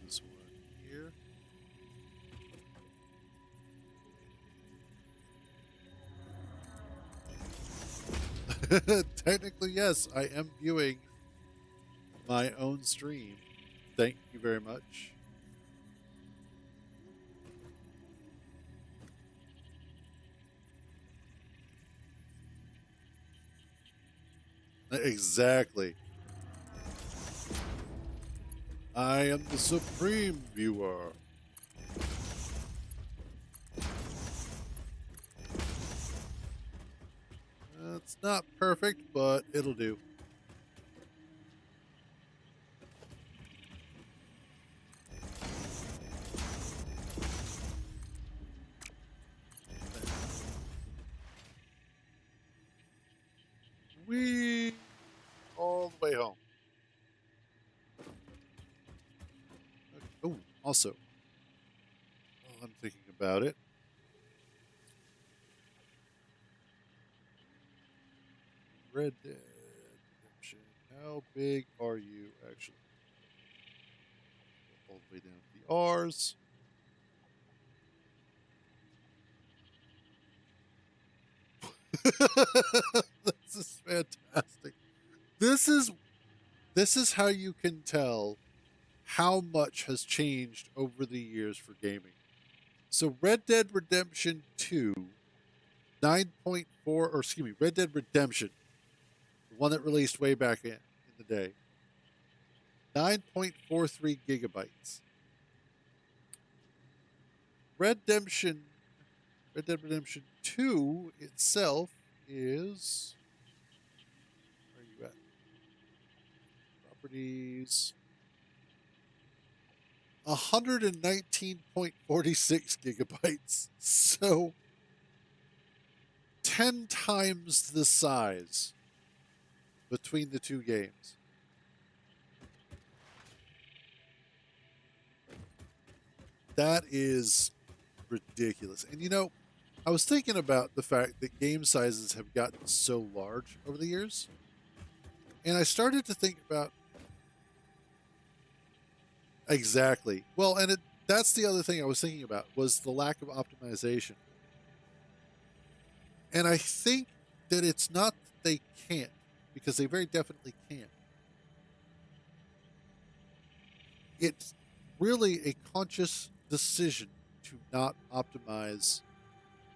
This one here. Technically, yes, I am viewing my own stream. Thank you very much. Exactly. I am the supreme viewer. It's not perfect, but it'll do. We all the way home. Okay. Oh, also, while I'm thinking about it, Red Dead Redemption. How big are you actually? All the way down to the R's. This is fantastic. This is how you can tell how much has changed over the years for gaming. So Red Dead Redemption 2, 9.4, or excuse me, Red Dead Redemption, the one that released way back in the day, 9.43 gigabytes. Redemption, Red Dead Redemption 2 itself is, where are you at? Properties. 119.46 gigabytes. So 10 times the size between the two games. That is ridiculous. And you know, I was thinking about the fact that game sizes have gotten so large over the years. And I started to think about exactly. Well, and that's the other thing I was thinking about was the lack of optimization. And I think that it's not that they can't, because they very definitely can. It's really a conscious decision to not optimize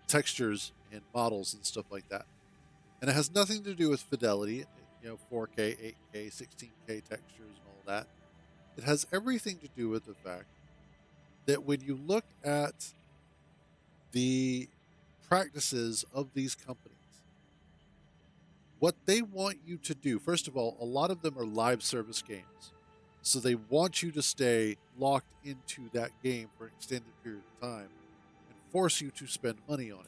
textures and models and stuff like that. And it has nothing to do with fidelity, 4K, 8K, 16K textures and all that. It has everything to do with the fact that when you look at the practices of these companies, what they want you to do, first of all, a lot of them are live service games. So they want you to stay locked into that game for an extended period of time and force you to spend money on it.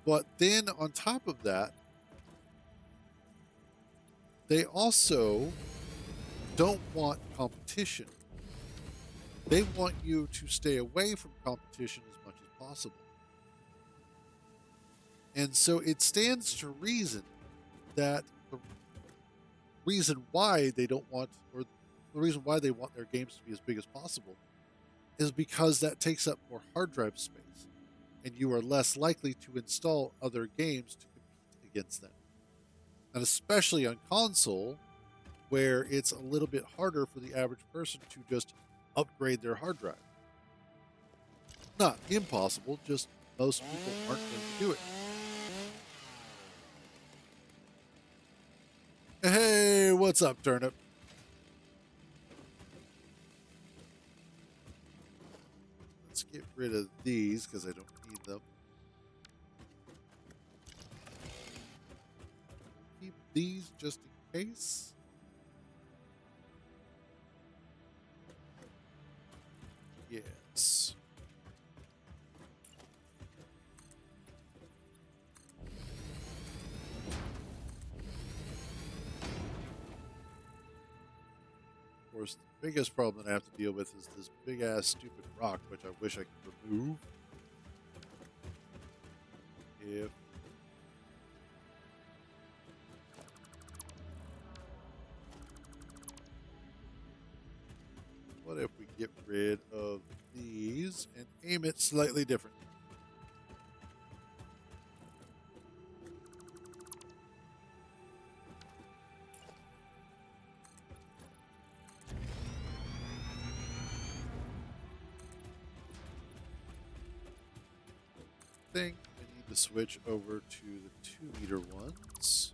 But then on top of that, they also don't want competition. They want you to stay away from competition as much as possible. And so it stands to reason that the reason why they don't want, or the reason why they want their games to be as big as possible, is because that takes up more hard drive space, and you are less likely to install other games to compete against them. And especially on console, where it's a little bit harder for the average person to just upgrade their hard drive. Not impossible, just most people aren't going to do it. Hey, what's up, Turnip? Let's get rid of these because I don't need them. Keep these just in case. Yes. Of course, the biggest problem that I have to deal with is this big ass stupid rock, which I wish I could remove. If what if we get rid of these and aim it slightly different? I think I need to switch over to the 2-meter ones.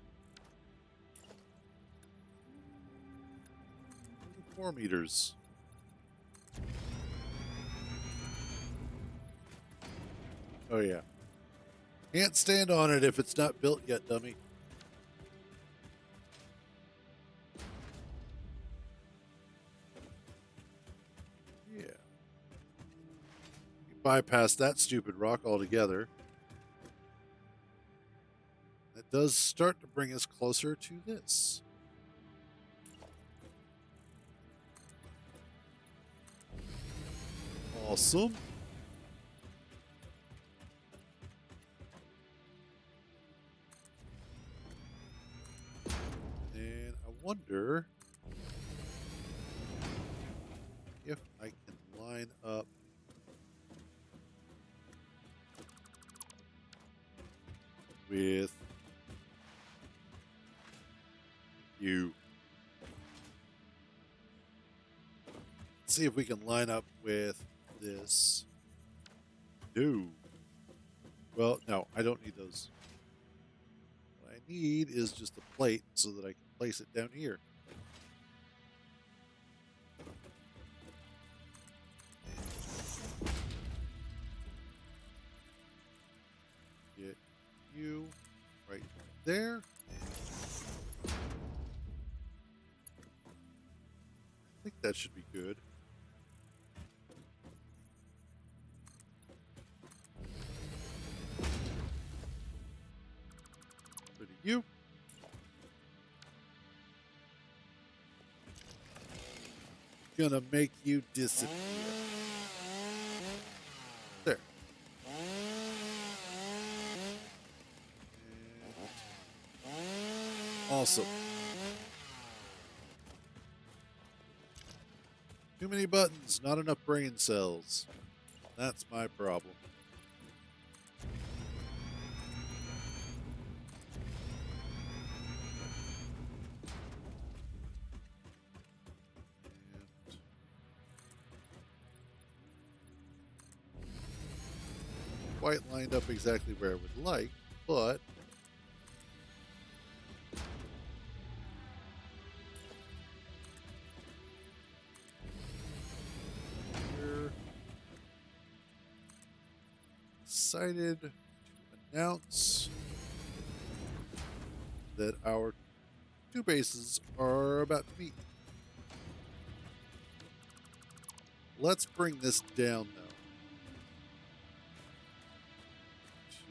4 meters. Oh yeah. Can't stand on it if it's not built yet, dummy. Yeah. You bypass that stupid rock altogether. That does start to bring us closer to this. Awesome. And I wonder if I can line up with you. Let's see if we can line up with this. No. Well, no, I don't need those. What I need is just a plate so that I can place it down here. Get you right there. I think that should be good. Rid of you. Gonna make you disappear. There. Awesome. Too many buttons, not enough brain cells. That's my problem. And quite lined up exactly where I would like, but we're excited to announce that our two bases are about to meet. Let's bring this down though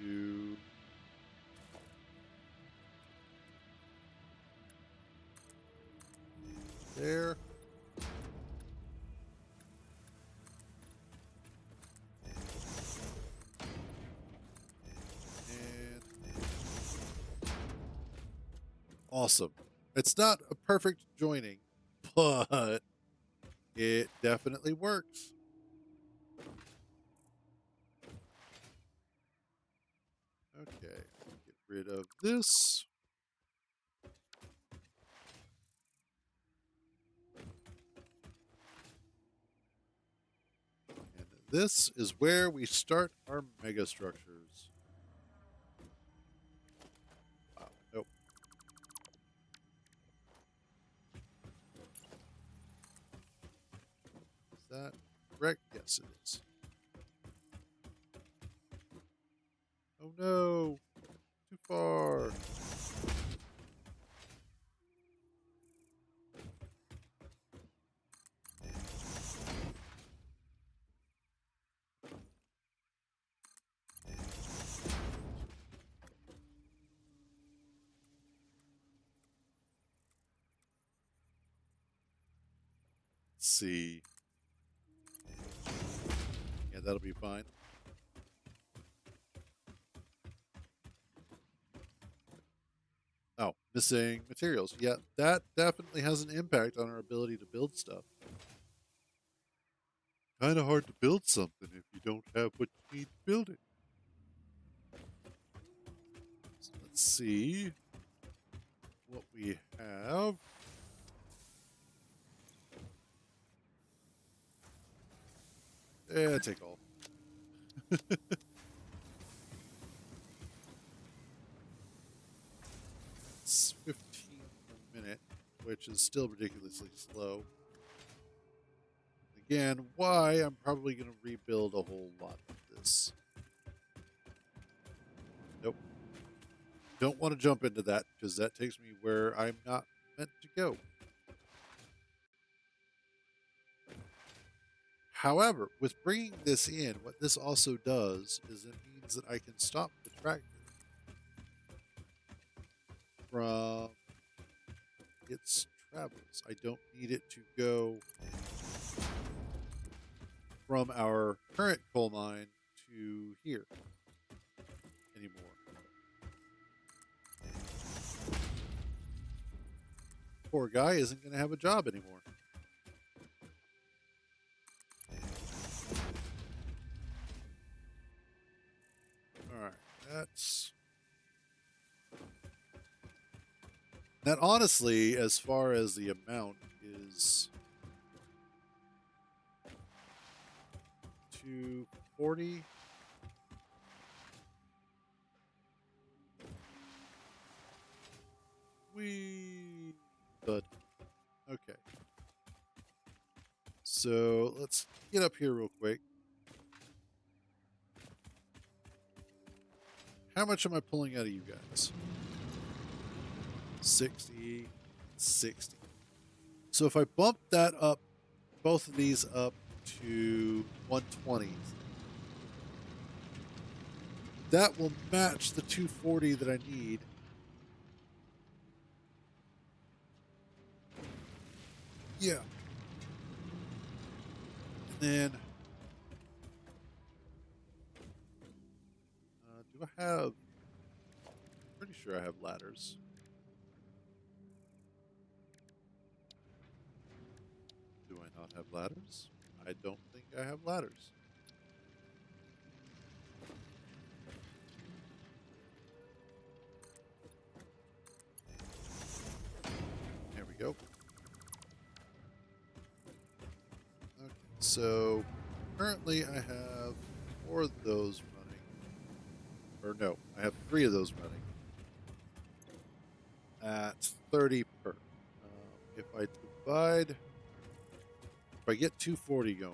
to there. And awesome. It's not a perfect joining, but it definitely works. Okay, get rid of this. And this is where we start our mega structures. Wow, nope. Is that correct? Yes, it is. Oh no, too far. Let's see. Yeah, that'll be fine. Oh, missing materials. Yeah, that definitely has an impact on our ability to build stuff. Kind of hard to build something if you don't have what you need to build it. So let's see what we have. Yeah, take all. It's 15 per minute, which is still ridiculously slow. Again, why I'm probably going to rebuild a whole lot of this. Nope. Don't want to jump into that because that takes me where I'm not meant to go. However, with bringing this in, what this also does is it means that I can stop the tractor from its travels. I don't need it to go from our current coal mine to here anymore. Poor guy isn't going to have a job anymore. All right, that honestly, as far as the amount is 240. But okay. So let's get up here real quick. How much am I pulling out of you guys? 60, 60. So if I bump that up, both of these up to 120, that will match the 240 that I need. Yeah. And then, do I have? Pretty sure I have ladders. Do I not have ladders? I don't think I have ladders. There we go. Okay, so currently I have 4 of those running. Or no, I have 3 of those running at 30 per. If I divide, if I get 240 going,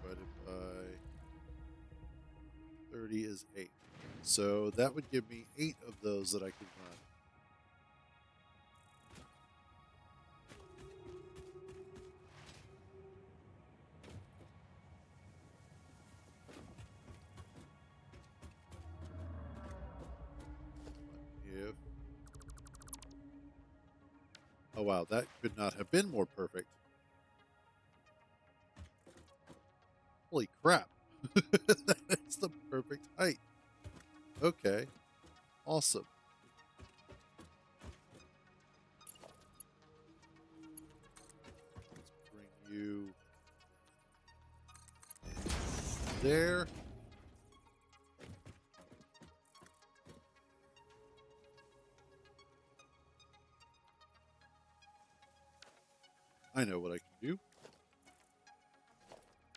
divided by 30 is 8. So that would give me 8 of those that I could run. If oh wow, that could not have been more perfect. Holy crap. That's the perfect height. Okay. Awesome. Let's bring you there. I know what I can do.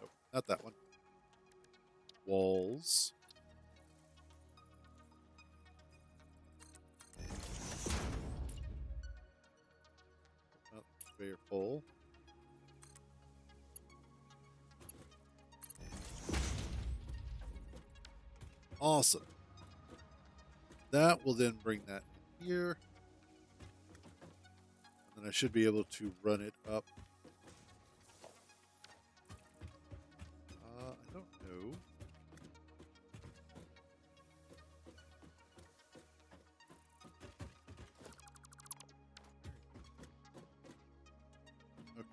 Oh, not that one. Walls. Not very full. Awesome. That will then bring that in here. And then I should be able to run it up. I don't know. Okay.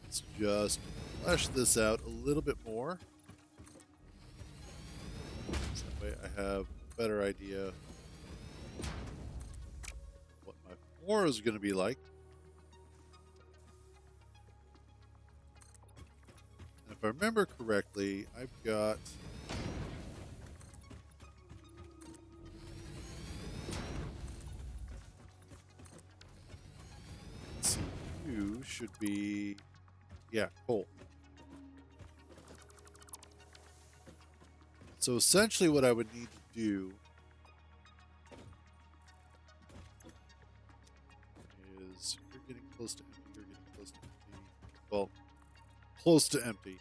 Let's just flesh this out a little bit more. So that way I have a better idea what my floor is going to be like. And if I remember correctly, I've got let's see, you should be coal. So essentially what I would need to do is you're getting close to empty, you're getting close to empty. Well, close to empty.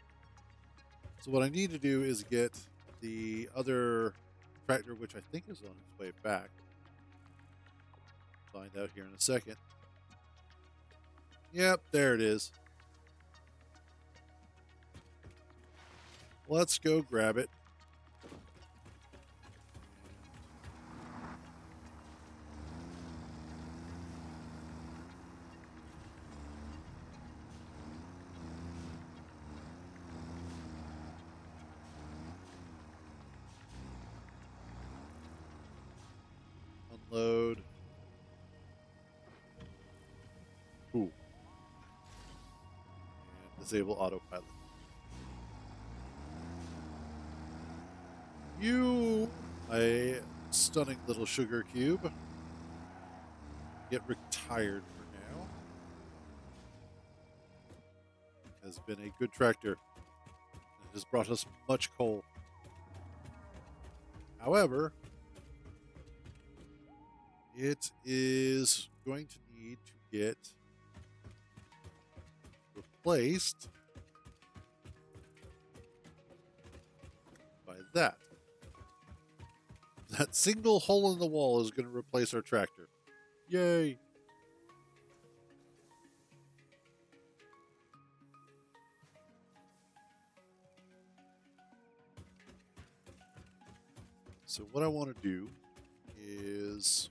So what I need to do is get the other tractor, which I think is on its way back. Find out here in a second. Yep, there it is. Let's go grab it. Unload. Cool. And disable autopilot. You, a stunning little sugar cube, get retired for now. Has been a good tractor. It has brought us much coal. However, it is going to need to get replaced by that. That single hole in the wall is going to replace our tractor. Yay! So what I want to do is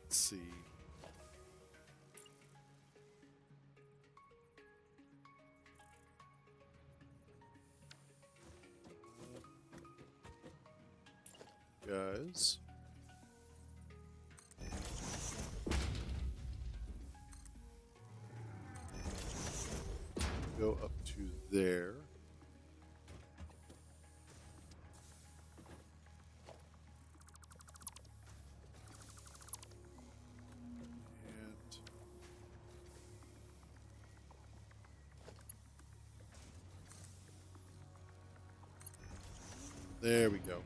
let's see. guys go up to there. And there we go.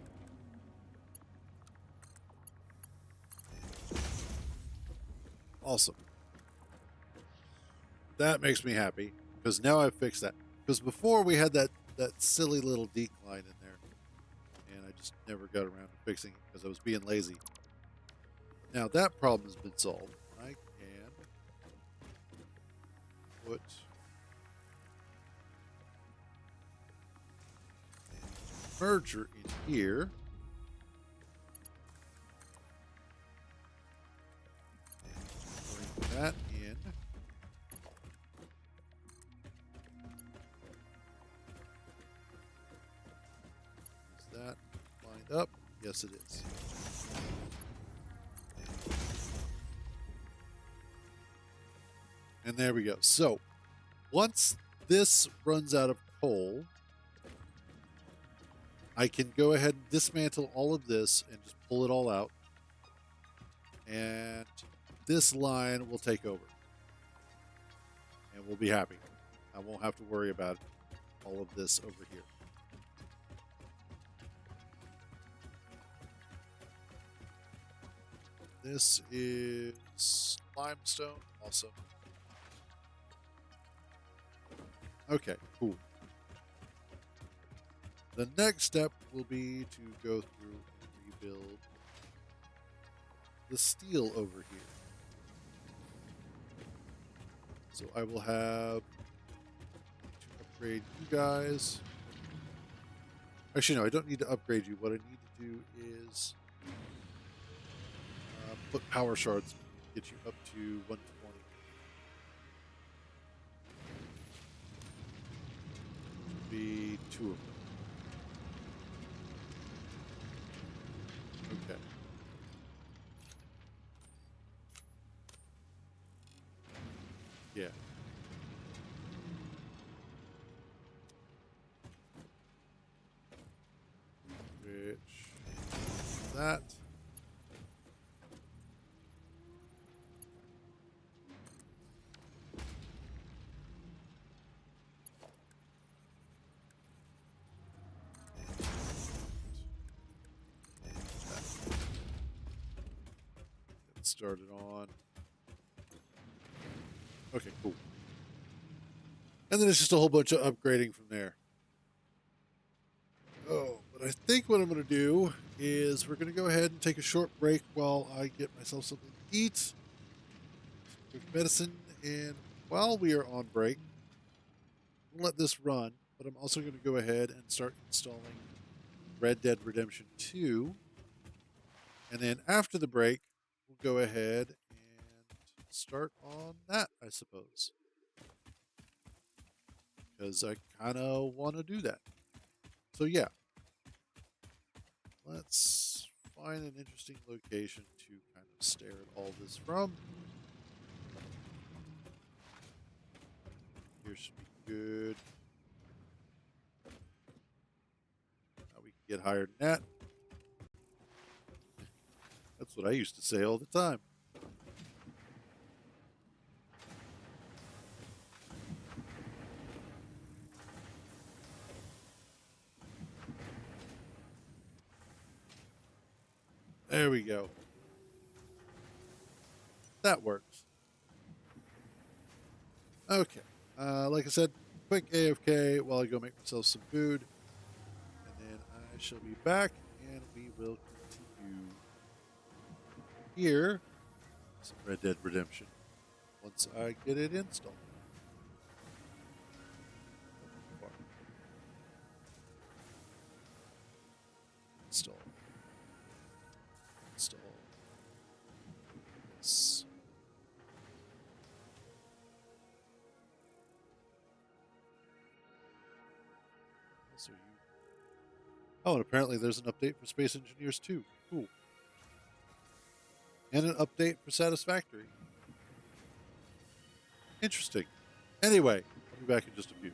Awesome. That makes me happy because now I've fixed that. Because before we had that silly little decline in there, and I just never got around to fixing it because I was being lazy. Now that problem has been solved. I can put merger in here. Bring that in. Is that lined up? Yes, it is. And there we go. So once this runs out of coal, I can go ahead and dismantle all of this and just pull it all out. And this line will take over. And we'll be happy. I won't have to worry about all of this over here. This is limestone. Awesome. Okay, cool. The next step will be to go through and rebuild the steel over here. So I will have to upgrade you guys. Actually, no, I don't need to upgrade you. What I need to do is put power shards, get you up to 120. Be 2 of them. Okay. Yeah. Which that. Get started on. Okay, cool. And then it's just a whole bunch of upgrading from there. Oh, but I think what I'm going to do is we're going to go ahead and take a short break while I get myself something to eat, some quick medicine, and while we are on break, we'll let this run, but I'm also going to go ahead and start installing Red Dead Redemption 2, and then after the break, we'll go ahead and start on that, I suppose, because I kind of want to do that. So yeah, let's find an interesting location to kind of stare at all this from. Here should be good. Now we can get higher than that. That's what I used to say all the time. There we go. That works. Okay. Like I said, quick AFK while I go make myself some food. And then I shall be back and we will continue here. Some Red Dead Redemption. Once I get it installed. Install. Install. Yes. So you Oh, and apparently there's an update for Space Engineers too. Cool. And an update for Satisfactory. Interesting. Anyway, I'll be back in just a few.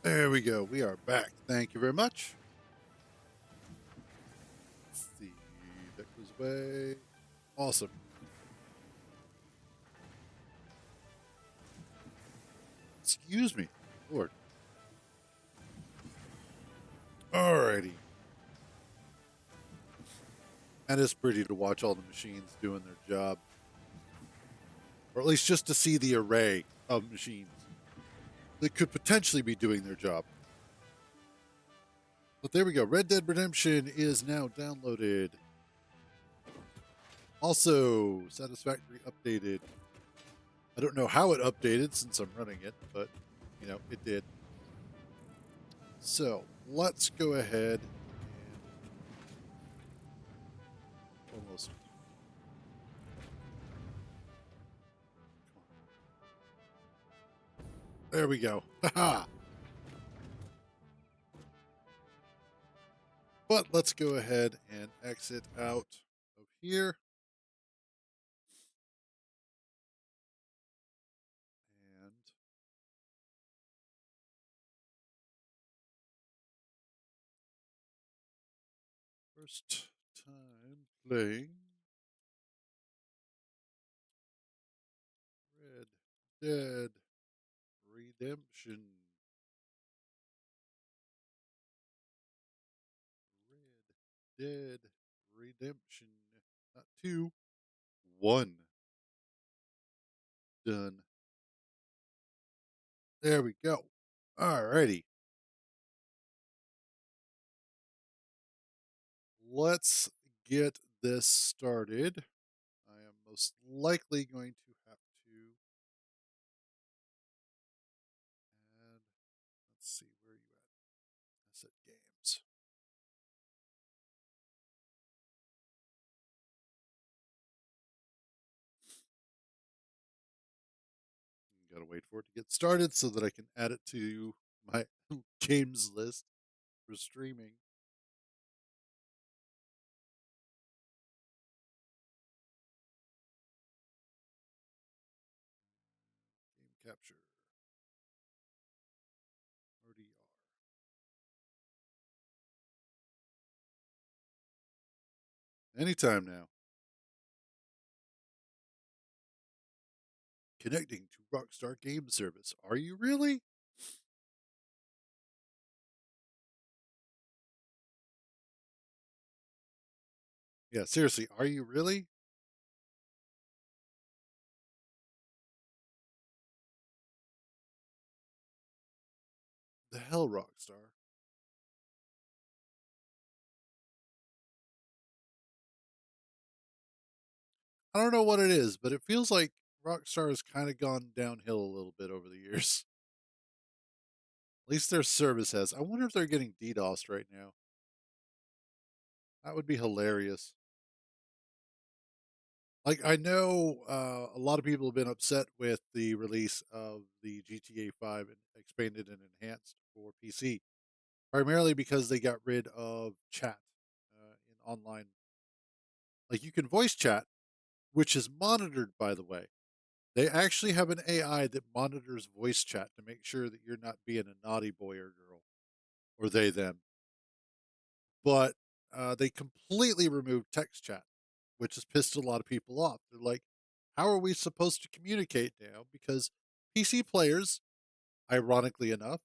There we go. We are back. Thank you very much. Let's see. That goes away. Awesome. Excuse me. Lord. Alrighty. And it's pretty to watch all the machines doing their job. Or at least just to see the array of machines that could potentially be doing their job. But there we go. Red Dead Redemption is now downloaded. Also, Satisfactory updated. I don't know how it updated since I'm running it, but it did. So let's go ahead and almost. There we go. Haha. But let's go ahead and exit out of here. And first time playing Red Dead Redemption. Red Dead Redemption. Not two, one. Done. There we go. Alrighty. Let's get this started. I am most likely going to have to add, let's see, where are you at? Asset games. Gotta wait for it to get started so that I can add it to my games list for streaming. Game capture. RDR. Anytime now. Connecting to Rockstar Game Service. Are you really? Yeah, seriously, are you really? The hell, Rockstar? I don't know what it is, but it feels like Rockstar has kind of gone downhill a little bit over the years. At least their service has. I wonder if they're getting DDoSed right now. That would be hilarious. Like, I know a lot of people have been upset with the release of the GTA 5 and expanded and enhanced for PC, primarily because they got rid of chat in online. Like, you can voice chat, which is monitored, by the way. They actually have an AI that monitors voice chat to make sure that you're not being a naughty boy or girl, or they, them. But they completely removed text chat, which has pissed a lot of people off. They're like, how are we supposed to communicate now? Because PC players, ironically enough,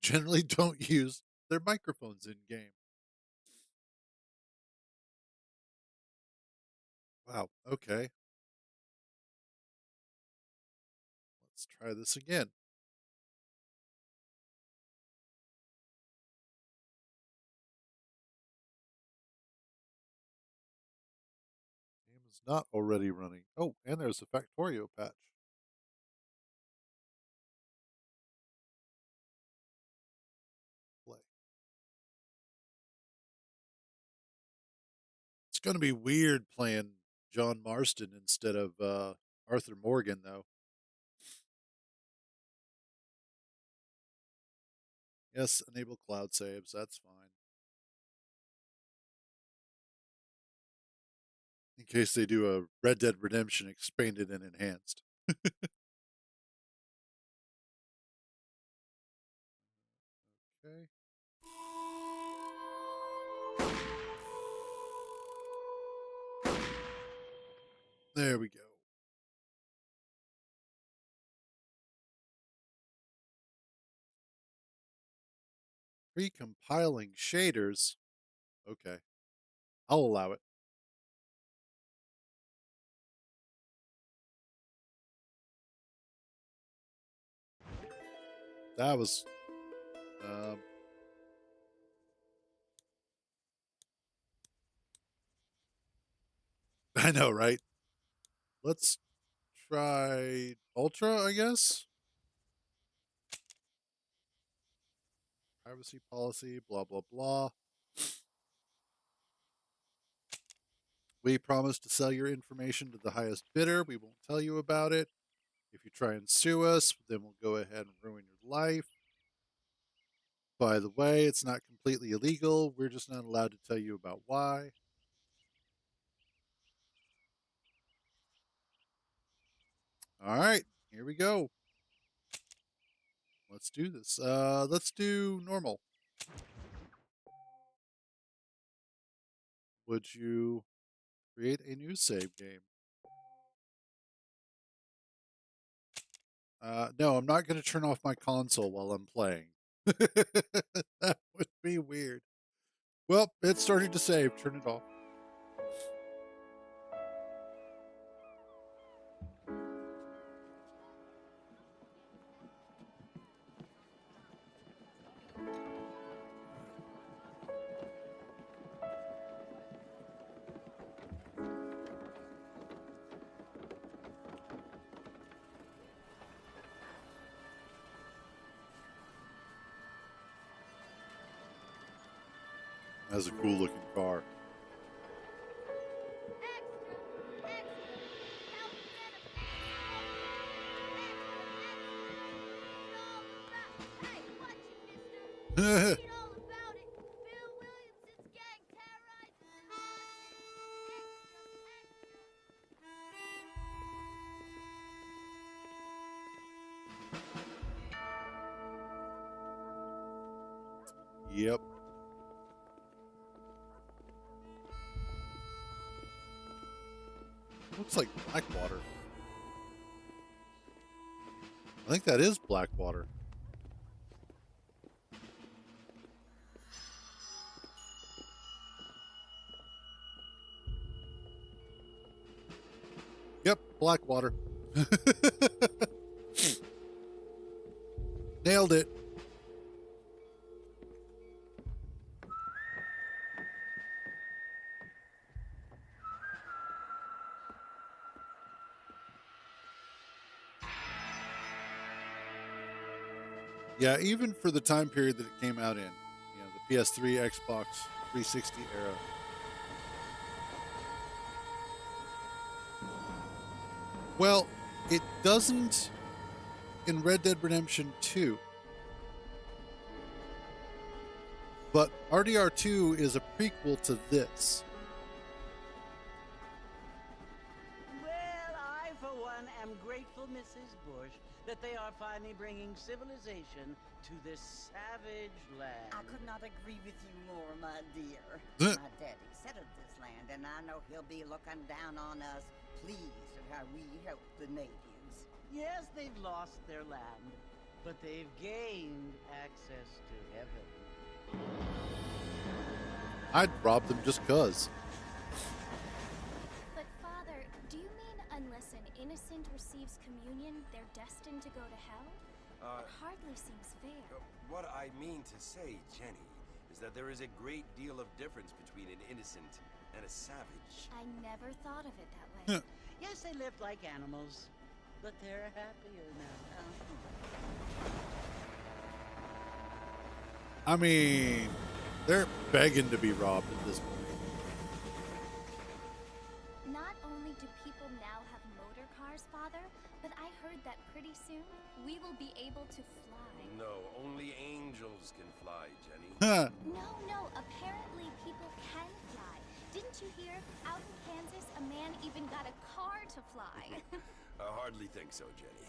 generally don't use their microphones in game. Wow. Okay. Let's try this again. Game is not already running. Oh, and there's a Factorio patch. Play. It's going to be weird playing John Marston instead of Arthur Morgan, though. Yes, enable cloud saves. That's fine. In case they do a Red Dead Redemption expanded and enhanced. There we go. Pre-compiling shaders. Okay, I'll allow it. That was, um, I know, right? Let's try Ultra, I guess. Privacy policy, blah, blah, blah. We promise to sell your information to the highest bidder. We won't tell you about it. If you try and sue us, then we'll go ahead and ruin your life. By the way, it's not completely illegal. We're just not allowed to tell you about why. All right, here we go. Let's do this. Let's do normal. Would you create a new save game? No, I'm not going to turn off my console while I'm playing. That would be weird. Well, it's starting to save. Turn it off. That's a cool looking car. Yep. Looks like Blackwater. I think that is Blackwater. Yep, Blackwater. Nailed it. Yeah, even for the time period that it came out in, the PS3, Xbox 360 era. Well, it doesn't in Red Dead Redemption 2, but RDR2 is a prequel to this. Well, I, for one, am grateful, Mrs. Bush, that they are finally bringing civilization to this savage land. I could not agree with you more, my dear. My daddy settled this land, and I know he'll be looking down on us, pleased at how we help the natives. Yes, they've lost their land, but they've gained access to heaven. I'd rob them just cuz. But Father, do you mean unless an innocent receives communion, they're destined to go to hell? It hardly seems fair. What I mean to say, Jenny, is that there is a great deal of difference between an innocent and a savage. I never thought of it that way. Yes, they lived like animals, but they're happier now. I mean, they're begging to be robbed at this point. Not only do people now have motor cars, Father, but I heard that pretty soon we will be able to fly. No, only angels can fly, Jenny. No, apparently people can fly. Didn't you hear? Out in Kansas, a man even got a car to fly. I hardly think so, Jenny.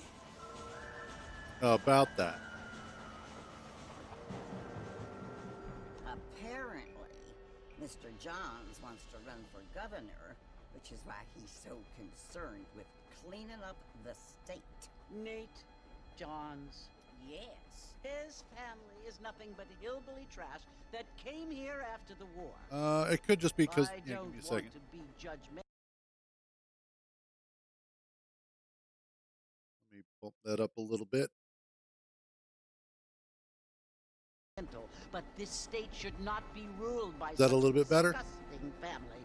About that. Apparently, Mr. Johns wants to run for governor, which is why he's so concerned with cleaning up the state. Nate Johns. Yes. His family is nothing but hillbilly trash that came here after the war. It could just be because. I Yeah, don't give me a want second. to be judgmental. Let me bump that up a little bit. But this state should not be ruled by Is that such a little bit better? disgusting family.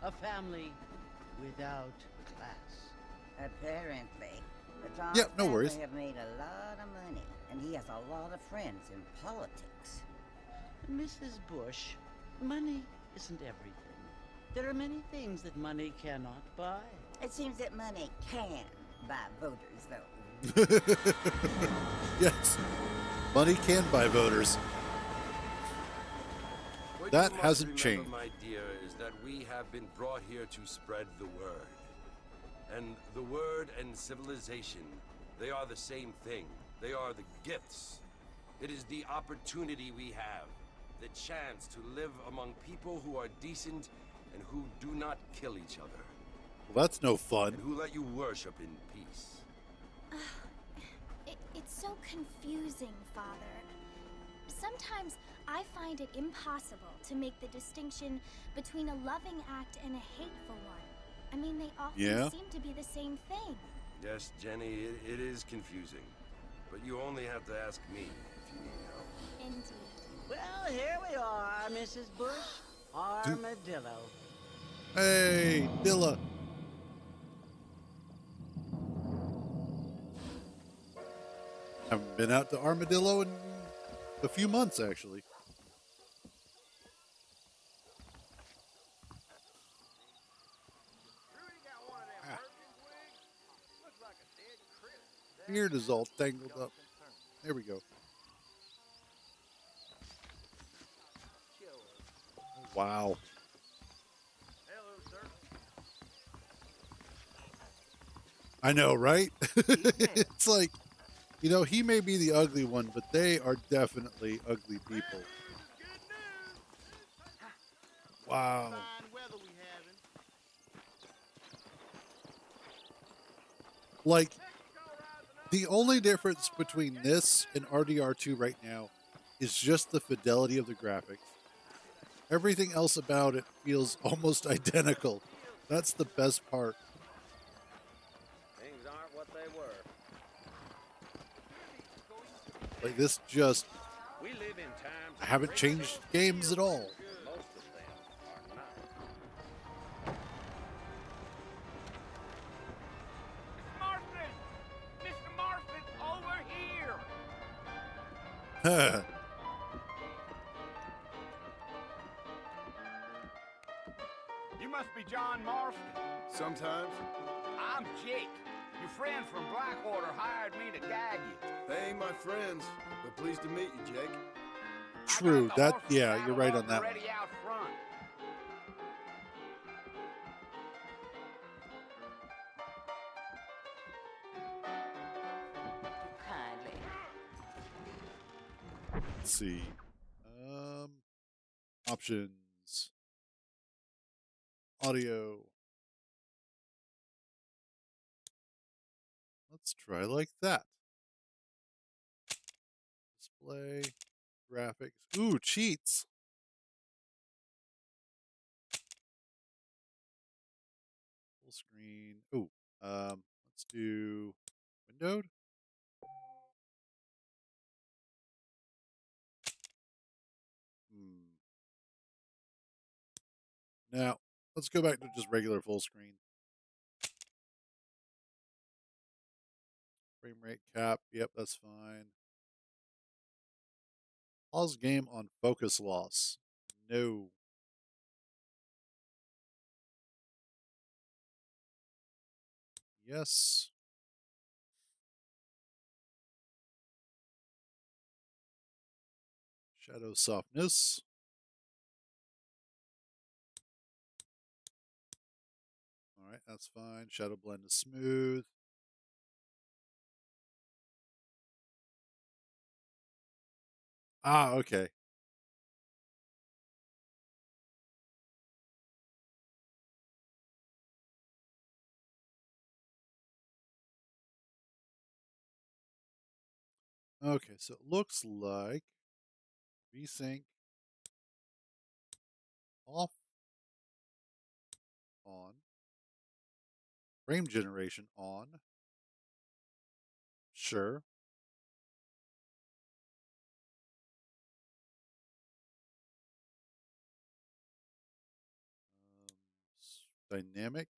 A family without class. Apparently. The Johns Yep, no family worries. have made a lot of money, and he has a lot of friends in politics. Mrs. Bush, money isn't everything. There are many things that money cannot buy. It seems that money can buy voters, though. Yes. Money can buy voters. What That you must hasn't remember, changed. my dear, is that we have been brought here to spread the word. And the word and civilization, they are the same thing. They are the gifts. It is the opportunity we have, the chance to live among people who are decent and who do not kill each other, Well, that's no fun. and who let you worship in peace. It's so confusing, Father. Sometimes I find it impossible to make the distinction between a loving act and a hateful one. I mean, they often seem to be the same thing. Yes, Jenny, it is confusing. But you only have to ask me if you need help. Indeed. Well, here we are, Mrs. Bush. Armadillo. Hey, Dilla. Haven't been out to Armadillo in a few months, actually. Ah. Beard is all tangled up. There we go. Oh, wow. I know, right? It's like, he may be the ugly one, but they are definitely ugly people. Wow. Like, the only difference between this and RDR2 right now is just the fidelity of the graphics. Everything else about it feels almost identical. That's the best part. Things aren't what they were. Like, this just, We live in times. I haven't changed games at all. Most of them are not. Marston! Mr. Marston, over here! You must be John Marston. Sometimes. I'm Jake. Your friend from Blackwater hired me to guide you. They ain't my friends, but pleased to meet you, Jake. True. I got the horses You're right saddled on that up one. ready out front. Kindly. Let's see. Options. Audio. Let's try like that. Display. Graphics. Ooh, cheats. Full screen. Ooh. Let's do windowed. Now, let's go back to just regular full screen. Frame rate cap. Yep, that's fine. Pause game on focus loss. No. Yes. Shadow softness. All right, that's fine. Shadow blend is smooth. Ah, okay. Okay, so it looks like VSync off, on, frame generation on. Sure. Dynamic.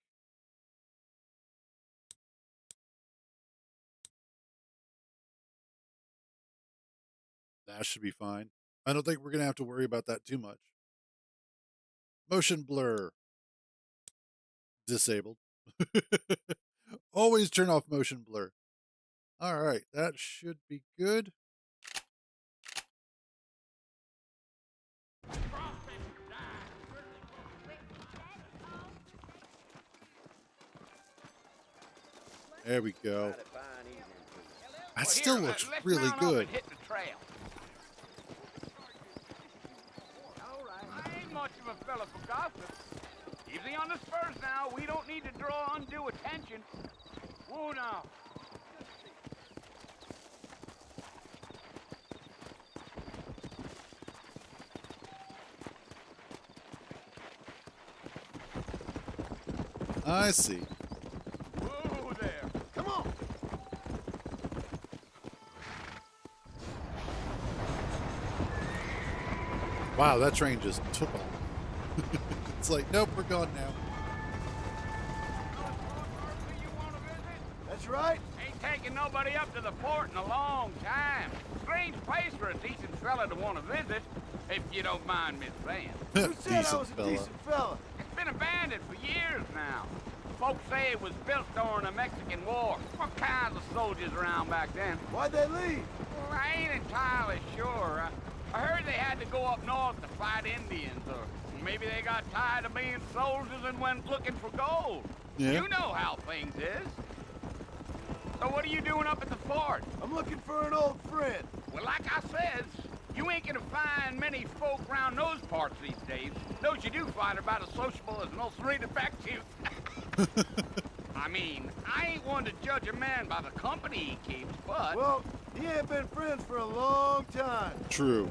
That should be fine. I don't think we're going to have to worry about that too much. Motion blur. Disabled. Always turn off motion blur. All right, that should be good. There we go. That still looks let's really mount up good. and hit the trail. I ain't much of a fella for gossip. Easy on the spurs now. We don't need to draw undue attention. Whoa now. I see. Whoa there. Come on. Wow, that train just took off. It's like, nope, we're gone now. That's right. Ain't taking nobody up to the fort in a long time. Strange place for a decent fella to want to visit, if you don't mind me saying. Who said I was a decent fella? It's been abandoned for years now. Folks say it was built during the Mexican War. What kinds of soldiers around back then? Why'd they leave? Well, I ain't entirely sure. I heard they had to go up north to fight Indians, or maybe they got tired of being soldiers and went looking for gold. Yeah. You know how things is. So what are you doing up at the fort? I'm looking for an old friend. Well, like I said, you ain't gonna find many folk around those parts these days. Those you do find are about as sociable as an ulcerated back tooth. I mean, I ain't one to judge a man by the company he keeps, but... Well, he ain't been friends for a long time. True.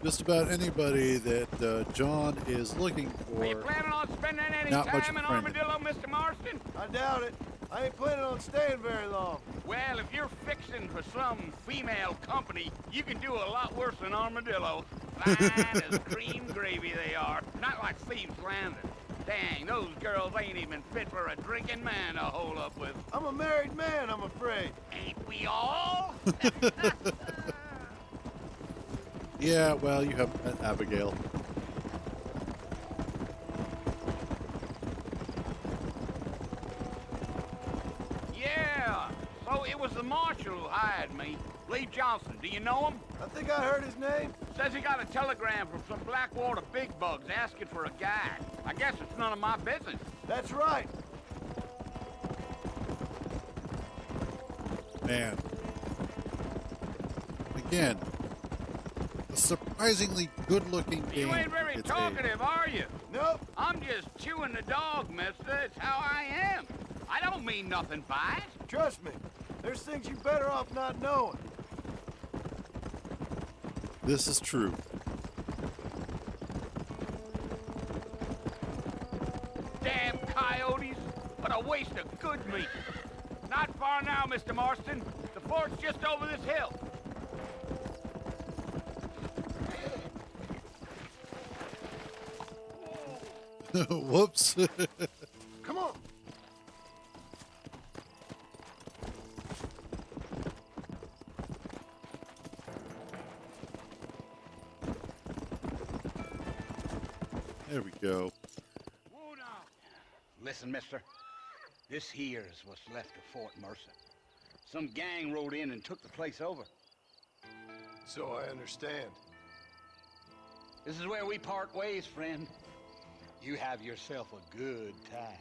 Just about anybody that John is looking for. Are you planning on spending any Not much time in of a friend. Armadillo, Mr. Marston? I doubt it. I ain't planning on staying very long. Well, if you're fixing for some female company, you can do a lot worse than Armadillo. Fine as cream gravy they are. Not like Thieves Landing. Dang, those girls ain't even fit for a drinking man to hole up with. I'm a married man, I'm afraid. Ain't we all? Yeah, well, you have met Abigail. Yeah, so it was the marshal who hired me. Lee Johnson, do you know him? I think I heard his name. Says he got a telegram from some Blackwater big bugs asking for a guide. I guess it's none of my business. That's right. Man. Again, a surprisingly good-looking game. You ain't very for its talkative, are you? Nope. I'm just chewing the dog, mister. It's how I am. I don't mean nothing by it. Trust me. There's things you're better off not knowing. This is true. Damn coyotes. What a waste of good meat. Not far now, Mr. Marston. The fort's just over this hill. Whoops. Come on. There we go. Listen, mister. This here is what's left of Fort Mercer. Some gang rode in and took the place over. So I understand. This is where we part ways, friend. You have yourself a good time.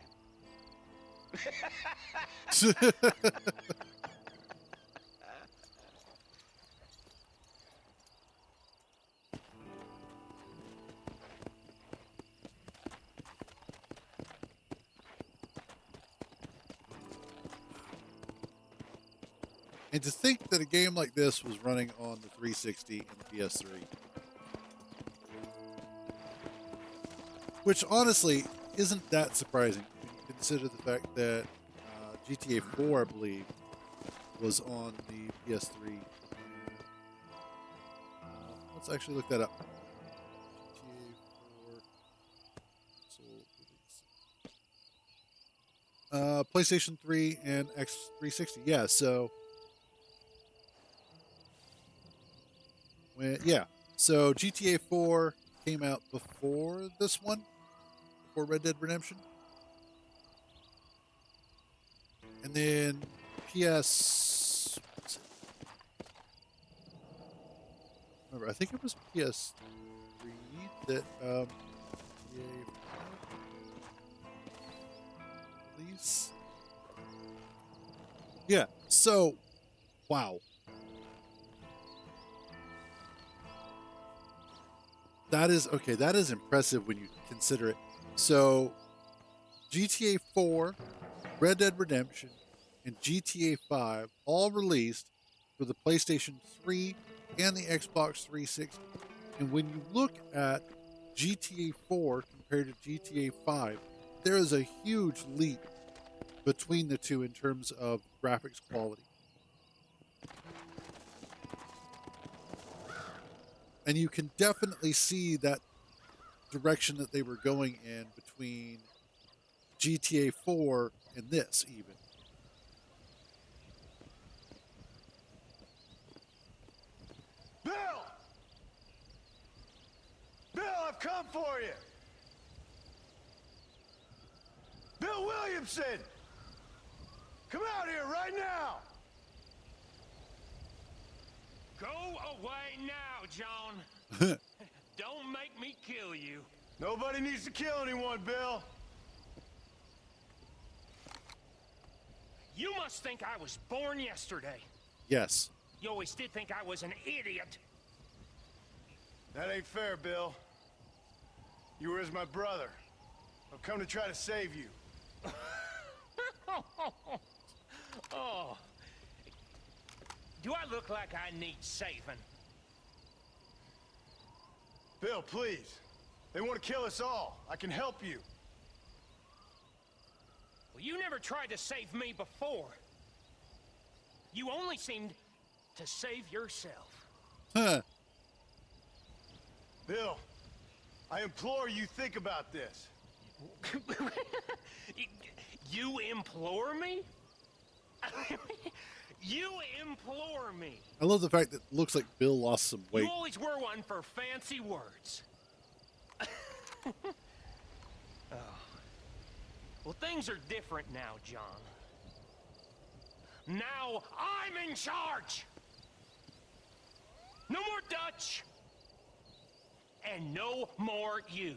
And to think that a game like this was running on the 360 and the PS3. Which honestly isn't that surprising when you consider the fact that GTA 4, I believe, was on the PS3. And, let's actually look that up. GTA 4 console release. PlayStation 3 and X360. Yeah, so so GTA 4 came out before this one, before Red Dead Redemption. And then PS. Remember, I think it was PS3 that GTA 5 release. Yeah. So, wow. That is okay. That is impressive when you consider it. So, GTA 4, Red Dead Redemption, and GTA 5 all released for the PlayStation 3 and the Xbox 360. And when you look at GTA 4 compared to GTA 5, there is a huge leap between the two in terms of graphics quality. And you can definitely see that direction that they were going in between GTA 4 and this, even. Bill! Bill, I've come for you! Bill Williamson! Come out here right now! Go away now, John. Don't make me kill you. Nobody needs to kill anyone, Bill. You must think I was born yesterday. Yes. You always did think I was an idiot. That ain't fair, Bill. You were as my brother. I've come to try to save you. Oh. Do I look like I need saving? Bill, please. They want to kill us all. I can help you. Well, you never tried to save me before. You only seemed to save yourself. Huh. Bill, I implore you think about this. You implore me? You implore me. I love the fact that it looks like Bill lost some weight. You always were one for fancy words. Oh. Well, things are different now, John. Now I'm in charge. No more Dutch. And no more you.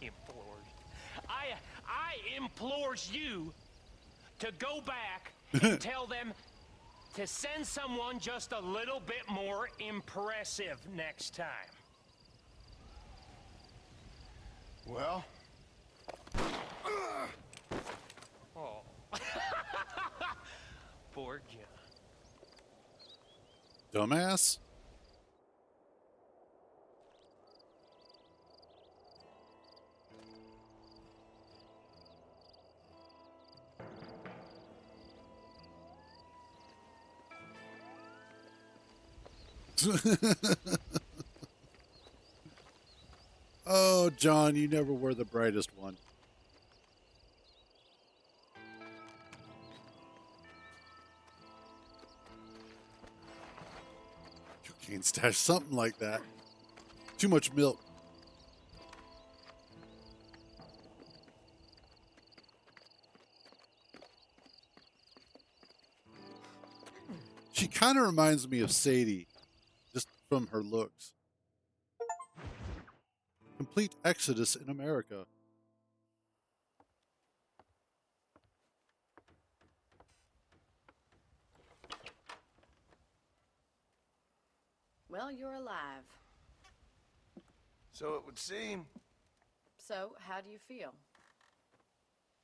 Implores. I implores you to go back and tell them to send someone just a little bit more impressive next time. Well? Oh. Poor John. Dumbass. Oh, John, you never were the brightest one. You can't stash something like that. Too much milk. She kind of reminds me of Sadie, just from her looks. Complete exodus in America. Well, you're alive. So it would seem. So, how do you feel?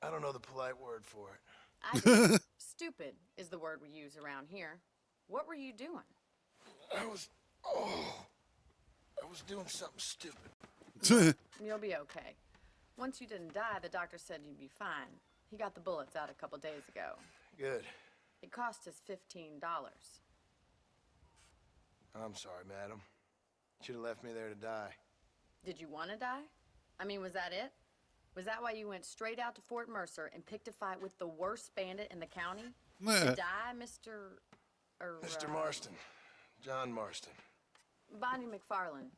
I don't know the polite word for it. I do. Stupid is the word we use around here. What were you doing? I was doing something stupid. You'll be okay. Once you didn't die, the doctor said you'd be fine. He got the bullets out a couple days ago. Good. It cost us $15. I'm sorry, madam. Should have left me there to die. Did you want to die? I mean, was that it? Was that why you went straight out to Fort Mercer and picked a fight with the worst bandit in the county? To die, Mr. Mr. Marston. John Marston. Bonnie McFarland.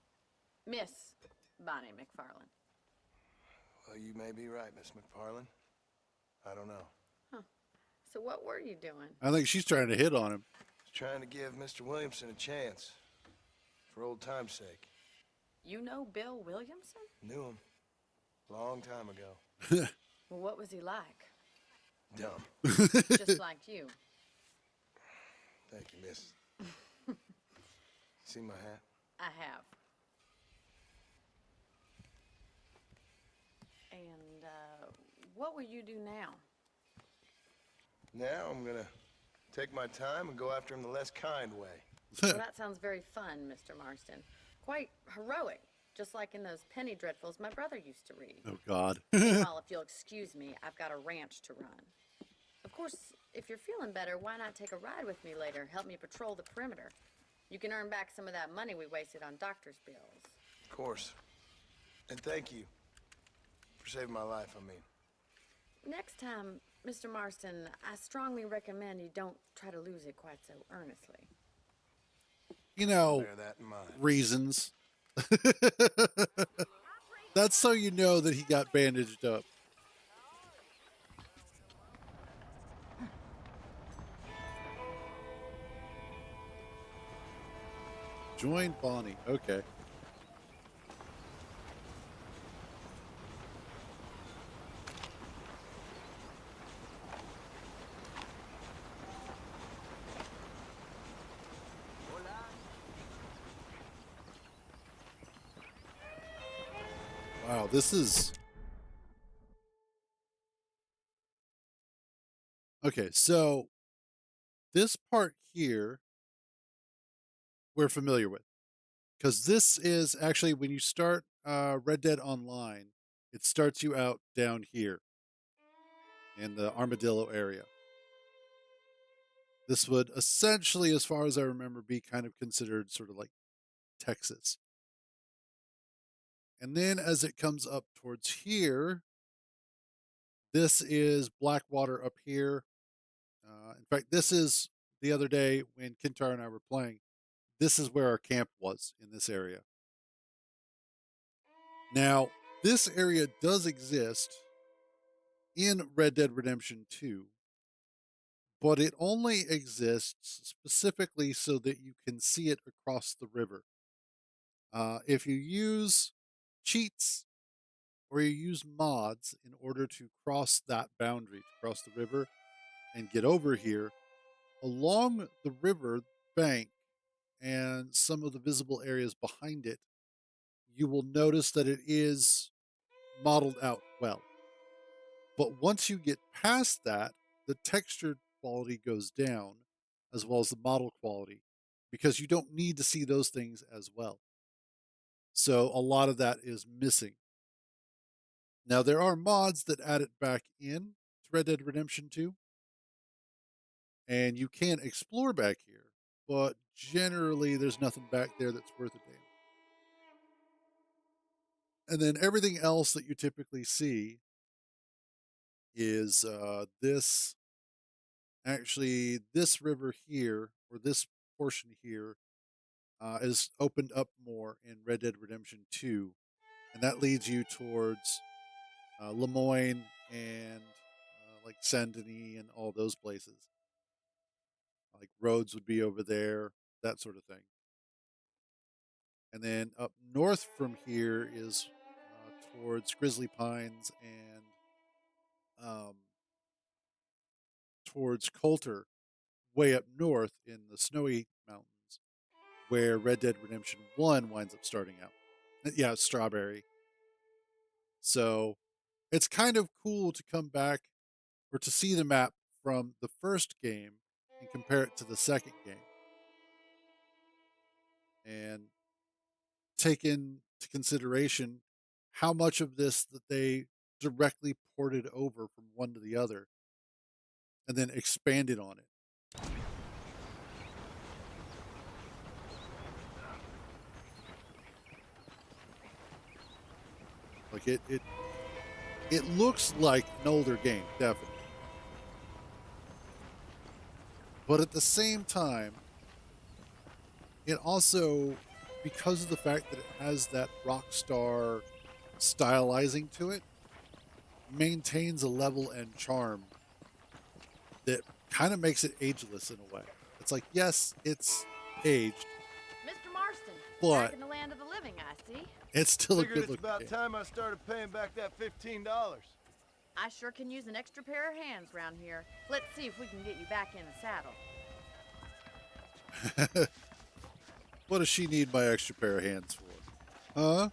Miss Bonnie McFarland. Well, you may be right, Miss McFarland. I don't know. Huh. So what were you doing? I think she's trying to hit on him. Just trying to give Mr. Williamson a chance. For old time's sake. You know Bill Williamson? Knew him. Long time ago. Well, what was he like? Dumb. Just like you. Thank you, miss. See my hat? I have. And, what will you do now? Now I'm gonna take my time and go after him the less kind way. Well, that sounds very fun, Mr. Marston. Quite heroic, just like in those penny dreadfuls my brother used to read. Oh, God. Meanwhile, if you'll excuse me, I've got a ranch to run. Of course, if you're feeling better, why not take a ride with me later? Help me patrol the perimeter. You can earn back some of that money we wasted on doctor's bills. Of course. And thank you for saving my life, I mean. Next time, Mr. Marston, I strongly recommend you don't try to lose it quite so earnestly. You know, Bear that in mind. reasons. That's so you know that he got bandaged up. Join Bonnie. Okay. Wow, this is... Okay, so this part here we're familiar with. Because this is actually, when you start Red Dead Online, it starts you out down here in the Armadillo area. This would essentially, as far as I remember, be kind of considered sort of like Texas. And then as it comes up towards here, this is Blackwater up here. In fact, this is the other day when Kintar and I were playing. This is where our camp was in this area. Now, this area does exist in Red Dead Redemption 2, but it only exists specifically so that you can see it across the river. If you use cheats or you use mods in order to cross that boundary, to cross the river and get over here, along the river bank and some of the visible areas behind it, you will notice that it is modeled out well. But once you get past that, the texture quality goes down, as well as the model quality, because you don't need to see those things as well. So a lot of that is missing. Now, there are mods that add it back in to Red Dead Redemption 2, and you can explore back here, but generally there's nothing back there that's worth a damn. And then everything else that you typically see is this river here, or this portion here, is opened up more in Red Dead Redemption 2, and that leads you towards Lemoyne and like Saint Denis and all those places. Like roads would be over there, that sort of thing. And then up north from here is towards Grizzly Pines and towards Coulter, way up north in the Snowy Mountains, where Red Dead Redemption 1 winds up starting out. Yeah, it's Strawberry. So it's kind of cool to come back or to see the map from the first game and compare it to the second game and take into consideration how much of this that they directly ported over from one to the other and then expanded on it. Like it looks like an older game, definitely. But at the same time, it also, because of the fact that it has that Rockstar stylizing to it, maintains a level and charm that kind of makes it ageless in a way. It's like, yes, it's aged, Mr. Marston, but back in the land of the living, I see. it's still a Figured good it's looking about game. time I started paying back that $15. I sure can use an extra pair of hands around here. Let's see if we can get you back in the saddle. What does she need my extra pair of hands for? Huh?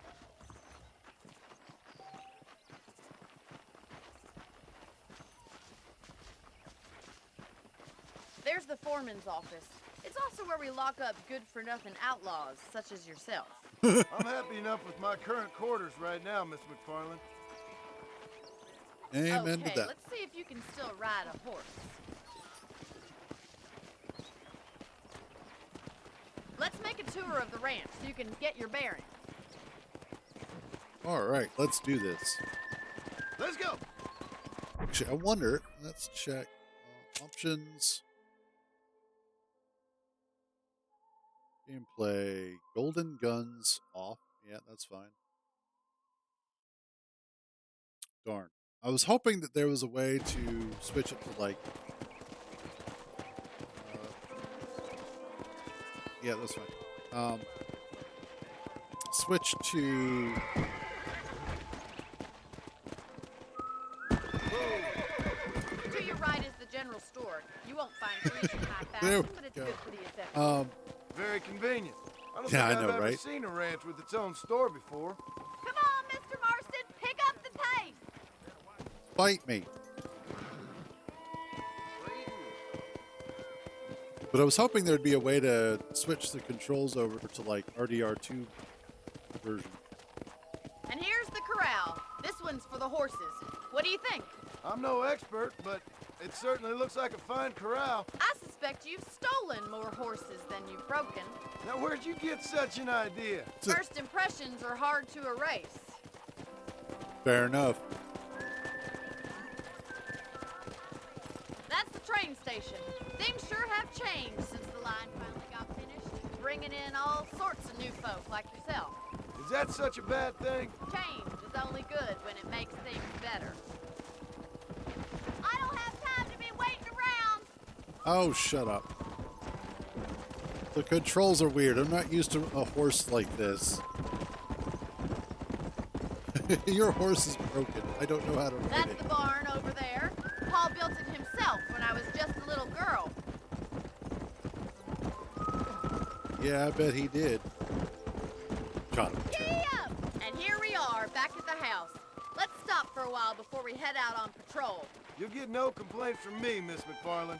There's the foreman's office. It's also where we lock up good-for-nothing outlaws, such as yourself. I'm happy enough with my current quarters right now, Miss McFarland. Amen Okay, to that. let's see if you can still ride a horse. Let's make a tour of the ranch so you can get your bearings. All right, let's do this. Let's go. Actually, I wonder. Let's check options. Gameplay. Golden guns off. Yeah, that's fine. Darn. I was hoping that there was a way to switch it to like. Yeah, that's fine. Switch to. To your right is the general store. You won't find grease in high There fashion, we but it's go. good for the assembly. Very convenient. I don't Yeah, I think know, I've ever right? seen a ranch with its own store before. Come on, Mr. Marston, pick up the pace. Bite me. But I was hoping there'd be a way to switch the controls over to like RDR2 version. And here's the corral. This one's for the horses. What do you think? I'm no expert, but it certainly looks like a fine corral. I suspect you've stolen more horses than you've broken. Now, where'd you get such an idea? First impressions are hard to erase. Fair enough. That's the train station. Things sure have changed since the line finally got finished, bringing in all sorts of new folk like yourself. Is that such a bad thing? Change is only good when it makes things better. I don't have time to be waiting around. Oh, shut up. The controls are weird. I'm not used to a horse like this. Your horse is broken. I don't know how to ride That's it. the barn over there. Paul built it himself when I was just a little girl. Yeah, I bet he did. Got him. Giddy up! And here we are, back at the house. Let's stop for a while before we head out on patrol. You'll get no complaints from me, Miss McFarland.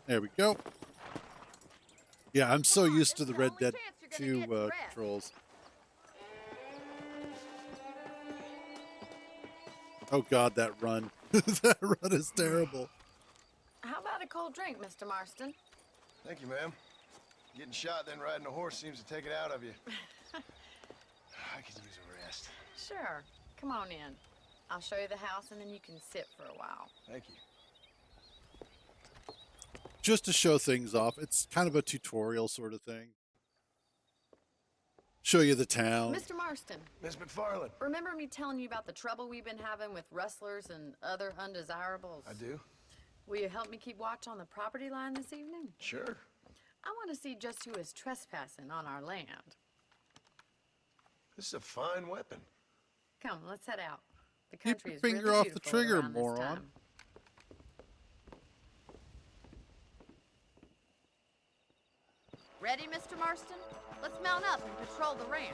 There we go. Yeah, I'm so used to the Red Dead 2 controls. Oh God, that run. That run is terrible. How about a cold drink, Mr. Marston? Thank you, ma'am. Getting shot, then riding a horse seems to take it out of you. I could use a rest. Sure. Come on in. I'll show you the house and then you can sit for a while. Thank you. Just to show things off. It's kind of a tutorial sort of thing. Show you the town. Mr. Marston. Miss McFarland. Remember me telling you about the trouble we've been having with rustlers and other undesirables? I do. Will you help me keep watch on the property line this evening? Sure. I want to see just who is trespassing on our land. This is a fine weapon. Come, let's head out. The Keep country your is finger really off the beautiful trigger, around this moron. time. Ready, Mr. Marston? Let's mount up and patrol the ranch.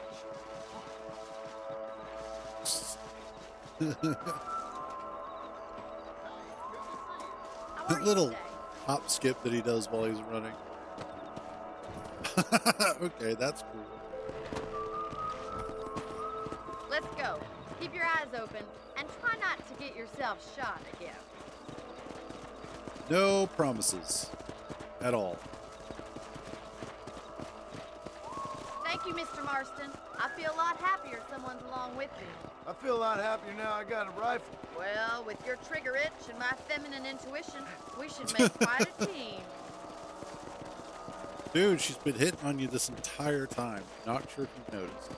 How are you Little today? hop skip that he does while he's running. Okay, that's cool. Let's go. Keep your eyes open and try not to get yourself shot again. No promises at all. Thank you, Mr. Marston. I feel a lot happier someone's along with me. I feel a lot happier now I got a rifle. Well, with your trigger itch and my feminine intuition, we should make quite a team. Dude, she's been hitting on you this entire time. Not sure if you've noticed.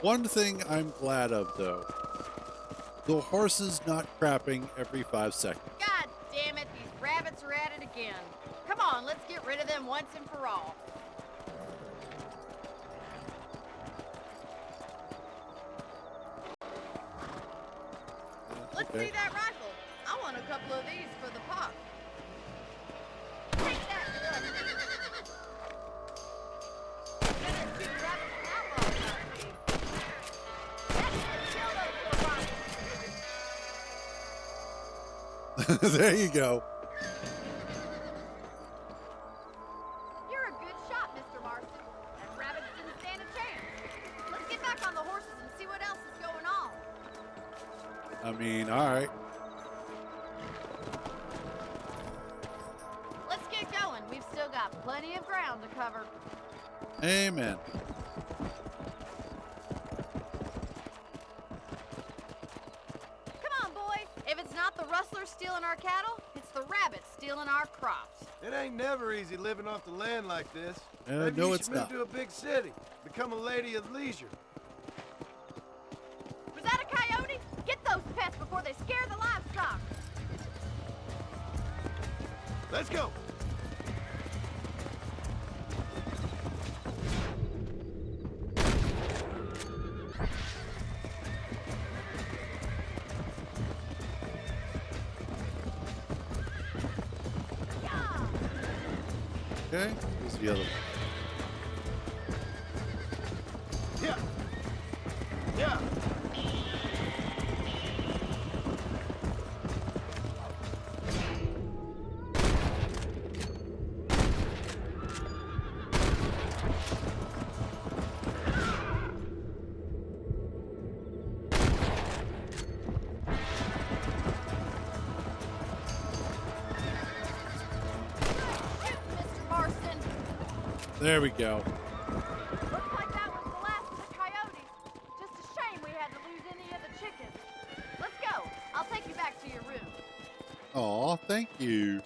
One thing I'm glad of, though. The horses not crapping every 5 seconds. God damn it, these rabbits are at it again. Come on, let's get rid of them once and for all. Let's see that rifle. I want a couple of these for the pop. Take that, Dusty. Better shoot rabbits and outlaws out of me. Let's kill those little rockets. There you go. You're a good shot, Mr. Marston. That rabbit didn't stand a chance. Let's get back on the horses and see what else is going on. I mean, alright. Let's get going. We've still got plenty of ground to cover. Amen. Come on, boy. If it's not the rustlers stealing our cattle, it's the rabbits stealing our crops. It ain't never easy living off the land like this. No, Maybe you it's should move not. to a big city. Become a lady of leisure. Was that a coyote? Get those pests before they scare the livestock. Let's go. Okay, here's the other one. Yeah. Yeah. Shoot, Mr. Marston. There we go. Looks like that was the last of the coyotes. Just a shame we had to lose any of the chickens. Let's go. I'll take you back to your room. Aw, thank you.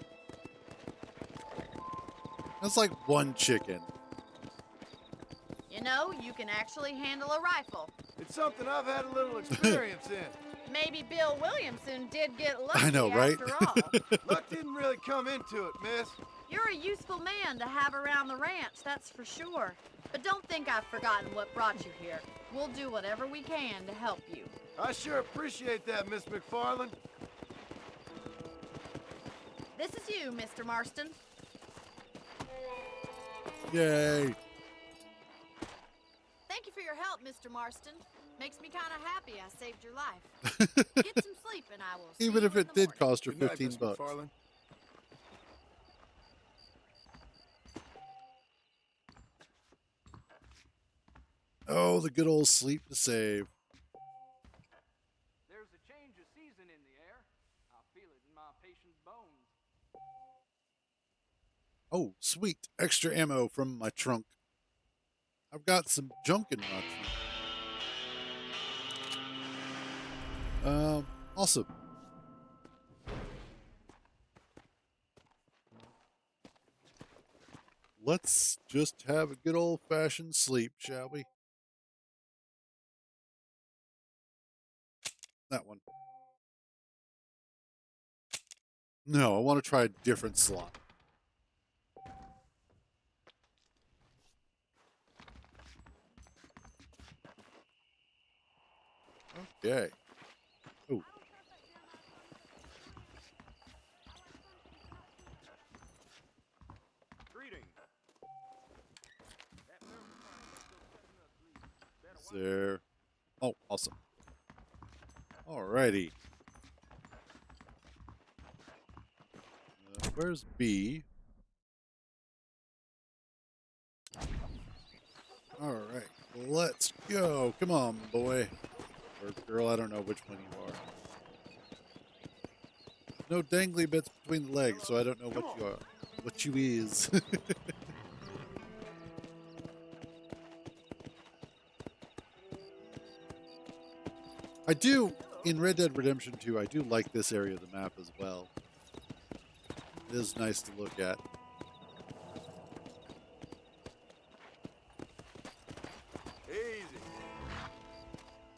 That's like one chicken. You know, you can actually handle a rifle. It's something I've had a little experience in. Maybe Bill Williamson did get lucky I know, right? after all. Luck didn't really come into it, miss. You're a useful man to have around the ranch, that's for sure. But don't think I've forgotten what brought you here. We'll do whatever we can to help you. I sure appreciate that, Miss McFarland. This is you, Mr. Marston. Yay. Thank you for your help, Mr. Marston. Makes me kind of happy I saved your life. Get some sleep and I will see Even you if in it the did morning. cost her Good night, 15 Miss bucks. McFarland. Oh, the good old sleep to save. There's a change of season in the air. I feel it in my patient's bones. Oh, sweet. Extra ammo from my trunk. I've got some junk in my trunk. Awesome. Let's just have a good old-fashioned sleep, shall we? That one. No, I want to try a different slot. Okay. Oh. Greetings. there. Oh, awesome. Alrighty. Where's B? Alright, let's go. Come on, boy. Or girl, I don't know which one you are. No dangly bits between the legs, so I don't know what you are. What you is. I do, in Red Dead Redemption 2, I do like this area of the map as well. It is nice to look at. Easy.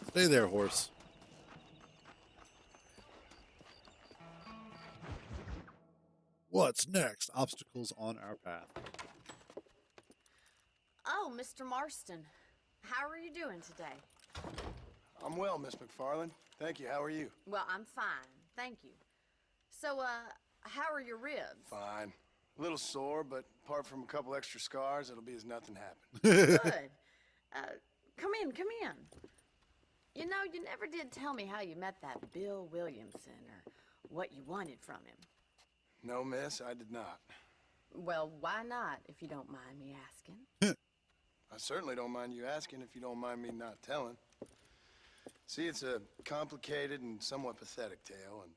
Stay there, horse. What's next? Obstacles on our path. Oh, Mr. Marston. How are you doing today? I'm well, Miss McFarland. Thank you. How are you? Well, I'm fine. Thank you. So, how are your ribs? Fine. A little sore, but apart from a couple extra scars, it'll be as nothing happened. Good. Come in, come in. You know, you never did tell me how you met that Bill Williamson or what you wanted from him. No, miss, I did not. Well, why not, if you don't mind me asking? I certainly don't mind you asking if you don't mind me not telling. See, it's a complicated and somewhat pathetic tale, and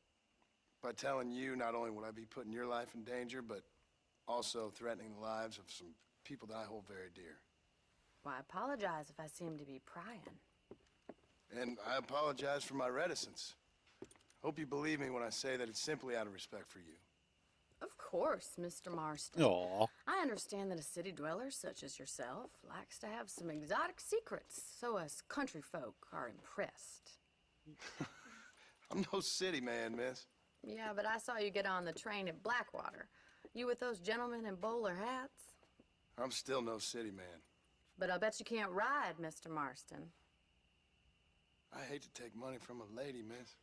by telling you, not only would I be putting your life in danger, but also threatening the lives of some people that I hold very dear. Well, I apologize if I seem to be prying. And I apologize for my reticence. Hope you believe me when I say that it's simply out of respect for you. Of course, Mr. Marston. Aw. I understand that a city dweller such as yourself likes to have some exotic secrets, so us country folk are impressed. I'm no city man, miss. Yeah, but I saw you get on the train at Blackwater. You with those gentlemen in bowler hats? I'm still no city man. But I bet you can't ride, Mr. Marston. I hate to take money from a lady, miss.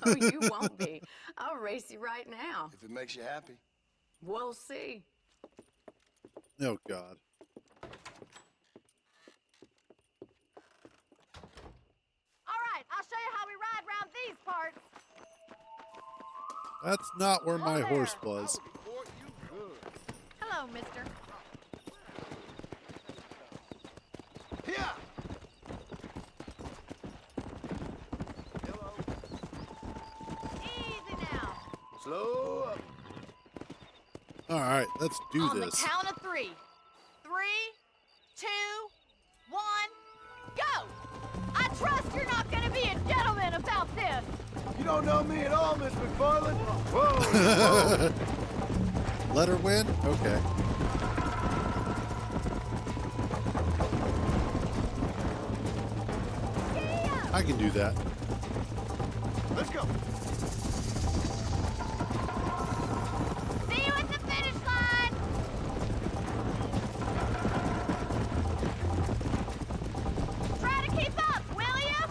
Oh, you won't be. I'll race you right now. If it makes you happy. We'll see. Oh, God. All right, I'll show you how we ride around these parts. That's not where my horse was. Hello, mister. Yeah. Easy now. Slow up. All right, let's do On this. the count of 3. 3, 2, 1, go! I trust you're not gonna be a gentleman about this. You don't know me at all, Miss McFarland. Whoa. Let her win? Okay. I can do that. Let's go. See you at the finish line. Try to keep up, will you?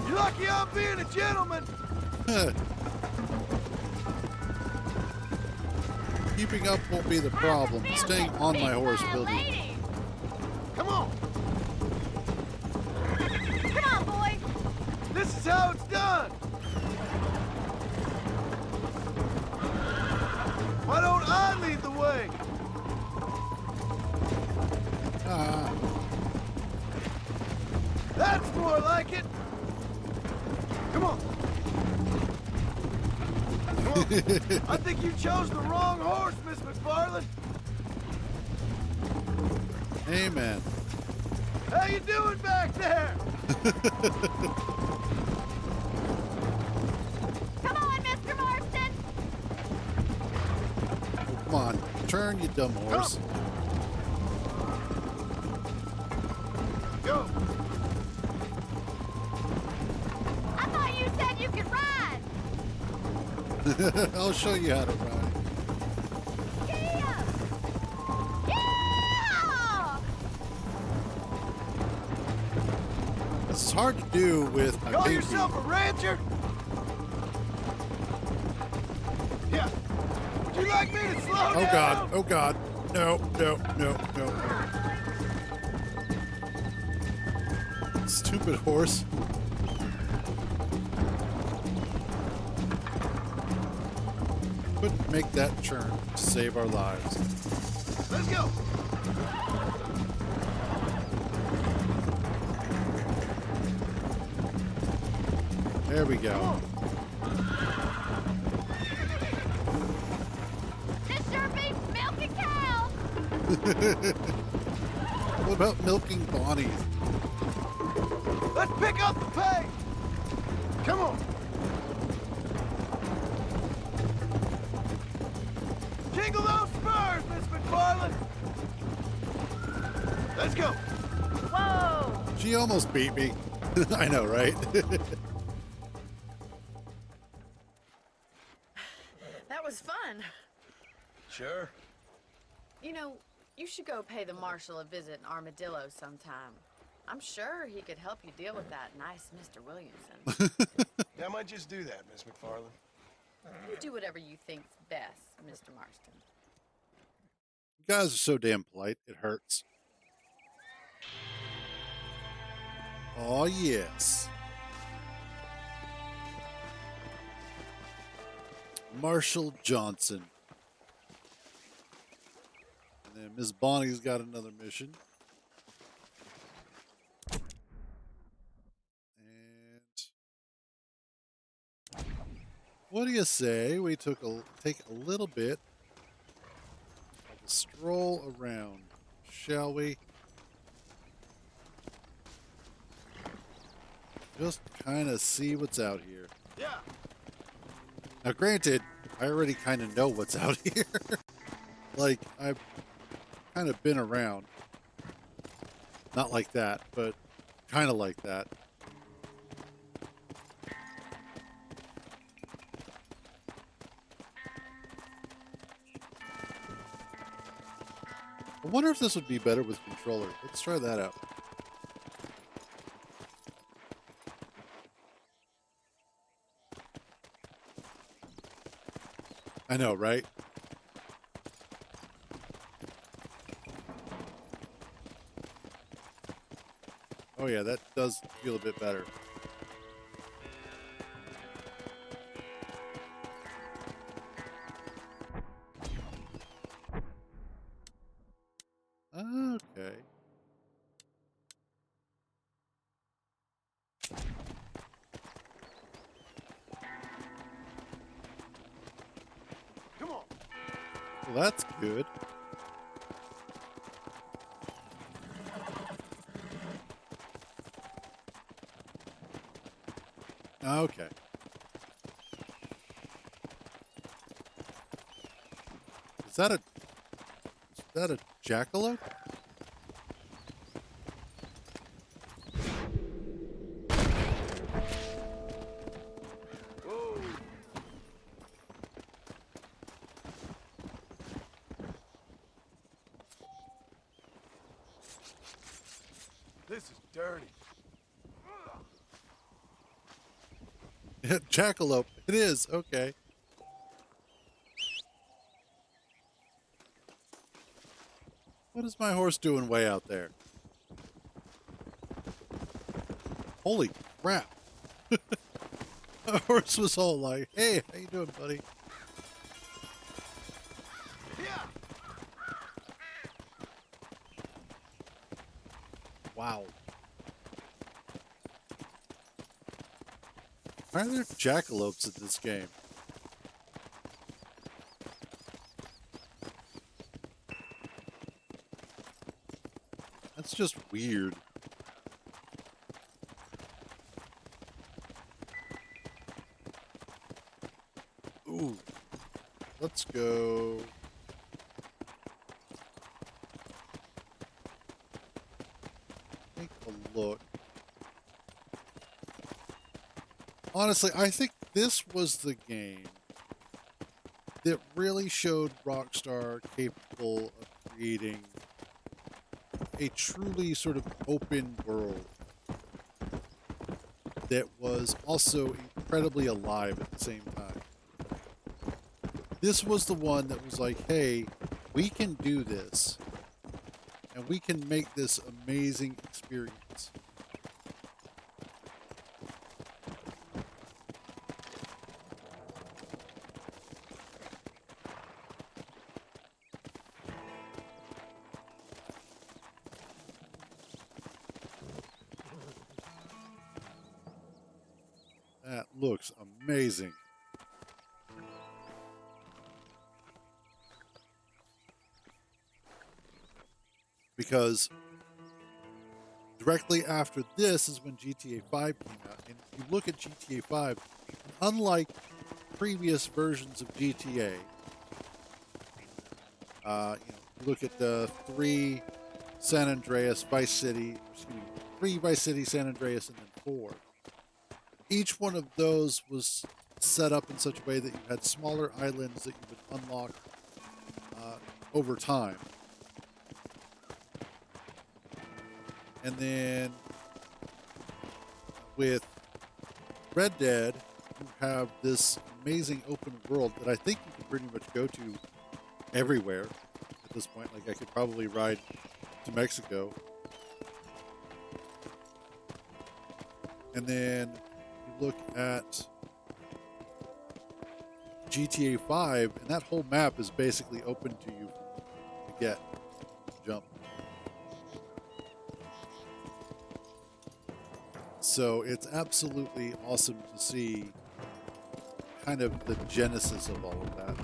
You're lucky I'm being a gentleman. Keeping up won't be the problem. Staying on my horse will be. Come on. Come on, boy. This is how it's done. Why don't I lead the way? That's more like it. Come on. Come on. I think you chose the wrong horse, Miss McFarland. Amen. How you doing back there? Come on, Mr. Marston. Come on, turn, you dumb horse. Go. I thought you said you could ride. I'll show you how to ride. Yeah! Yeah! This is hard to do with my Call pinky. yourself a rancher? Yeah. Would you like me to slow down? Oh God! Oh God! No, no, no, no. Stupid horse. Couldn't make that turn to save our lives. Let's go. There we go. This sure beats milking cows. What about milking Bonnies? Let's pick up the pace. Come on. Jingle those spurs, Miss McFarland. Let's go. Whoa! She almost beat me. I know, right? That was fun. Sure. You know, you should go pay the marshal a visit in Armadillo sometime. I'm sure he could help you deal with that nice Mr. Williamson. Yeah, I might just do that, Miss McFarland. You do whatever you think's best, Mr. Marston. You guys are so damn polite, it hurts. Oh, yes. Marshall Johnson. And then Miss Bonnie's got another mission. And what do you say we take a little bit of a stroll around, shall we? Just kind of see what's out here. Yeah. Now, granted, I already kind of know what's out here. Like, I've kind of been around. Not like that, but kind of like that. I wonder if this would be better with controller. Let's try that out. I know, right? Oh yeah, that does feel a bit better. Okay. Come on. Well, that's good. Okay. Is that a jackalope? Whoa. This is dirty. Jackalope. It is. Okay. What is my horse doing way out there? Holy crap. My horse was all like, hey, how you doing, buddy? Yeah. Wow. Why are there jackalopes in this game? That's just weird. Ooh. Let's go. Take a look. Honestly, I think this was the game that really showed Rockstar capable of creating a truly sort of open world that was also incredibly alive at the same time. This was the one that was like, hey, We can do this, and we can make this amazing experience. That looks amazing. Because directly after this is when GTA 5 came out. And if you look at GTA 5, unlike previous versions of GTA, you look at the 3 San Andreas, Vice City, 3 Vice City, San Andreas, and then 4. Each one of those was set up in such a way that you had smaller islands that you would unlock over time. And then with Red Dead, you have this amazing open world that I think you can pretty much go to everywhere at this point. Like, I could probably ride to Mexico. And then you look at GTA 5, and that whole map is basically open to you to get jump. So it's absolutely awesome to see kind of the genesis of all of that.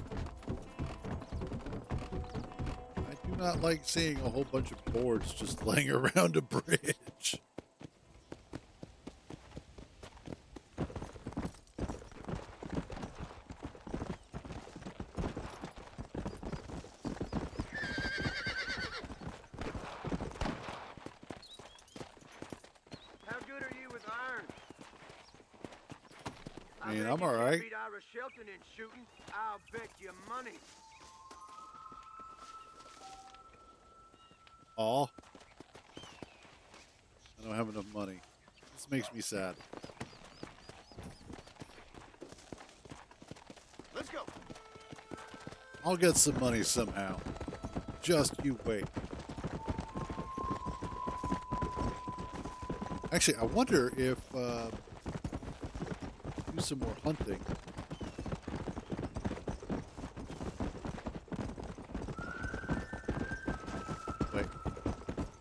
I do not like seeing a whole bunch of boards just laying around a bridge. I mean, I'm all right. Beat Ira Shelton in shooting, I'll bet you money. Aw. I don't have enough money. This makes me sad. Let's go. I'll get some money somehow. Just you wait. Actually, I wonder if do some more hunting. Wait.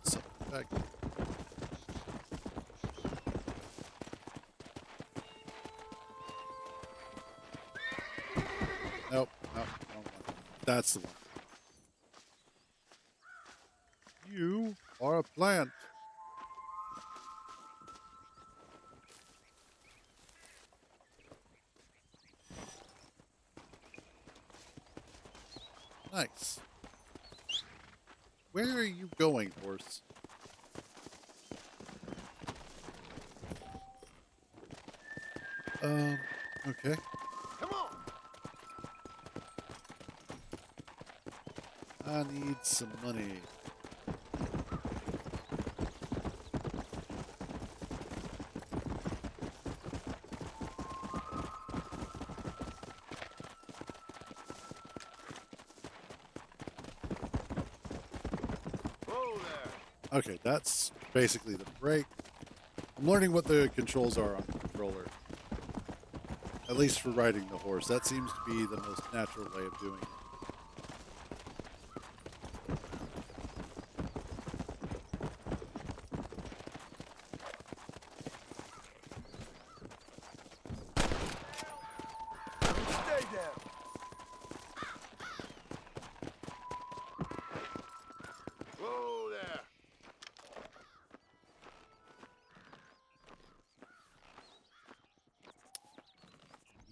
Something back. Nope. Nope. Wrong one. That's the one. You are a plant. Nice. Where are you going, horse? Okay. Come on. I need some money. Okay, that's basically the brake. I'm learning what the controls are on the controller. At least for riding the horse. That seems to be the most natural way of doing it. Stay down. Whoa there.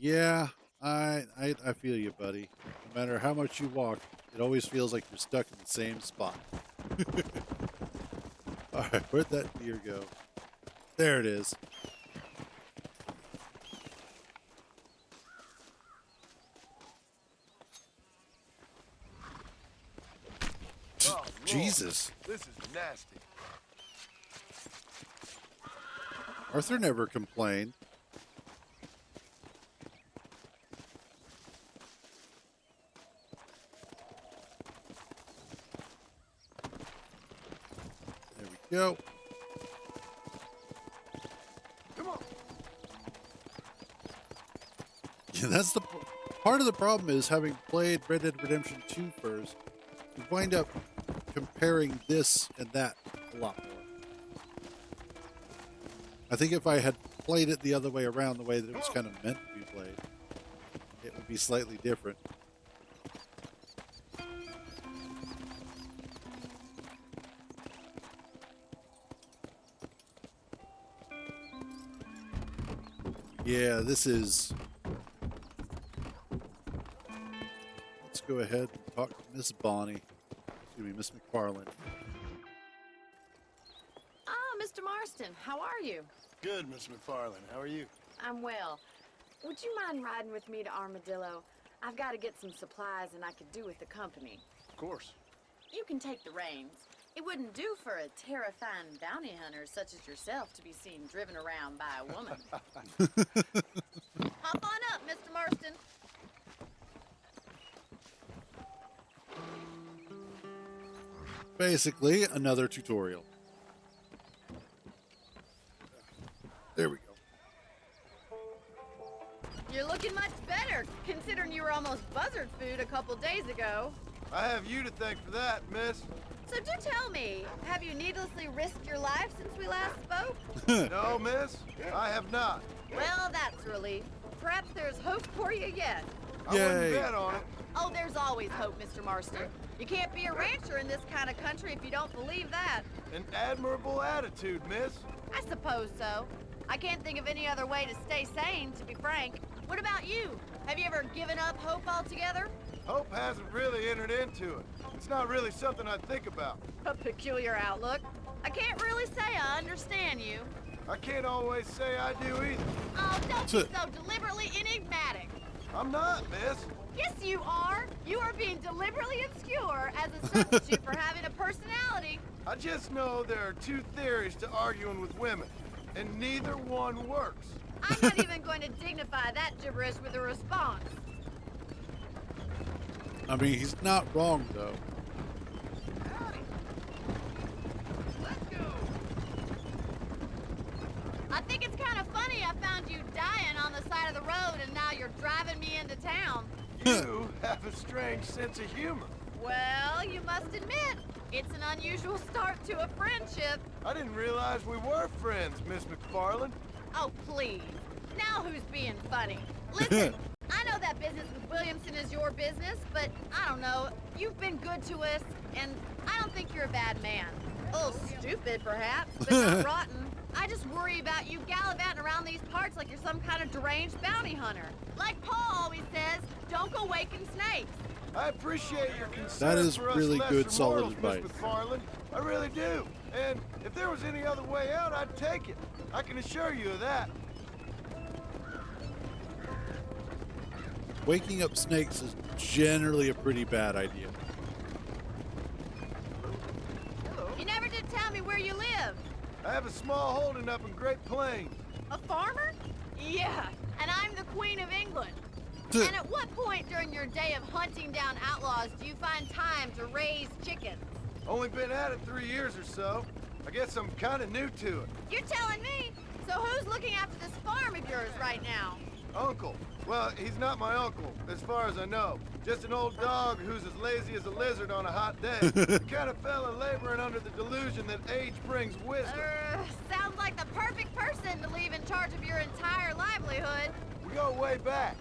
Yeah, I feel you, buddy. No matter how much you walk, it always feels like you're stuck in the same spot. Alright, where'd that deer go? There it is. Oh, Jesus. This is nasty. Arthur never complained. Go. Come on. Yeah, that's the part of the problem is having played Red Dead Redemption 2 first, you wind up comparing this and that a lot more. I think if I had played it the other way around, the way that it was kind of meant to be played, it would be slightly different. Yeah, this is... Let's go ahead and talk to Miss Bonnie. Excuse me, Miss McFarland. Ah, Mr. Marston, how are you? Good, Miss McFarland. How are you? I'm well. Would you mind riding with me to Armadillo? I've got to get some supplies and I could do with the company. Of course. You can take the reins. It wouldn't do for a terrifying bounty hunter such as yourself to be seen driven around by a woman. Hop on up, Mr. Marston. Basically, another tutorial. There we go. You're looking much better, considering you were almost buzzard food a couple days ago. I have you to thank for that, miss. So do tell me, have you needlessly risked your life since we last spoke? No, miss, I have not. Well, that's a relief. Perhaps there's hope for you yet. I wouldn't bet on it. Oh, there's always hope, Mr. Marston. You can't be a rancher in this kind of country if you don't believe that. An admirable attitude, miss. I suppose so. I can't think of any other way to stay sane, to be frank. What about you? Have you ever given up hope altogether? Hope hasn't really entered into it. It's not really something I think about. A peculiar outlook. I can't really say I understand you. I can't always say I do either. Oh, don't be so deliberately enigmatic. I'm not, miss. Yes, you are. You are being deliberately obscure as a substitute for having a personality. I just know there are two theories to arguing with women, and neither one works. I'm not even going to dignify that gibberish with a response. I mean, he's not wrong, though. I think it's kind of funny I found you dying on the side of the road and now you're driving me into town. You have a strange sense of humor. Well, you must admit, it's an unusual start to a friendship. I didn't realize we were friends, Miss McFarland. Oh, please. Now who's being funny? Listen, I know that business with Williamson is your business, but I don't know. You've been good to us, and I don't think you're a bad man. A little stupid, perhaps, but not rotten. I just worry about you gallivanting around these parts like you're some kind of deranged bounty hunter. Like Paul always says, don't go waking snakes. I appreciate your concern That is for us really lesser good, solid mortals, advice. Miss McFarland. I really do. And if there was any other way out, I'd take it. I can assure you of that. Waking up snakes is generally a pretty bad idea. You never did tell me where you live. I have a small holding up in Great Plains. A farmer? Yeah, and I'm the Queen of England. And at what point during your day of hunting down outlaws do you find time to raise chickens? Only been at it 3 years or so. I guess I'm kind of new to it. You're telling me? So who's looking after this farm of yours right now? Uncle. Well, he's not my uncle, as far as I know. Just an old dog who's as lazy as a lizard on a hot day. The kind of fella laboring under the delusion that age brings wisdom. Sounds like the perfect person to leave in charge of your entire livelihood. We go way back,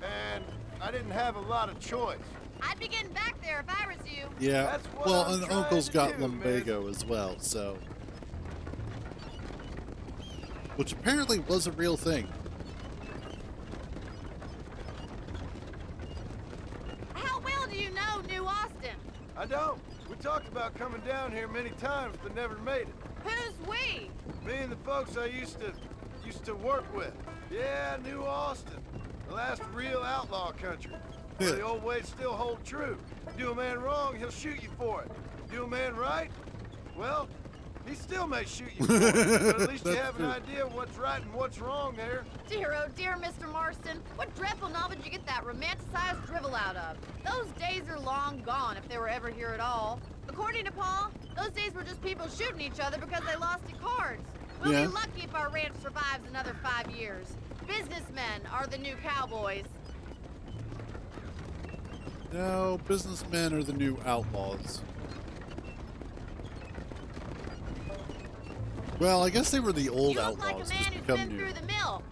and I didn't have a lot of choice. I'd be getting back there if I was you. Yeah, That's what well, I'm and trying Uncle's to got do, lumbago as well, so... Which apparently was a real thing. How well do you know New Austin? I don't. We talked about coming down here many times, but never made it. Who's we? Me and the folks I used to work with. Yeah, New Austin. The last real outlaw country. Where the old ways still hold true. Do a man wrong, he'll shoot you for it. Do a man right, well, he still may shoot you for it. But at least you have an idea of what's right and what's wrong there. Dear, oh dear, Mr. Marston. What dreadful novel did you get that romanticized drivel out of? Those days are long gone, if they were ever here at all. According to Paul, Those days were just people shooting each other because they lost at cards. We'll Yeah. be lucky if our ranch survives another 5 years. Businessmen are the new cowboys. No, businessmen are the new outlaws. Well, I guess they were the old You look like a outlaws, man just who's become been new. through the mill.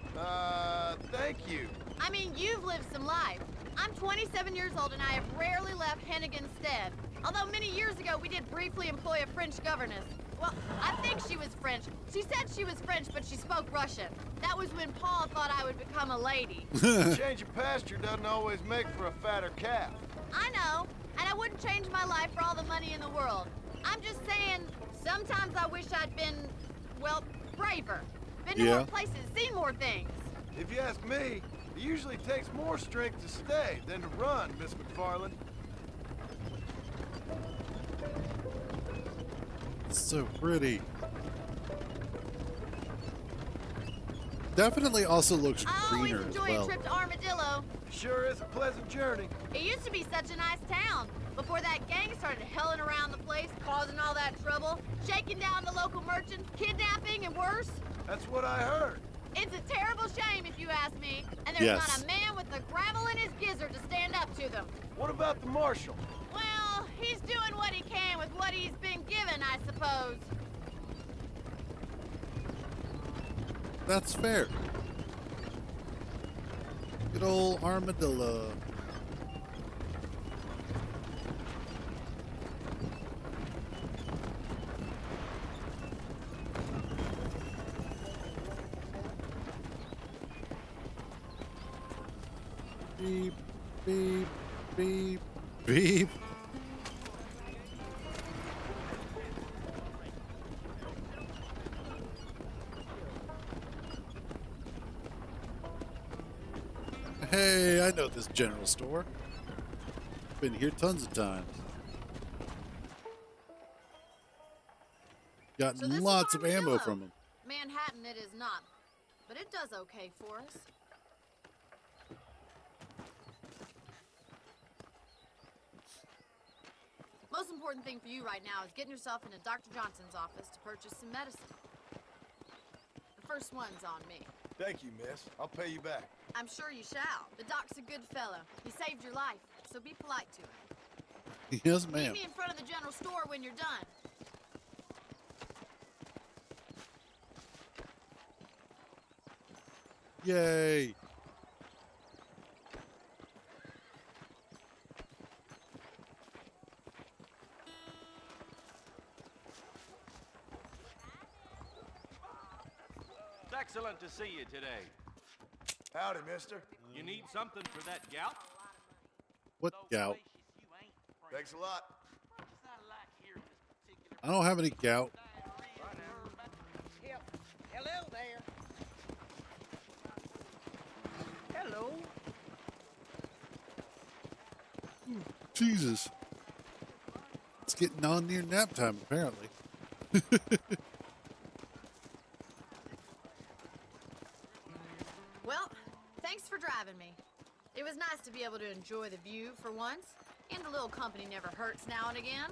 Thank you. I mean, you've lived some life. I'm 27 years old and I have rarely left Hennigan's stead. Although many years ago we did briefly employ a French governess. Well, I think she was French. She said she was French, but she spoke Russian. That was when Paul thought I would become a lady. Change of pasture doesn't always make for a fatter calf. I know, and I wouldn't change my life for all the money in the world. I'm just saying, sometimes I wish I'd been, well, braver. Been to Yeah. more places, seen more things. If you ask me, it usually takes more strength to stay than to run, Miss McFarland. It's so pretty. Definitely also looks I always greener as enjoy well. a trip to Armadillo. Sure is a pleasant journey. It used to be such a nice town. Before that gang started helling around the place, causing all that trouble, shaking down the local merchants, kidnapping, and worse. That's what I heard. It's a terrible shame, if you ask me. And there's Yes. not a man with the gravel in his gizzard to stand up to them. What about the marshal? Well, he's doing what he can with what he's been given, I suppose. That's fair. Good old armadillo. Beep, beep, beep, beep. Hey, I know this general store. Been here tons of times. So Gotten this is lots of ammo Armadillo. from them. Manhattan it is not, but it does okay for us. Most important thing for you right now is getting yourself into Dr. Johnson's office to purchase some medicine. The first one's on me. Thank you, miss. I'll pay you back. I'm sure you shall. The doc's a good fellow. He saved your life, so be polite to him. Yes, Meet ma'am. me in front of the general store when you're done. Yay. It's excellent to see you today. Howdy, mister. You need something for that gout? What gout? Thanks a lot. I don't have any gout. Hello there. Hello. Jesus. It's getting on near nap time, apparently. Well, thanks for driving me. It was nice to be able to enjoy the view for once, and a little company never hurts now and again.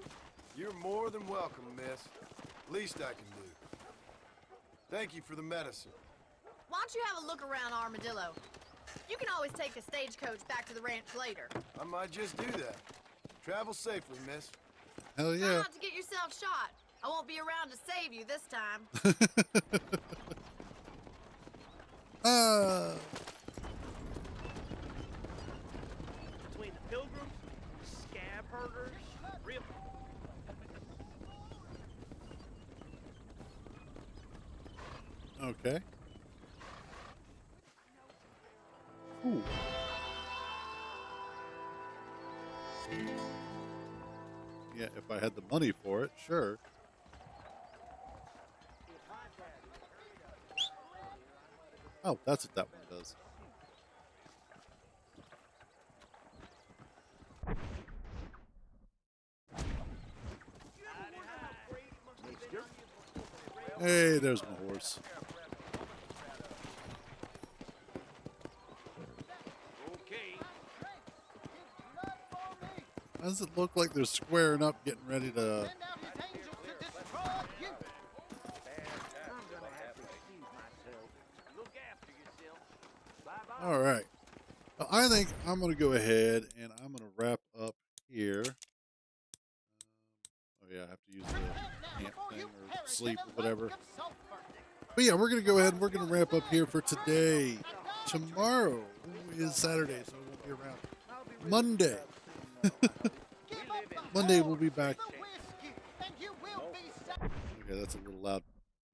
You're more than welcome, miss. Least I can do. Thank you for the medicine. Why don't you have a look around Armadillo? You can always take a stagecoach back to the ranch later. I might just do that. Travel safely, miss. Hell Try yeah. not to get yourself shot. I won't be around to save you this time. Between the pilgrims, scab herders, real. Okay. Ooh. Yeah, if I had the money for it, sure. Oh, that's what that one does. Hey, there's my horse. Okay. How does it look like they're squaring up, getting ready to All right. I think I'm going to go ahead and I'm going to wrap up here. Oh, yeah, I have to use the camp thing or sleep or whatever. But yeah, we're going to go ahead and we're going to wrap up here for today. Tomorrow is Saturday, so I won't be around. Monday. Monday we'll be back. Okay, that's a little loud.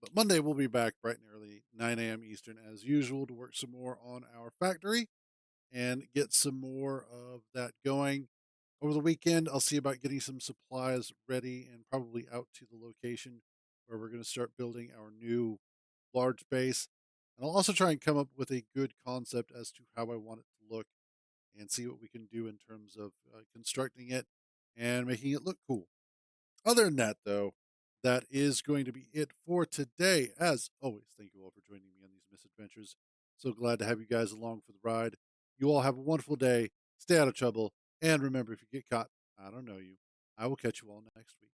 But Monday we'll be back bright and early, 9 a.m. Eastern, as usual, to work some more on our factory and get some more of that going. Over the weekend, I'll see about getting some supplies ready and probably out to the location where we're going to start building our new large base. And I'll also try and come up with a good concept as to how I want it to look and see what we can do in terms of constructing it and making it look cool. Other than that, though, that is going to be it for today. As always, thank you all for joining me on these misadventures. So glad to have you guys along for the ride. You all have a wonderful day. Stay out of trouble. And remember, if you get caught, I don't know you. I will catch you all next week.